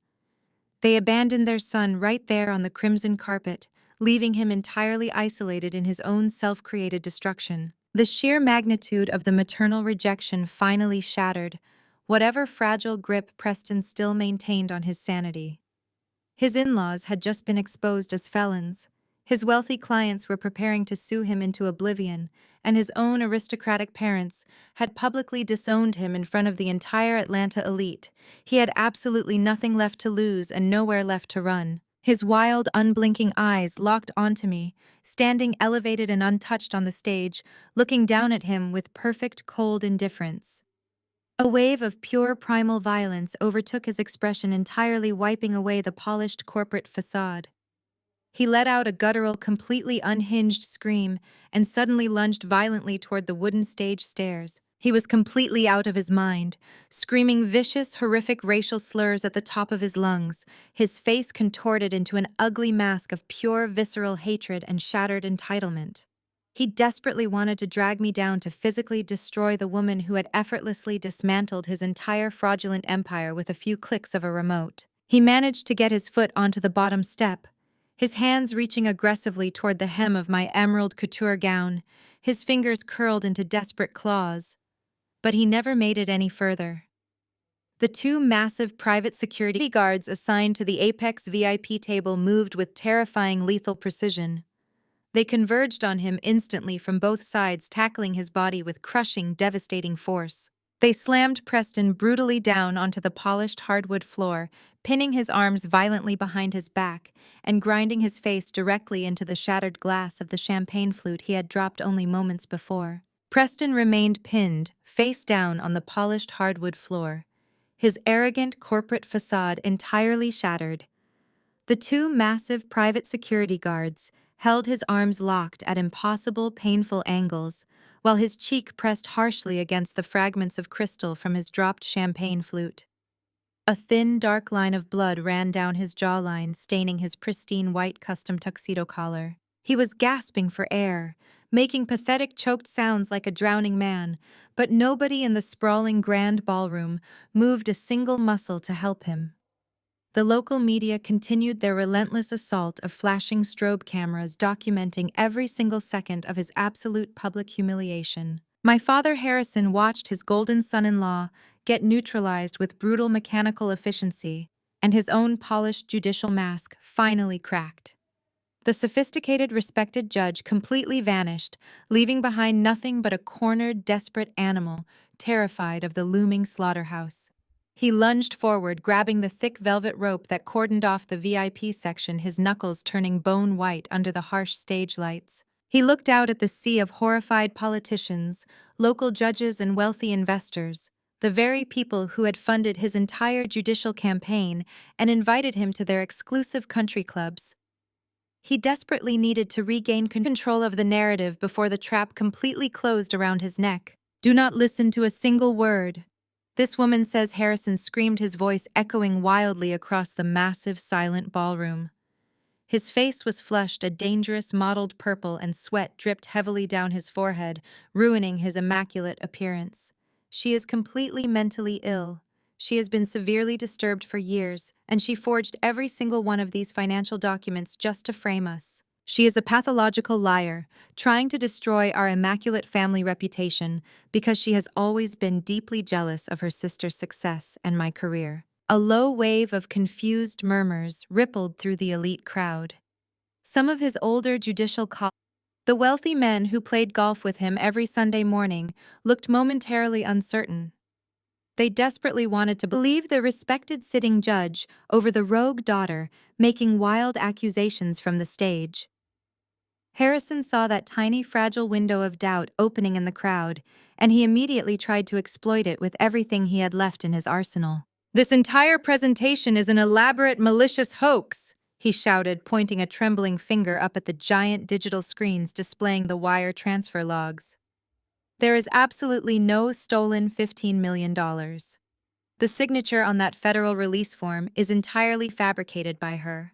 They abandoned their son right there on the crimson carpet, leaving him entirely isolated in his own self-created destruction. The sheer magnitude of the maternal rejection finally shattered whatever fragile grip Preston still maintained on his sanity. His in-laws had just been exposed as felons. His wealthy clients were preparing to sue him into oblivion, and his own aristocratic parents had publicly disowned him in front of the entire Atlanta elite. He had absolutely nothing left to lose and nowhere left to run. His wild, unblinking eyes locked onto me, standing elevated and untouched on the stage, looking down at him with perfect, cold indifference. A wave of pure primal violence overtook his expression, entirely wiping away the polished corporate facade. He let out a guttural, completely unhinged scream and suddenly lunged violently toward the wooden stage stairs. He was completely out of his mind, screaming vicious, horrific racial slurs at the top of his lungs, his face contorted into an ugly mask of pure, visceral hatred and shattered entitlement. He desperately wanted to drag me down to physically destroy the woman who had effortlessly dismantled his entire fraudulent empire with a few clicks of a remote. He managed to get his foot onto the bottom step, his hands reaching aggressively toward the hem of my emerald couture gown, his fingers curled into desperate claws. But he never made it any further. The two massive private security guards assigned to the Apex VIP table moved with terrifying lethal precision. They converged on him instantly from both sides, tackling his body with crushing, devastating force. They slammed Preston brutally down onto the polished hardwood floor, pinning his arms violently behind his back and grinding his face directly into the shattered glass of the champagne flute he had dropped only moments before. Preston remained pinned, face down on the polished hardwood floor, his arrogant corporate facade entirely shattered. The two massive private security guards held his arms locked at impossible, painful angles, while his cheek pressed harshly against the fragments of crystal from his dropped champagne flute. A thin, dark line of blood ran down his jawline, staining his pristine white custom tuxedo collar. He was gasping for air, making pathetic choked sounds like a drowning man, but nobody in the sprawling grand ballroom moved a single muscle to help him. The local media continued their relentless assault of flashing strobe cameras documenting every single second of his absolute public humiliation. My father Harrison watched his golden son-in-law get neutralized with brutal mechanical efficiency, and his own polished judicial mask finally cracked. The sophisticated, respected judge completely vanished, leaving behind nothing but a cornered, desperate animal, terrified of the looming slaughterhouse. He lunged forward, grabbing the thick velvet rope that cordoned off the VIP section, his knuckles turning bone white under the harsh stage lights. He looked out at the sea of horrified politicians, local judges, and wealthy investors, the very people who had funded his entire judicial campaign and invited him to their exclusive country clubs. He desperately needed to regain control of the narrative before the trap completely closed around his neck. "Do not listen to a single word," this woman says. Harrison screamed, his voice echoing wildly across the massive, silent ballroom. His face was flushed a dangerous mottled purple, and sweat dripped heavily down his forehead, ruining his immaculate appearance. "She is completely mentally ill. She has been severely disturbed for years, and she forged every single one of these financial documents just to frame us. She is a pathological liar, trying to destroy our immaculate family reputation because she has always been deeply jealous of her sister's success and my career." A low wave of confused murmurs rippled through the elite crowd. Some of his older judicial colleagues, the wealthy men who played golf with him every Sunday morning, looked momentarily uncertain. They desperately wanted to believe the respected sitting judge over the rogue daughter making wild accusations from the stage. Harrison saw that tiny, fragile window of doubt opening in the crowd, and he immediately tried to exploit it with everything he had left in his arsenal. "This entire presentation is an elaborate, malicious hoax," he shouted, pointing a trembling finger up at the giant digital screens displaying the wire transfer logs. "There is absolutely no stolen $15 million. The signature on that federal release form is entirely fabricated by her.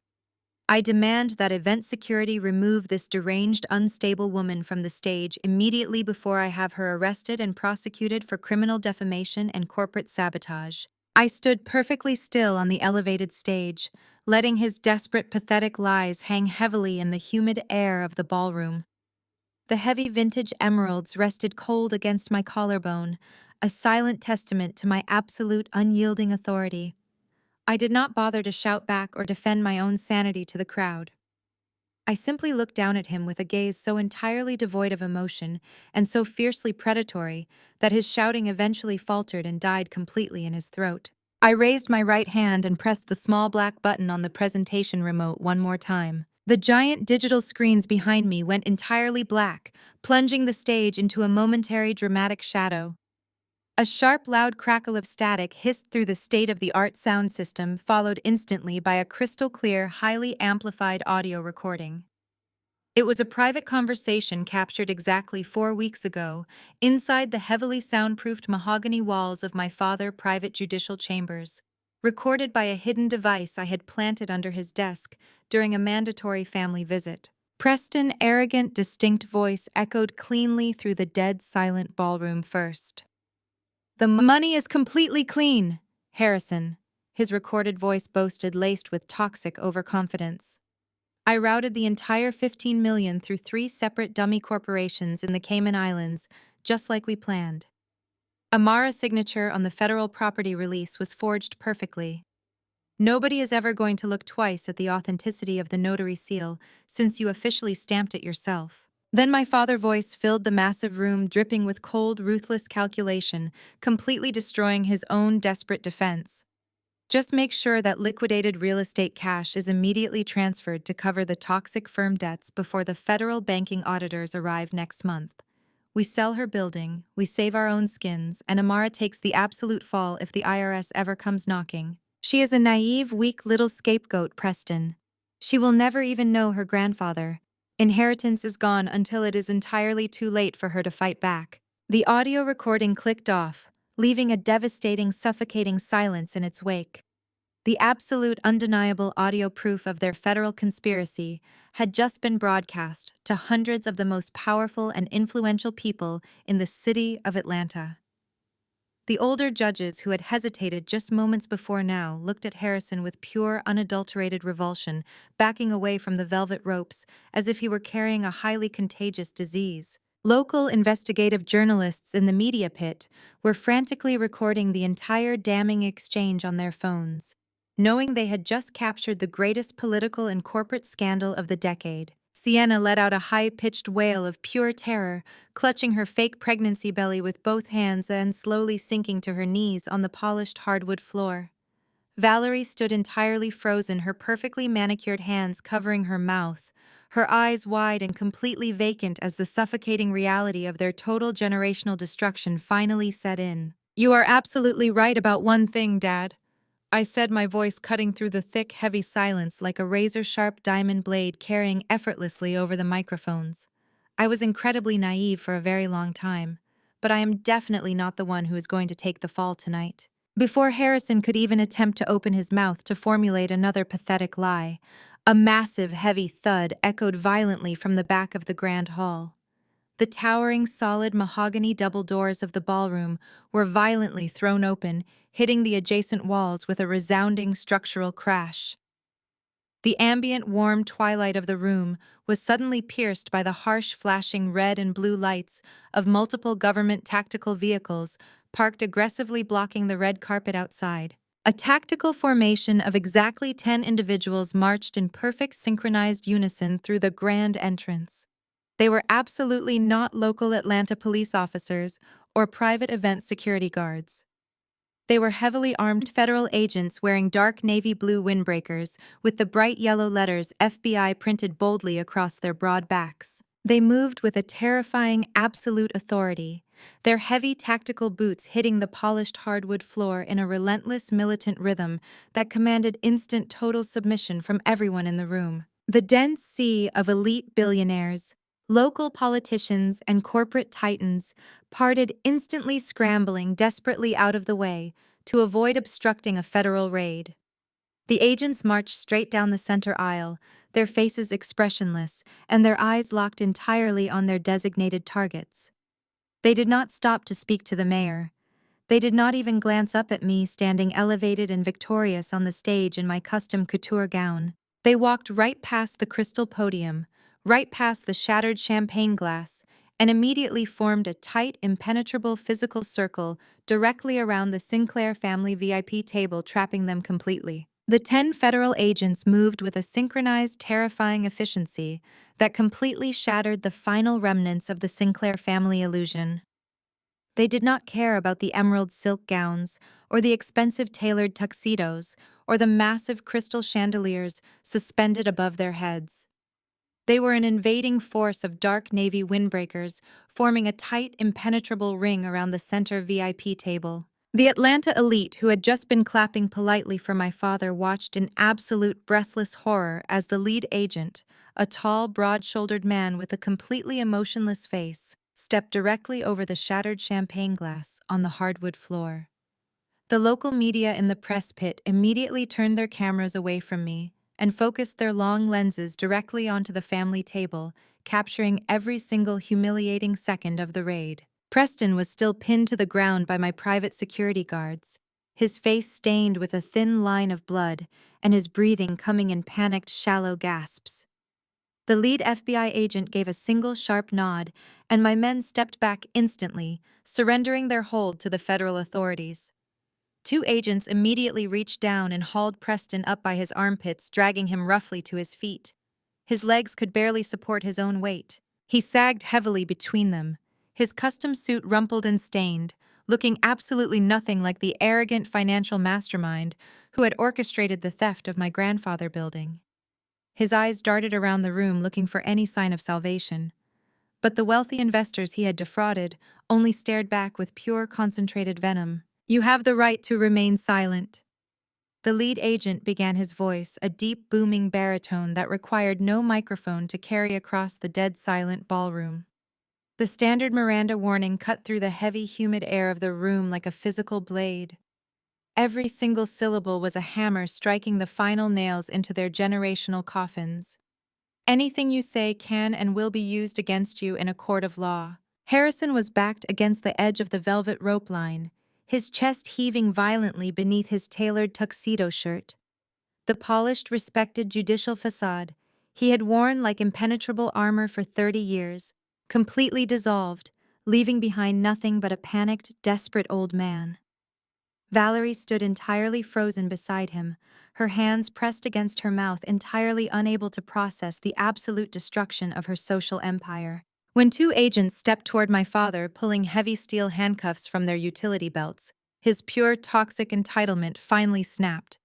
I demand that event security remove this deranged, unstable woman from the stage immediately before I have her arrested and prosecuted for criminal defamation and corporate sabotage." I stood perfectly still on the elevated stage, letting his desperate, pathetic lies hang heavily in the humid air of the ballroom. The heavy vintage emeralds rested cold against my collarbone, a silent testament to my absolute, unyielding authority. I did not bother to shout back or defend my own sanity to the crowd. I simply looked down at him with a gaze so entirely devoid of emotion and so fiercely predatory that his shouting eventually faltered and died completely in his throat. I raised my right hand and pressed the small black button on the presentation remote one more time. The giant digital screens behind me went entirely black, plunging the stage into a momentary dramatic shadow. A sharp, loud crackle of static hissed through the state-of-the-art sound system, followed instantly by a crystal-clear, highly amplified audio recording. It was a private conversation captured exactly 4 weeks ago, inside the heavily soundproofed mahogany walls of my father's private judicial chambers, recorded by a hidden device I had planted under his desk during a mandatory family visit. Preston's arrogant, distinct voice echoed cleanly through the dead silent ballroom first. "The money is completely clean, Harrison," his recorded voice boasted, laced with toxic overconfidence. "I routed the entire $15 million through 3 separate dummy corporations in the Cayman Islands, just like we planned. Amara's signature on the federal property release was forged perfectly. Nobody is ever going to look twice at the authenticity of the notary seal since you officially stamped it yourself." Then my father's voice filled the massive room, dripping with cold, ruthless calculation, completely destroying his own desperate defense. "Just make sure that liquidated real estate cash is immediately transferred to cover the toxic firm debts before the federal banking auditors arrive next month. We sell her building, we save our own skins, and Amara takes the absolute fall if the IRS ever comes knocking. She is a naive, weak little scapegoat, Preston. She will never even know her grandfather. Inheritance is gone until it is entirely too late for her to fight back." The audio recording clicked off, leaving a devastating, suffocating silence in its wake. The absolute, undeniable audio proof of their federal conspiracy had just been broadcast to hundreds of the most powerful and influential people in the city of Atlanta. The older judges who had hesitated just moments before now looked at Harrison with pure, unadulterated revulsion, backing away from the velvet ropes as if he were carrying a highly contagious disease. Local investigative journalists in the media pit were frantically recording the entire damning exchange on their phones, knowing they had just captured the greatest political and corporate scandal of the decade. Sienna let out a high-pitched wail of pure terror, clutching her fake pregnancy belly with both hands and slowly sinking to her knees on the polished hardwood floor. Valerie stood entirely frozen, her perfectly manicured hands covering her mouth, her eyes wide and completely vacant as the suffocating reality of their total generational destruction finally set in. "You are absolutely right about one thing, Dad," I said, my voice cutting through the thick, heavy silence like a razor-sharp diamond blade carrying effortlessly over the microphones. I was incredibly naive for a very long time, but I am definitely not the one who is going to take the fall tonight. Before Harrison could even attempt to open his mouth to formulate another pathetic lie, a massive, heavy thud echoed violently from the back of the grand hall. The towering, solid mahogany double doors of the ballroom were violently thrown open, hitting the adjacent walls with a resounding structural crash. The ambient, warm twilight of the room was suddenly pierced by the harsh, flashing red and blue lights of multiple government tactical vehicles parked aggressively blocking the red carpet outside. A tactical formation of exactly 10 individuals marched in perfect synchronized unison through the grand entrance. They were absolutely not local Atlanta police officers or private event security guards. They were heavily armed federal agents wearing dark navy blue windbreakers with the bright yellow letters FBI printed boldly across their broad backs. They moved with a terrifying absolute authority, their heavy tactical boots hitting the polished hardwood floor in a relentless militant rhythm that commanded instant total submission from everyone in the room. The dense sea of elite billionaires, local politicians, and corporate titans parted instantly, scrambling desperately out of the way to avoid obstructing a federal raid. The agents marched straight down the center aisle, their faces expressionless and their eyes locked entirely on their designated targets. They did not stop to speak to the mayor. They did not even glance up at me standing elevated and victorious on the stage in my custom couture gown. They walked right past the crystal podium, right past the shattered champagne glass, and immediately formed a tight, impenetrable physical circle directly around the Sinclair family VIP table, trapping them completely. The 10 federal agents moved with a synchronized, terrifying efficiency that completely shattered the final remnants of the Sinclair family illusion. They did not care about the emerald silk gowns, or the expensive tailored tuxedos, or the massive crystal chandeliers suspended above their heads. They were an invading force of dark navy windbreakers, forming a tight, impenetrable ring around the center VIP table. The Atlanta elite, who had just been clapping politely for my father, watched in absolute breathless horror as the lead agent, a tall, broad-shouldered man with a completely emotionless face, stepped directly over the shattered champagne glass on the hardwood floor. The local media in the press pit immediately turned their cameras away from me and focused their long lenses directly onto the family table, capturing every single humiliating second of the raid. Preston was still pinned to the ground by my private security guards, his face stained with a thin line of blood and his breathing coming in panicked, shallow gasps. The lead FBI agent gave a single sharp nod, and my men stepped back instantly, surrendering their hold to the federal authorities. Two agents immediately reached down and hauled Preston up by his armpits, dragging him roughly to his feet. His legs could barely support his own weight. He sagged heavily between them, his custom suit rumpled and stained, looking absolutely nothing like the arrogant financial mastermind who had orchestrated the theft of my grandfather building. His eyes darted around the room looking for any sign of salvation, but the wealthy investors he had defrauded only stared back with pure concentrated venom. "You have the right to remain silent." The lead agent began his voice, a deep, booming baritone that required no microphone to carry across the dead-silent ballroom. The standard Miranda warning cut through the heavy, humid air of the room like a physical blade. Every single syllable was a hammer striking the final nails into their generational coffins. "Anything you say can and will be used against you in a court of law." Harrison was backed against the edge of the velvet rope line, his chest heaving violently beneath his tailored tuxedo shirt. The polished, respected judicial facade he had worn like impenetrable armor for 30 years, completely dissolved, leaving behind nothing but a panicked, desperate old man. Valerie stood entirely frozen beside him, her hands pressed against her mouth, entirely unable to process the absolute destruction of her social empire. When two agents stepped toward my father, pulling heavy steel handcuffs from their utility belts, his pure, toxic entitlement finally snapped.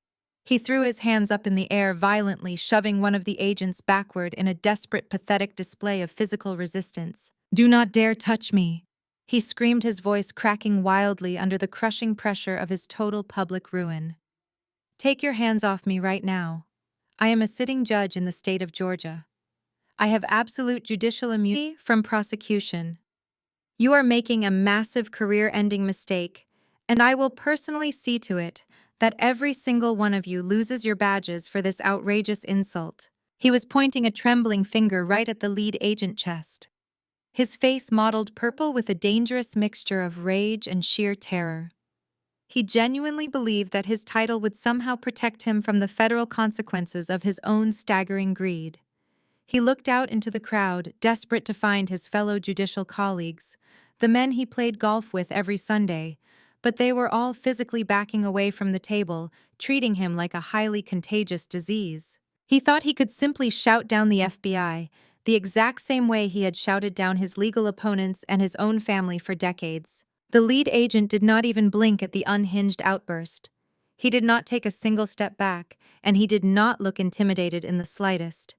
He threw his hands up in the air violently, shoving one of the agents backward in a desperate, pathetic display of physical resistance. "Do not dare touch me!" He screamed, his voice cracking wildly under the crushing pressure of his total public ruin. "Take your hands off me right now. I am a sitting judge in the state of Georgia. I have absolute judicial immunity from prosecution. You are making a massive career-ending mistake, and I will personally see to it that every single one of you loses your badges for this outrageous insult." He was pointing a trembling finger right at the lead agent chest. His face mottled purple with a dangerous mixture of rage and sheer terror. He genuinely believed that his title would somehow protect him from the federal consequences of his own staggering greed. He looked out into the crowd, desperate to find his fellow judicial colleagues, the men he played golf with every Sunday, but they were all physically backing away from the table, treating him like a highly contagious disease. He thought he could simply shout down the FBI, the exact same way he had shouted down his legal opponents and his own family for decades. The lead agent did not even blink at the unhinged outburst. He did not take a single step back, and he did not look intimidated in the slightest.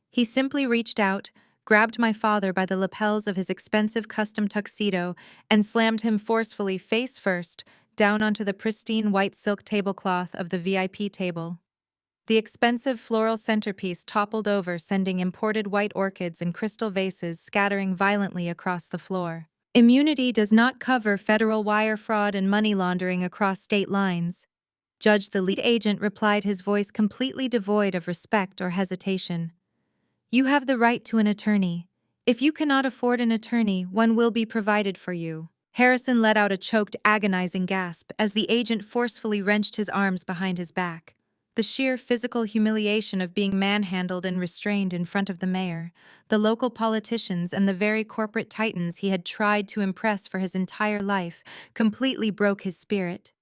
He simply reached out, grabbed my father by the lapels of his expensive custom tuxedo, and slammed him forcefully face first down onto the pristine white silk tablecloth of the VIP table. The expensive floral centerpiece toppled over, sending imported white orchids and crystal vases scattering violently across the floor. "Immunity does not cover federal wire fraud and money laundering across state lines," Judge the lead agent replied, his voice completely devoid of respect or hesitation. "You have the right to an attorney. If you cannot afford an attorney, one will be provided for you." Harrison let out a choked, agonizing gasp as the agent forcefully wrenched his arms behind his back. The sheer physical humiliation of being manhandled and restrained in front of the mayor, the local politicians, and the very corporate titans he had tried to impress for his entire life completely broke his spirit.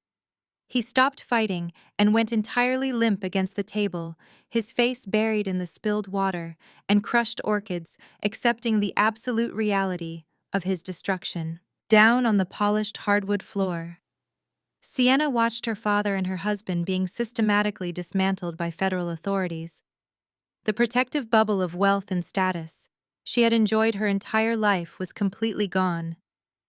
He stopped fighting and went entirely limp against the table, his face buried in the spilled water and crushed orchids, accepting the absolute reality of his destruction. Down on the polished hardwood floor, Sienna watched her father and her husband being systematically dismantled by federal authorities. The protective bubble of wealth and status she had enjoyed her entire life was completely gone.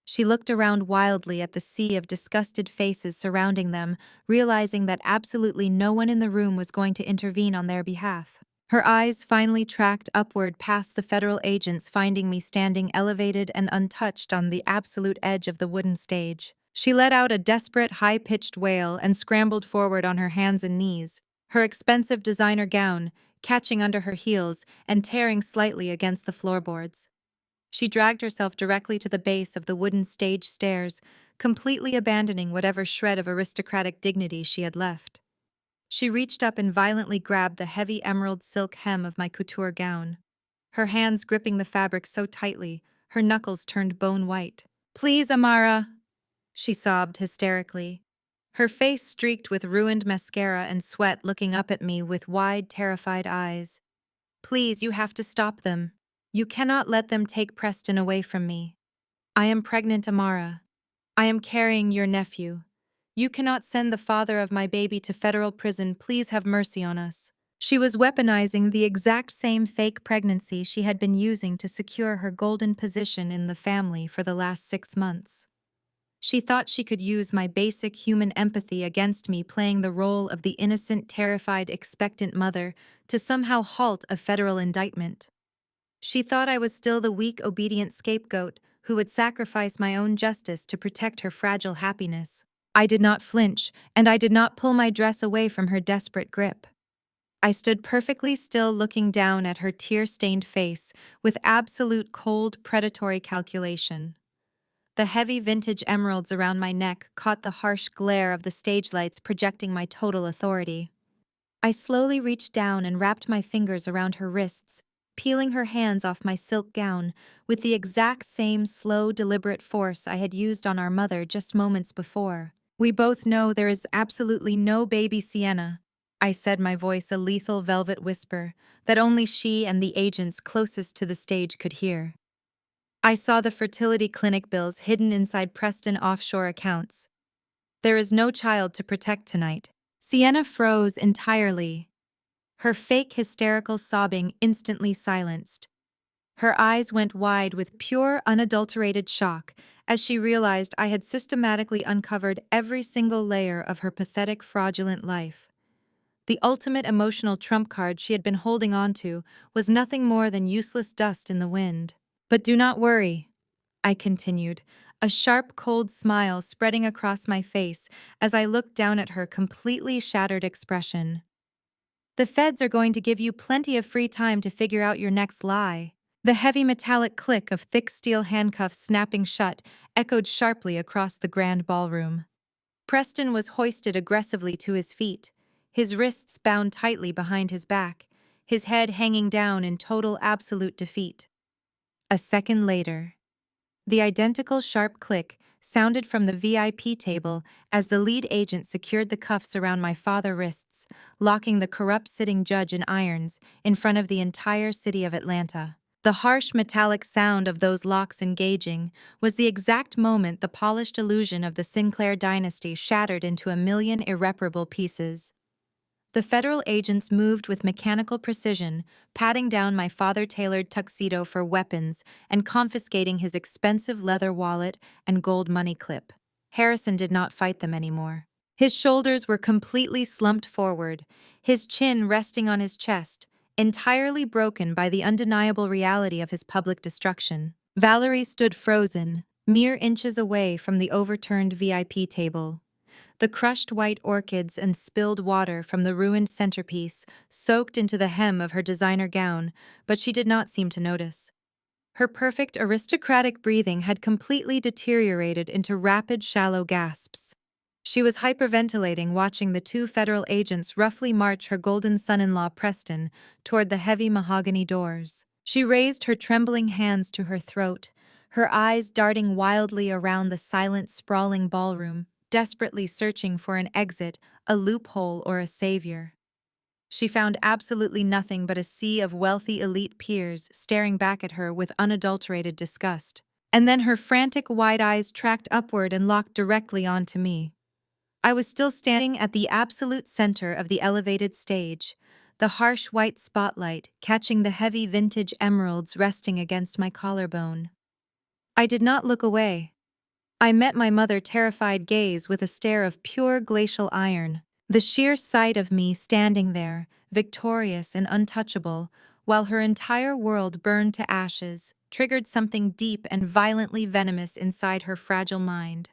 She looked around wildly at the sea of disgusted faces surrounding them, realizing that absolutely no one in the room was going to intervene on their behalf. Her eyes finally tracked upward past the federal agents, finding me standing elevated and untouched on the absolute edge of the wooden stage. She let out a desperate, high-pitched wail and scrambled forward on her hands and knees, her expensive designer gown catching under her heels and tearing slightly against the floorboards. She dragged herself directly to the base of the wooden stage stairs, completely abandoning whatever shred of aristocratic dignity she had left. She reached up and violently grabbed the heavy emerald silk hem of my couture gown, her hands gripping the fabric so tightly, her knuckles turned bone white. "Please, Amara," she sobbed hysterically, her face streaked with ruined mascara and sweat, looking up at me with wide, terrified eyes. "Please, you have to stop them. You cannot let them take Preston away from me. I am pregnant, Amara. I am carrying your nephew. You cannot send the father of my baby to federal prison. Please have mercy on us." She was weaponizing the exact same fake pregnancy she had been using to secure her golden position in the family for the last 6 months. She thought she could use my basic human empathy against me, playing the role of the innocent, terrified, expectant mother to somehow halt a federal indictment. She thought I was still the weak, obedient scapegoat who would sacrifice my own justice to protect her fragile happiness. I did not flinch, and I did not pull my dress away from her desperate grip. I stood perfectly still, looking down at her tear-stained face with absolute cold, predatory calculation. The heavy vintage emeralds around my neck caught the harsh glare of the stage lights, projecting my total authority. I slowly reached down and wrapped my fingers around her wrists, peeling her hands off my silk gown with the exact same slow, deliberate force I had used on our mother just moments before. "We both know there is absolutely no baby Sienna," I said, my voice a lethal velvet whisper that only she and the agents closest to the stage could hear. I saw the fertility clinic bills hidden inside Preston offshore accounts. "There is no child to protect tonight. Sienna froze entirely, her fake hysterical sobbing instantly silenced. Her eyes went wide with pure, unadulterated shock as she realized I had systematically uncovered every single layer of her pathetic, fraudulent life. The ultimate emotional trump card she had been holding on to was nothing more than useless dust in the wind. But do not worry, I continued, a sharp, cold smile spreading across my face as I looked down at her completely shattered expression. The feds are going to give you plenty of free time to figure out your next lie. The heavy metallic click of thick steel handcuffs snapping shut echoed sharply across the grand ballroom. Preston was hoisted aggressively to his feet, his wrists bound tightly behind his back, his head hanging down in total absolute defeat. A second later, the identical sharp click sounded from the VIP table as the lead agent secured the cuffs around my father's wrists, locking the corrupt sitting judge in irons in front of the entire city of Atlanta. The harsh metallic sound of those locks engaging was the exact moment the polished illusion of the Sinclair dynasty shattered into a million irreparable pieces. The federal agents moved with mechanical precision, patting down my father-tailored tuxedo for weapons and confiscating his expensive leather wallet and gold money clip. Harrison did not fight them anymore. His shoulders were completely slumped forward, his chin resting on his chest, entirely broken by the undeniable reality of his public destruction. Valerie stood frozen, mere inches away from the overturned VIP table. The crushed white orchids and spilled water from the ruined centerpiece soaked into the hem of her designer gown, but she did not seem to notice. Her perfect aristocratic breathing had completely deteriorated into rapid, shallow gasps. She was hyperventilating, watching the two federal agents roughly march her golden son-in-law Preston toward the heavy mahogany doors. She raised her trembling hands to her throat, her eyes darting wildly around the silent, sprawling ballroom, desperately searching for an exit, a loophole, or a savior. She found absolutely nothing but a sea of wealthy elite peers staring back at her with unadulterated disgust. And then her frantic wide eyes tracked upward and locked directly onto me. I was still standing at the absolute center of the elevated stage, the harsh white spotlight catching the heavy vintage emeralds resting against my collarbone. I did not look away. I met my mother's terrified gaze with a stare of pure glacial iron. The sheer sight of me standing there, victorious and untouchable, while her entire world burned to ashes, triggered something deep and violently venomous inside her fragile mind.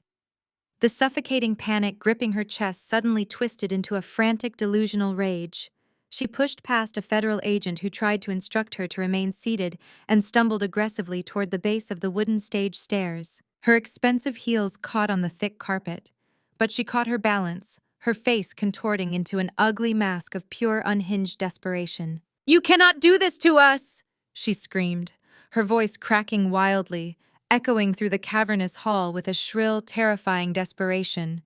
The suffocating panic gripping her chest suddenly twisted into a frantic delusional rage. She pushed past a federal agent who tried to instruct her to remain seated and stumbled aggressively toward the base of the wooden stage stairs. Her expensive heels caught on the thick carpet, but she caught her balance, her face contorting into an ugly mask of pure unhinged desperation. "You cannot do this to us!" she screamed, her voice cracking wildly, echoing through the cavernous hall with a shrill, terrifying desperation.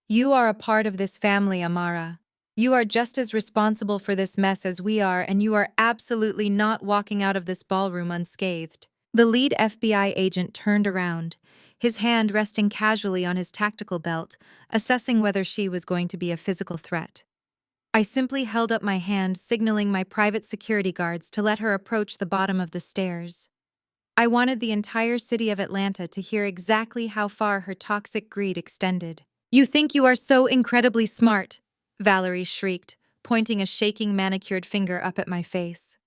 "You are a part of this family, Amara. You are just as responsible for this mess as we are, and you are absolutely not walking out of this ballroom unscathed." The lead FBI agent turned around, his hand resting casually on his tactical belt, assessing whether she was going to be a physical threat. I simply held up my hand, signaling my private security guards to let her approach the bottom of the stairs. I wanted the entire city of Atlanta to hear exactly how far her toxic greed extended. "You think you are so incredibly smart," Valerie shrieked, pointing a shaking manicured finger up at my face.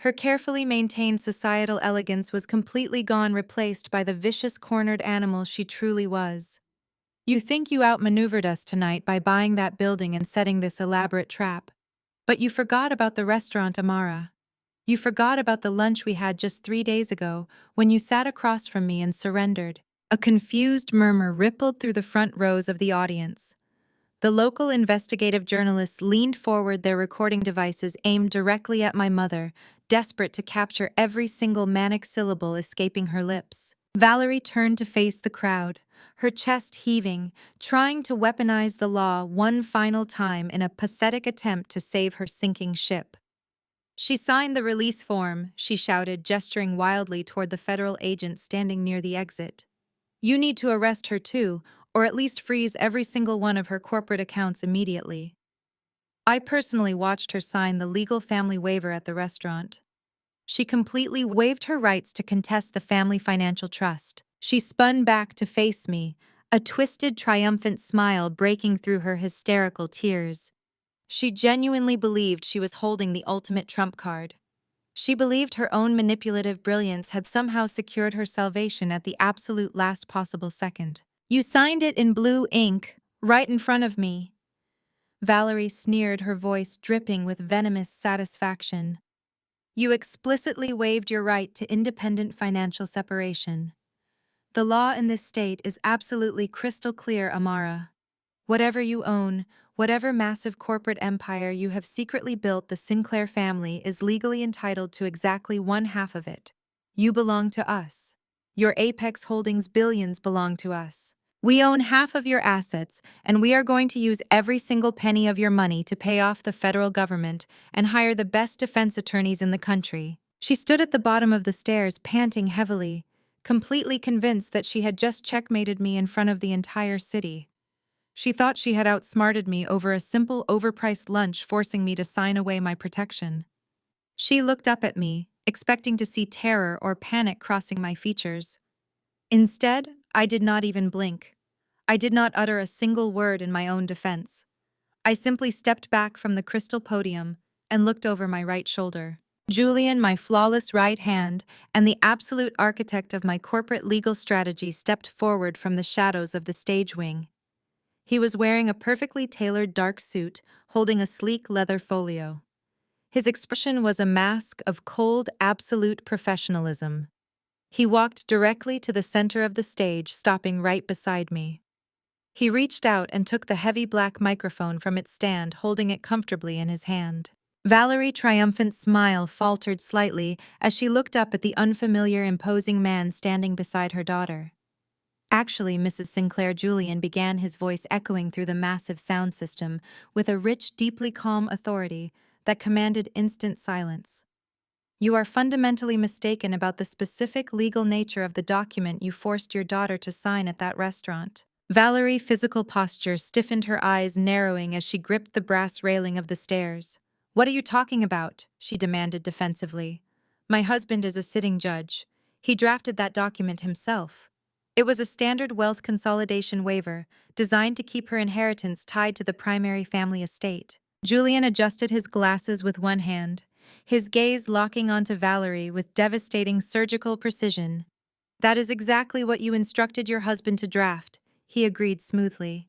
Her carefully maintained societal elegance was completely gone, replaced by the vicious cornered animal she truly was. "You think you outmaneuvered us tonight by buying that building and setting this elaborate trap. But you forgot about the restaurant, Amara. You forgot about the lunch we had just 3 days ago when you sat across from me and surrendered." A confused murmur rippled through the front rows of the audience. The local investigative journalists leaned forward, their recording devices aimed directly at my mother, desperate to capture every single manic syllable escaping her lips. Valerie turned to face the crowd, her chest heaving, trying to weaponize the law one final time in a pathetic attempt to save her sinking ship. "She signed the release form," she shouted, gesturing wildly toward the federal agent standing near the exit. "You need to arrest her too, or at least freeze every single one of her corporate accounts immediately. I personally watched her sign the legal family waiver at the restaurant. She completely waived her rights to contest the family financial trust. She spun back to face me, a twisted, triumphant smile breaking through her hysterical tears. She genuinely believed she was holding the ultimate trump card. She believed her own manipulative brilliance had somehow secured her salvation at the absolute last possible second. "You signed it in blue ink, right in front of me," Valerie sneered, her voice dripping with venomous satisfaction. "You explicitly waived your right to independent financial separation. The law in this state is absolutely crystal clear, Amara. Whatever you own, whatever massive corporate empire you have secretly built, the Sinclair family is legally entitled to exactly one half of it. You belong to us. Your Apex Holdings billions belong to us. We own half of your assets, and we are going to use every single penny of your money to pay off the federal government and hire the best defense attorneys in the country." She stood at the bottom of the stairs, panting heavily, completely convinced that she had just checkmated me in front of the entire city. She thought she had outsmarted me over a simple, overpriced lunch, forcing me to sign away my protection. She looked up at me, expecting to see terror or panic crossing my features. Instead, I did not even blink. I did not utter a single word in my own defense. I simply stepped back from the crystal podium and looked over my right shoulder. Julian, my flawless right hand, and the absolute architect of my corporate legal strategy, stepped forward from the shadows of the stage wing. He was wearing a perfectly tailored dark suit, holding a sleek leather folio. His expression was a mask of cold, absolute professionalism. He walked directly to the center of the stage, stopping right beside me. He reached out and took the heavy black microphone from its stand, holding it comfortably in his hand. Valerie's triumphant smile faltered slightly as she looked up at the unfamiliar, imposing man standing beside her daughter. "Actually, Mrs. Sinclair," Julian began, his voice echoing through the massive sound system with a rich, deeply calm authority that commanded instant silence. "You are fundamentally mistaken about the specific legal nature of the document you forced your daughter to sign at that restaurant." Valerie's physical posture stiffened, her eyes narrowing as she gripped the brass railing of the stairs. "What are you talking about?" she demanded defensively. "My husband is a sitting judge. He drafted that document himself. It was a standard wealth consolidation waiver, designed to keep her inheritance tied to the primary family estate." Julian adjusted his glasses with one hand, his gaze locking onto Valerie with devastating surgical precision. "That is exactly what you instructed your husband to draft," he agreed smoothly.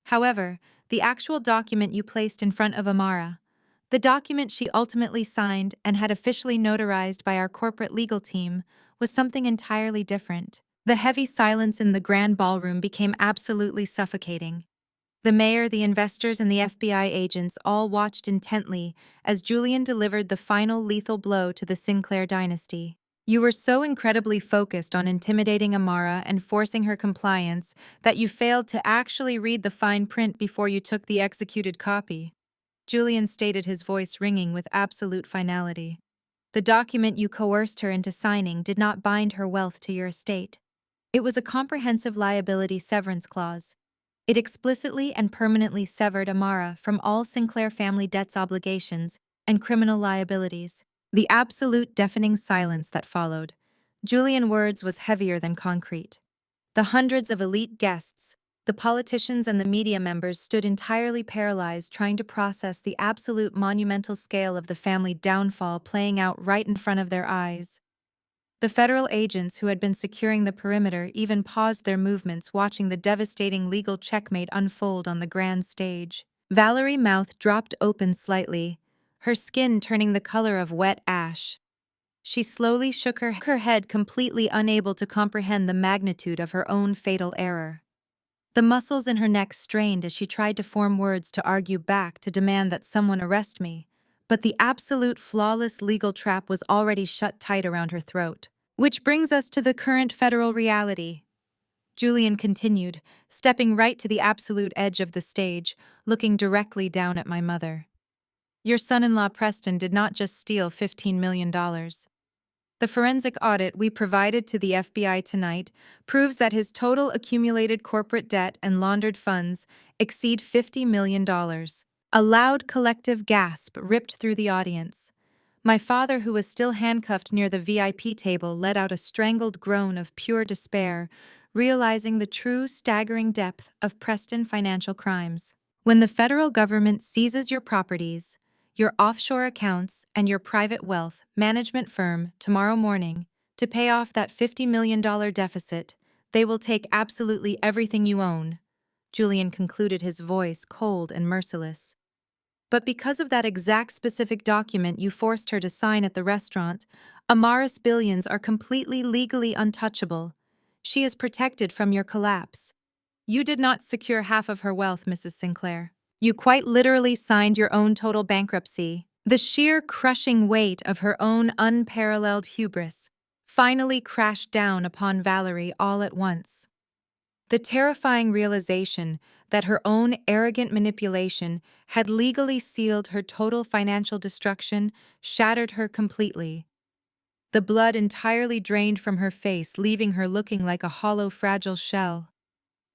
"However, the actual document you placed in front of Amara, the document she ultimately signed and had officially notarized by our corporate legal team, was something entirely different." The heavy silence in the grand ballroom became absolutely suffocating. The mayor, the investors, and the FBI agents all watched intently as Julian delivered the final lethal blow to the Sinclair dynasty. "You were so incredibly focused on intimidating Amara and forcing her compliance that you failed to actually read the fine print before you took the executed copy," Julian stated, his voice ringing with absolute finality. "The document you coerced her into signing did not bind her wealth to your estate. It was a comprehensive liability severance clause. It explicitly and permanently severed Amara from all Sinclair family debts, obligations, and criminal liabilities." The absolute deafening silence that followed, Julian's words, was heavier than concrete. The hundreds of elite guests, the politicians, and the media members stood entirely paralyzed, trying to process the absolute monumental scale of the family downfall playing out right in front of their eyes. The federal agents who had been securing the perimeter even paused their movements, watching the devastating legal checkmate unfold on the grand stage. Valerie's mouth dropped open slightly, her skin turning the color of wet ash. She slowly shook her head, completely unable to comprehend the magnitude of her own fatal error. The muscles in her neck strained as she tried to form words to argue back, to demand that someone arrest me. But the absolute flawless legal trap was already shut tight around her throat. "Which brings us to the current federal reality," Julian continued, stepping right to the absolute edge of the stage, looking directly down at my mother. "Your son-in-law Preston did not just steal $15 million. The forensic audit we provided to the FBI tonight proves that his total accumulated corporate debt and laundered funds exceed $50 million. A loud collective gasp ripped through the audience. My father, who was still handcuffed near the VIP table, let out a strangled groan of pure despair, realizing the true staggering depth of Preston financial crimes. When the federal government seizes your properties, your offshore accounts, and your private wealth management firm tomorrow morning to pay off that $50 million deficit, they will take absolutely everything you own. Julian concluded, his voice cold and merciless. But because of that exact specific document you forced her to sign at the restaurant, Amara's billions are completely legally untouchable. She is protected from your collapse. You did not secure half of her wealth, Mrs. Sinclair. You quite literally signed your own total bankruptcy. The sheer crushing weight of her own unparalleled hubris finally crashed down upon Valerie all at once. The terrifying realization that her own arrogant manipulation had legally sealed her total financial destruction shattered her completely. The blood entirely drained from her face, leaving her looking like a hollow, fragile shell.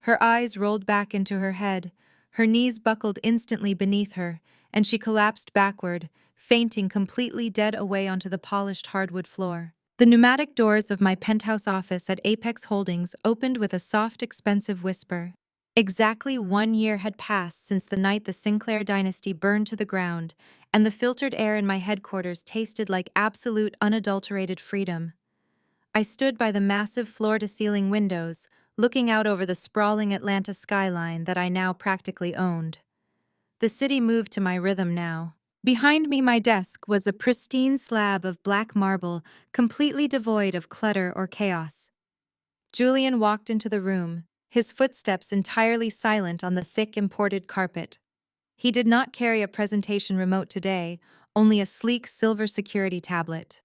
Her eyes rolled back into her head, her knees buckled instantly beneath her, and she collapsed backward, fainting completely dead away onto the polished hardwood floor. The pneumatic doors of my penthouse office at Apex Holdings opened with a soft, expensive whisper. Exactly 1 year had passed since the night the Sinclair dynasty burned to the ground, and the filtered air in my headquarters tasted like absolute, unadulterated freedom. I stood by the massive floor-to-ceiling windows, looking out over the sprawling Atlanta skyline that I now practically owned. The city moved to my rhythm now. Behind me, my desk was a pristine slab of black marble, completely devoid of clutter or chaos. Julian walked into the room, his footsteps entirely silent on the thick imported carpet. He did not carry a presentation remote today, only a sleek silver security tablet.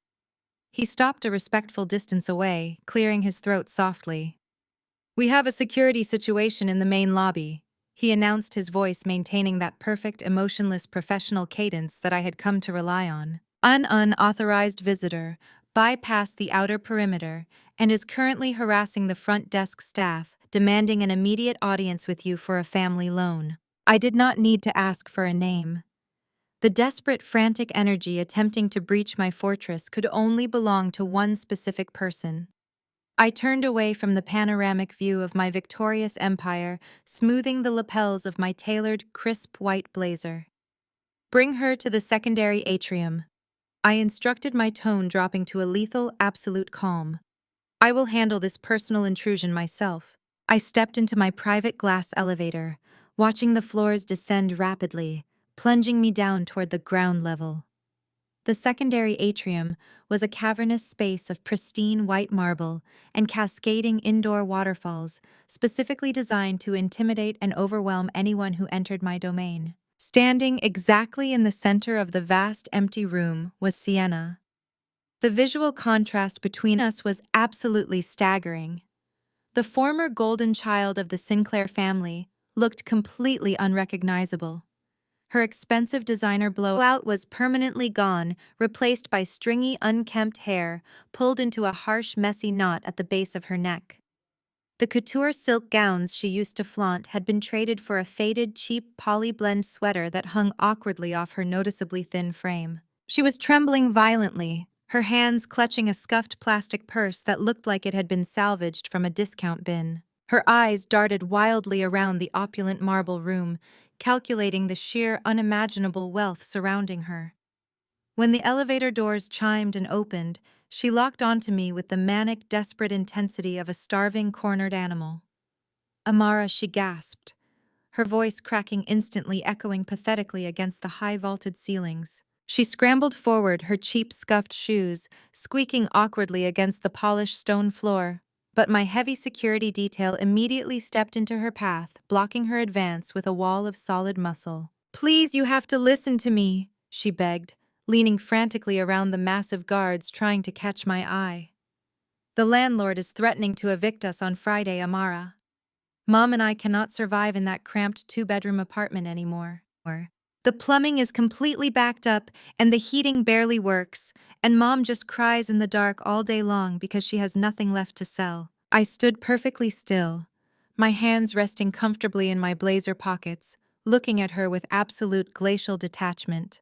He stopped a respectful distance away, clearing his throat softly. "We have a security situation in the main lobby," he announced, his voice maintaining that perfect, emotionless professional cadence that I had come to rely on. "An unauthorized visitor bypassed the outer perimeter and is currently harassing the front desk staff, demanding an immediate audience with you for a family loan." I did not need to ask for a name. The desperate, frantic energy attempting to breach my fortress could only belong to one specific person. I turned away from the panoramic view of my victorious empire, smoothing the lapels of my tailored, crisp white blazer. "Bring her to the secondary atrium," I instructed, my tone dropping to a lethal, absolute calm. "I will handle this personal intrusion myself." I stepped into my private glass elevator, watching the floors descend rapidly, plunging me down toward the ground level. The secondary atrium was a cavernous space of pristine white marble and cascading indoor waterfalls, specifically designed to intimidate and overwhelm anyone who entered my domain. Standing exactly in the center of the vast empty room was Sienna. The visual contrast between us was absolutely staggering. The former golden child of the Sinclair family looked completely unrecognizable. Her expensive designer blowout was permanently gone, replaced by stringy, unkempt hair pulled into a harsh, messy knot at the base of her neck. The couture silk gowns she used to flaunt had been traded for a faded, cheap poly-blend sweater that hung awkwardly off her noticeably thin frame. She was trembling violently, her hands clutching a scuffed plastic purse that looked like it had been salvaged from a discount bin. Her eyes darted wildly around the opulent marble room, calculating the sheer, unimaginable wealth surrounding her. When the elevator doors chimed and opened, she locked onto me with the manic, desperate intensity of a starving, cornered animal. "Amara," she gasped, her voice cracking instantly, echoing pathetically against the high-vaulted ceilings. She scrambled forward, her cheap, scuffed shoes squeaking awkwardly against the polished stone floor. But my heavy security detail immediately stepped into her path, blocking her advance with a wall of solid muscle. "Please, you have to listen to me," she begged, leaning frantically around the massive guards trying to catch my eye. "The landlord is threatening to evict us on Friday, Amara. Mom and I cannot survive in that cramped 2-bedroom apartment anymore." The plumbing is completely backed up and the heating barely works, and mom just cries in the dark all day long because she has nothing left to sell. I stood perfectly still, my hands resting comfortably in my blazer pockets, looking at her with absolute glacial detachment.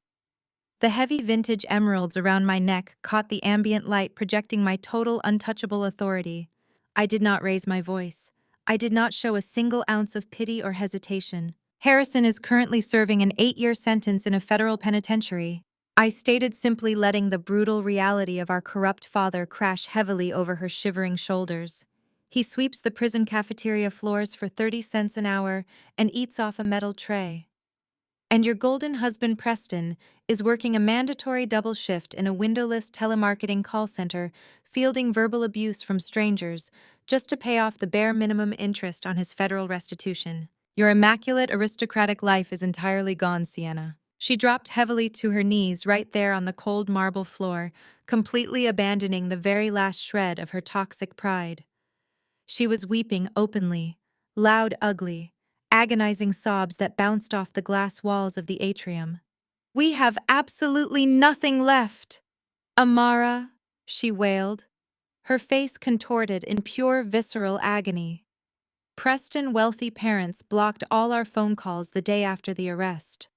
The heavy vintage emeralds around my neck caught the ambient light, projecting my total untouchable authority. I did not raise my voice. I did not show a single ounce of pity or hesitation. Harrison is currently serving an 8-year sentence in a federal penitentiary. I stated, simply letting the brutal reality of our corrupt father crash heavily over her shivering shoulders. He sweeps the prison cafeteria floors for 30 cents an hour and eats off a metal tray. And your golden husband Preston is working a mandatory double shift in a windowless telemarketing call center, fielding verbal abuse from strangers, just to pay off the bare minimum interest on his federal restitution. Your immaculate aristocratic life is entirely gone, Sienna. She dropped heavily to her knees right there on the cold marble floor, completely abandoning the very last shred of her toxic pride. She was weeping openly, loud, ugly, agonizing sobs that bounced off the glass walls of the atrium. "We have absolutely nothing left, Amara," she wailed, her face contorted in pure visceral agony. Preston's wealthy parents blocked all our phone calls the day after the arrest.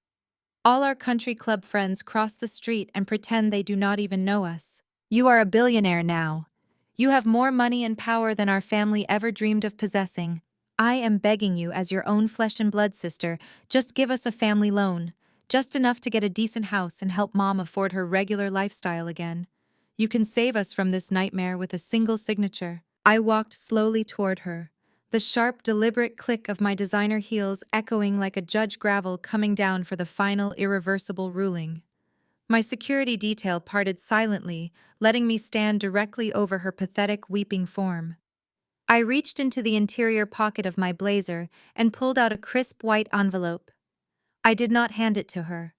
All our country club friends cross the street and pretend they do not even know us. You are a billionaire now. You have more money and power than our family ever dreamed of possessing. I am begging you, as your own flesh and blood sister, just give us a family loan, just enough to get a decent house and help mom afford her regular lifestyle again. You can save us from this nightmare with a single signature. I walked slowly toward her, the sharp, deliberate click of my designer heels echoing like a judge gavel coming down for the final, irreversible ruling. My security detail parted silently, letting me stand directly over her pathetic, weeping form. I reached into the interior pocket of my blazer and pulled out a crisp white envelope. I did not hand it to her.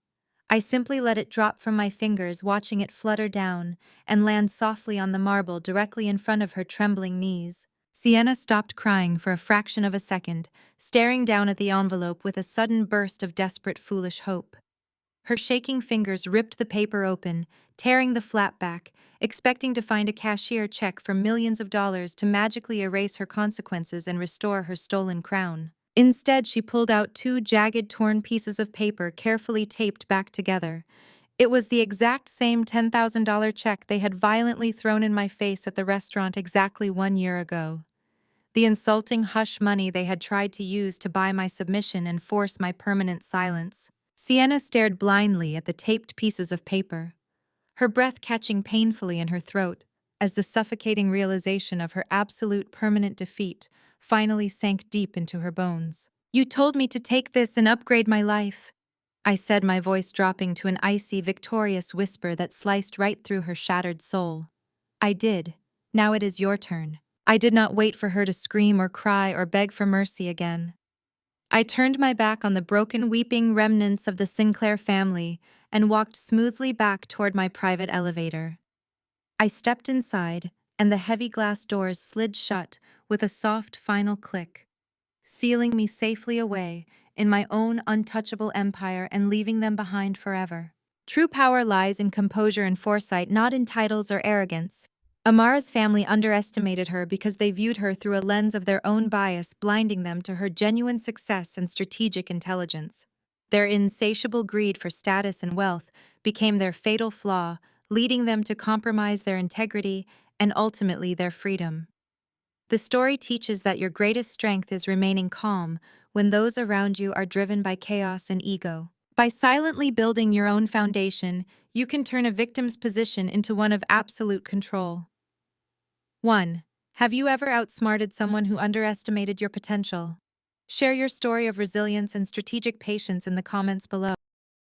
I simply let it drop from my fingers, watching it flutter down and land softly on the marble directly in front of her trembling knees. Sienna stopped crying for a fraction of a second, staring down at the envelope with a sudden burst of desperate, foolish hope. Her shaking fingers ripped the paper open, tearing the flap back, expecting to find a cashier check for millions of dollars to magically erase her consequences and restore her stolen crown. Instead, she pulled out two jagged, torn pieces of paper carefully taped back together. It was the exact same $10,000 check they had violently thrown in my face at the restaurant exactly 1 year ago. The insulting hush money they had tried to use to buy my submission and force my permanent silence. Sienna stared blindly at the taped pieces of paper, her breath catching painfully in her throat as the suffocating realization of her absolute permanent defeat finally sank deep into her bones. "You told me to take this and upgrade my life," I said, my voice dropping to an icy, victorious whisper that sliced right through her shattered soul. "I did. Now it is your turn." I did not wait for her to scream or cry or beg for mercy again. I turned my back on the broken, weeping remnants of the Sinclair family and walked smoothly back toward my private elevator. I stepped inside, and the heavy glass doors slid shut with a soft final click, sealing me safely away in my own untouchable empire and leaving them behind forever. True power lies in composure and foresight, not in titles or arrogance. Amara's family underestimated her because they viewed her through a lens of their own bias, blinding them to her genuine success and strategic intelligence. Their insatiable greed for status and wealth became their fatal flaw, leading them to compromise their integrity and ultimately their freedom. The story teaches that your greatest strength is remaining calm when those around you are driven by chaos and ego. By silently building your own foundation, you can turn a victim's position into one of absolute control. 1. Have you ever outsmarted someone who underestimated your potential? Share your story of resilience and strategic patience in the comments below.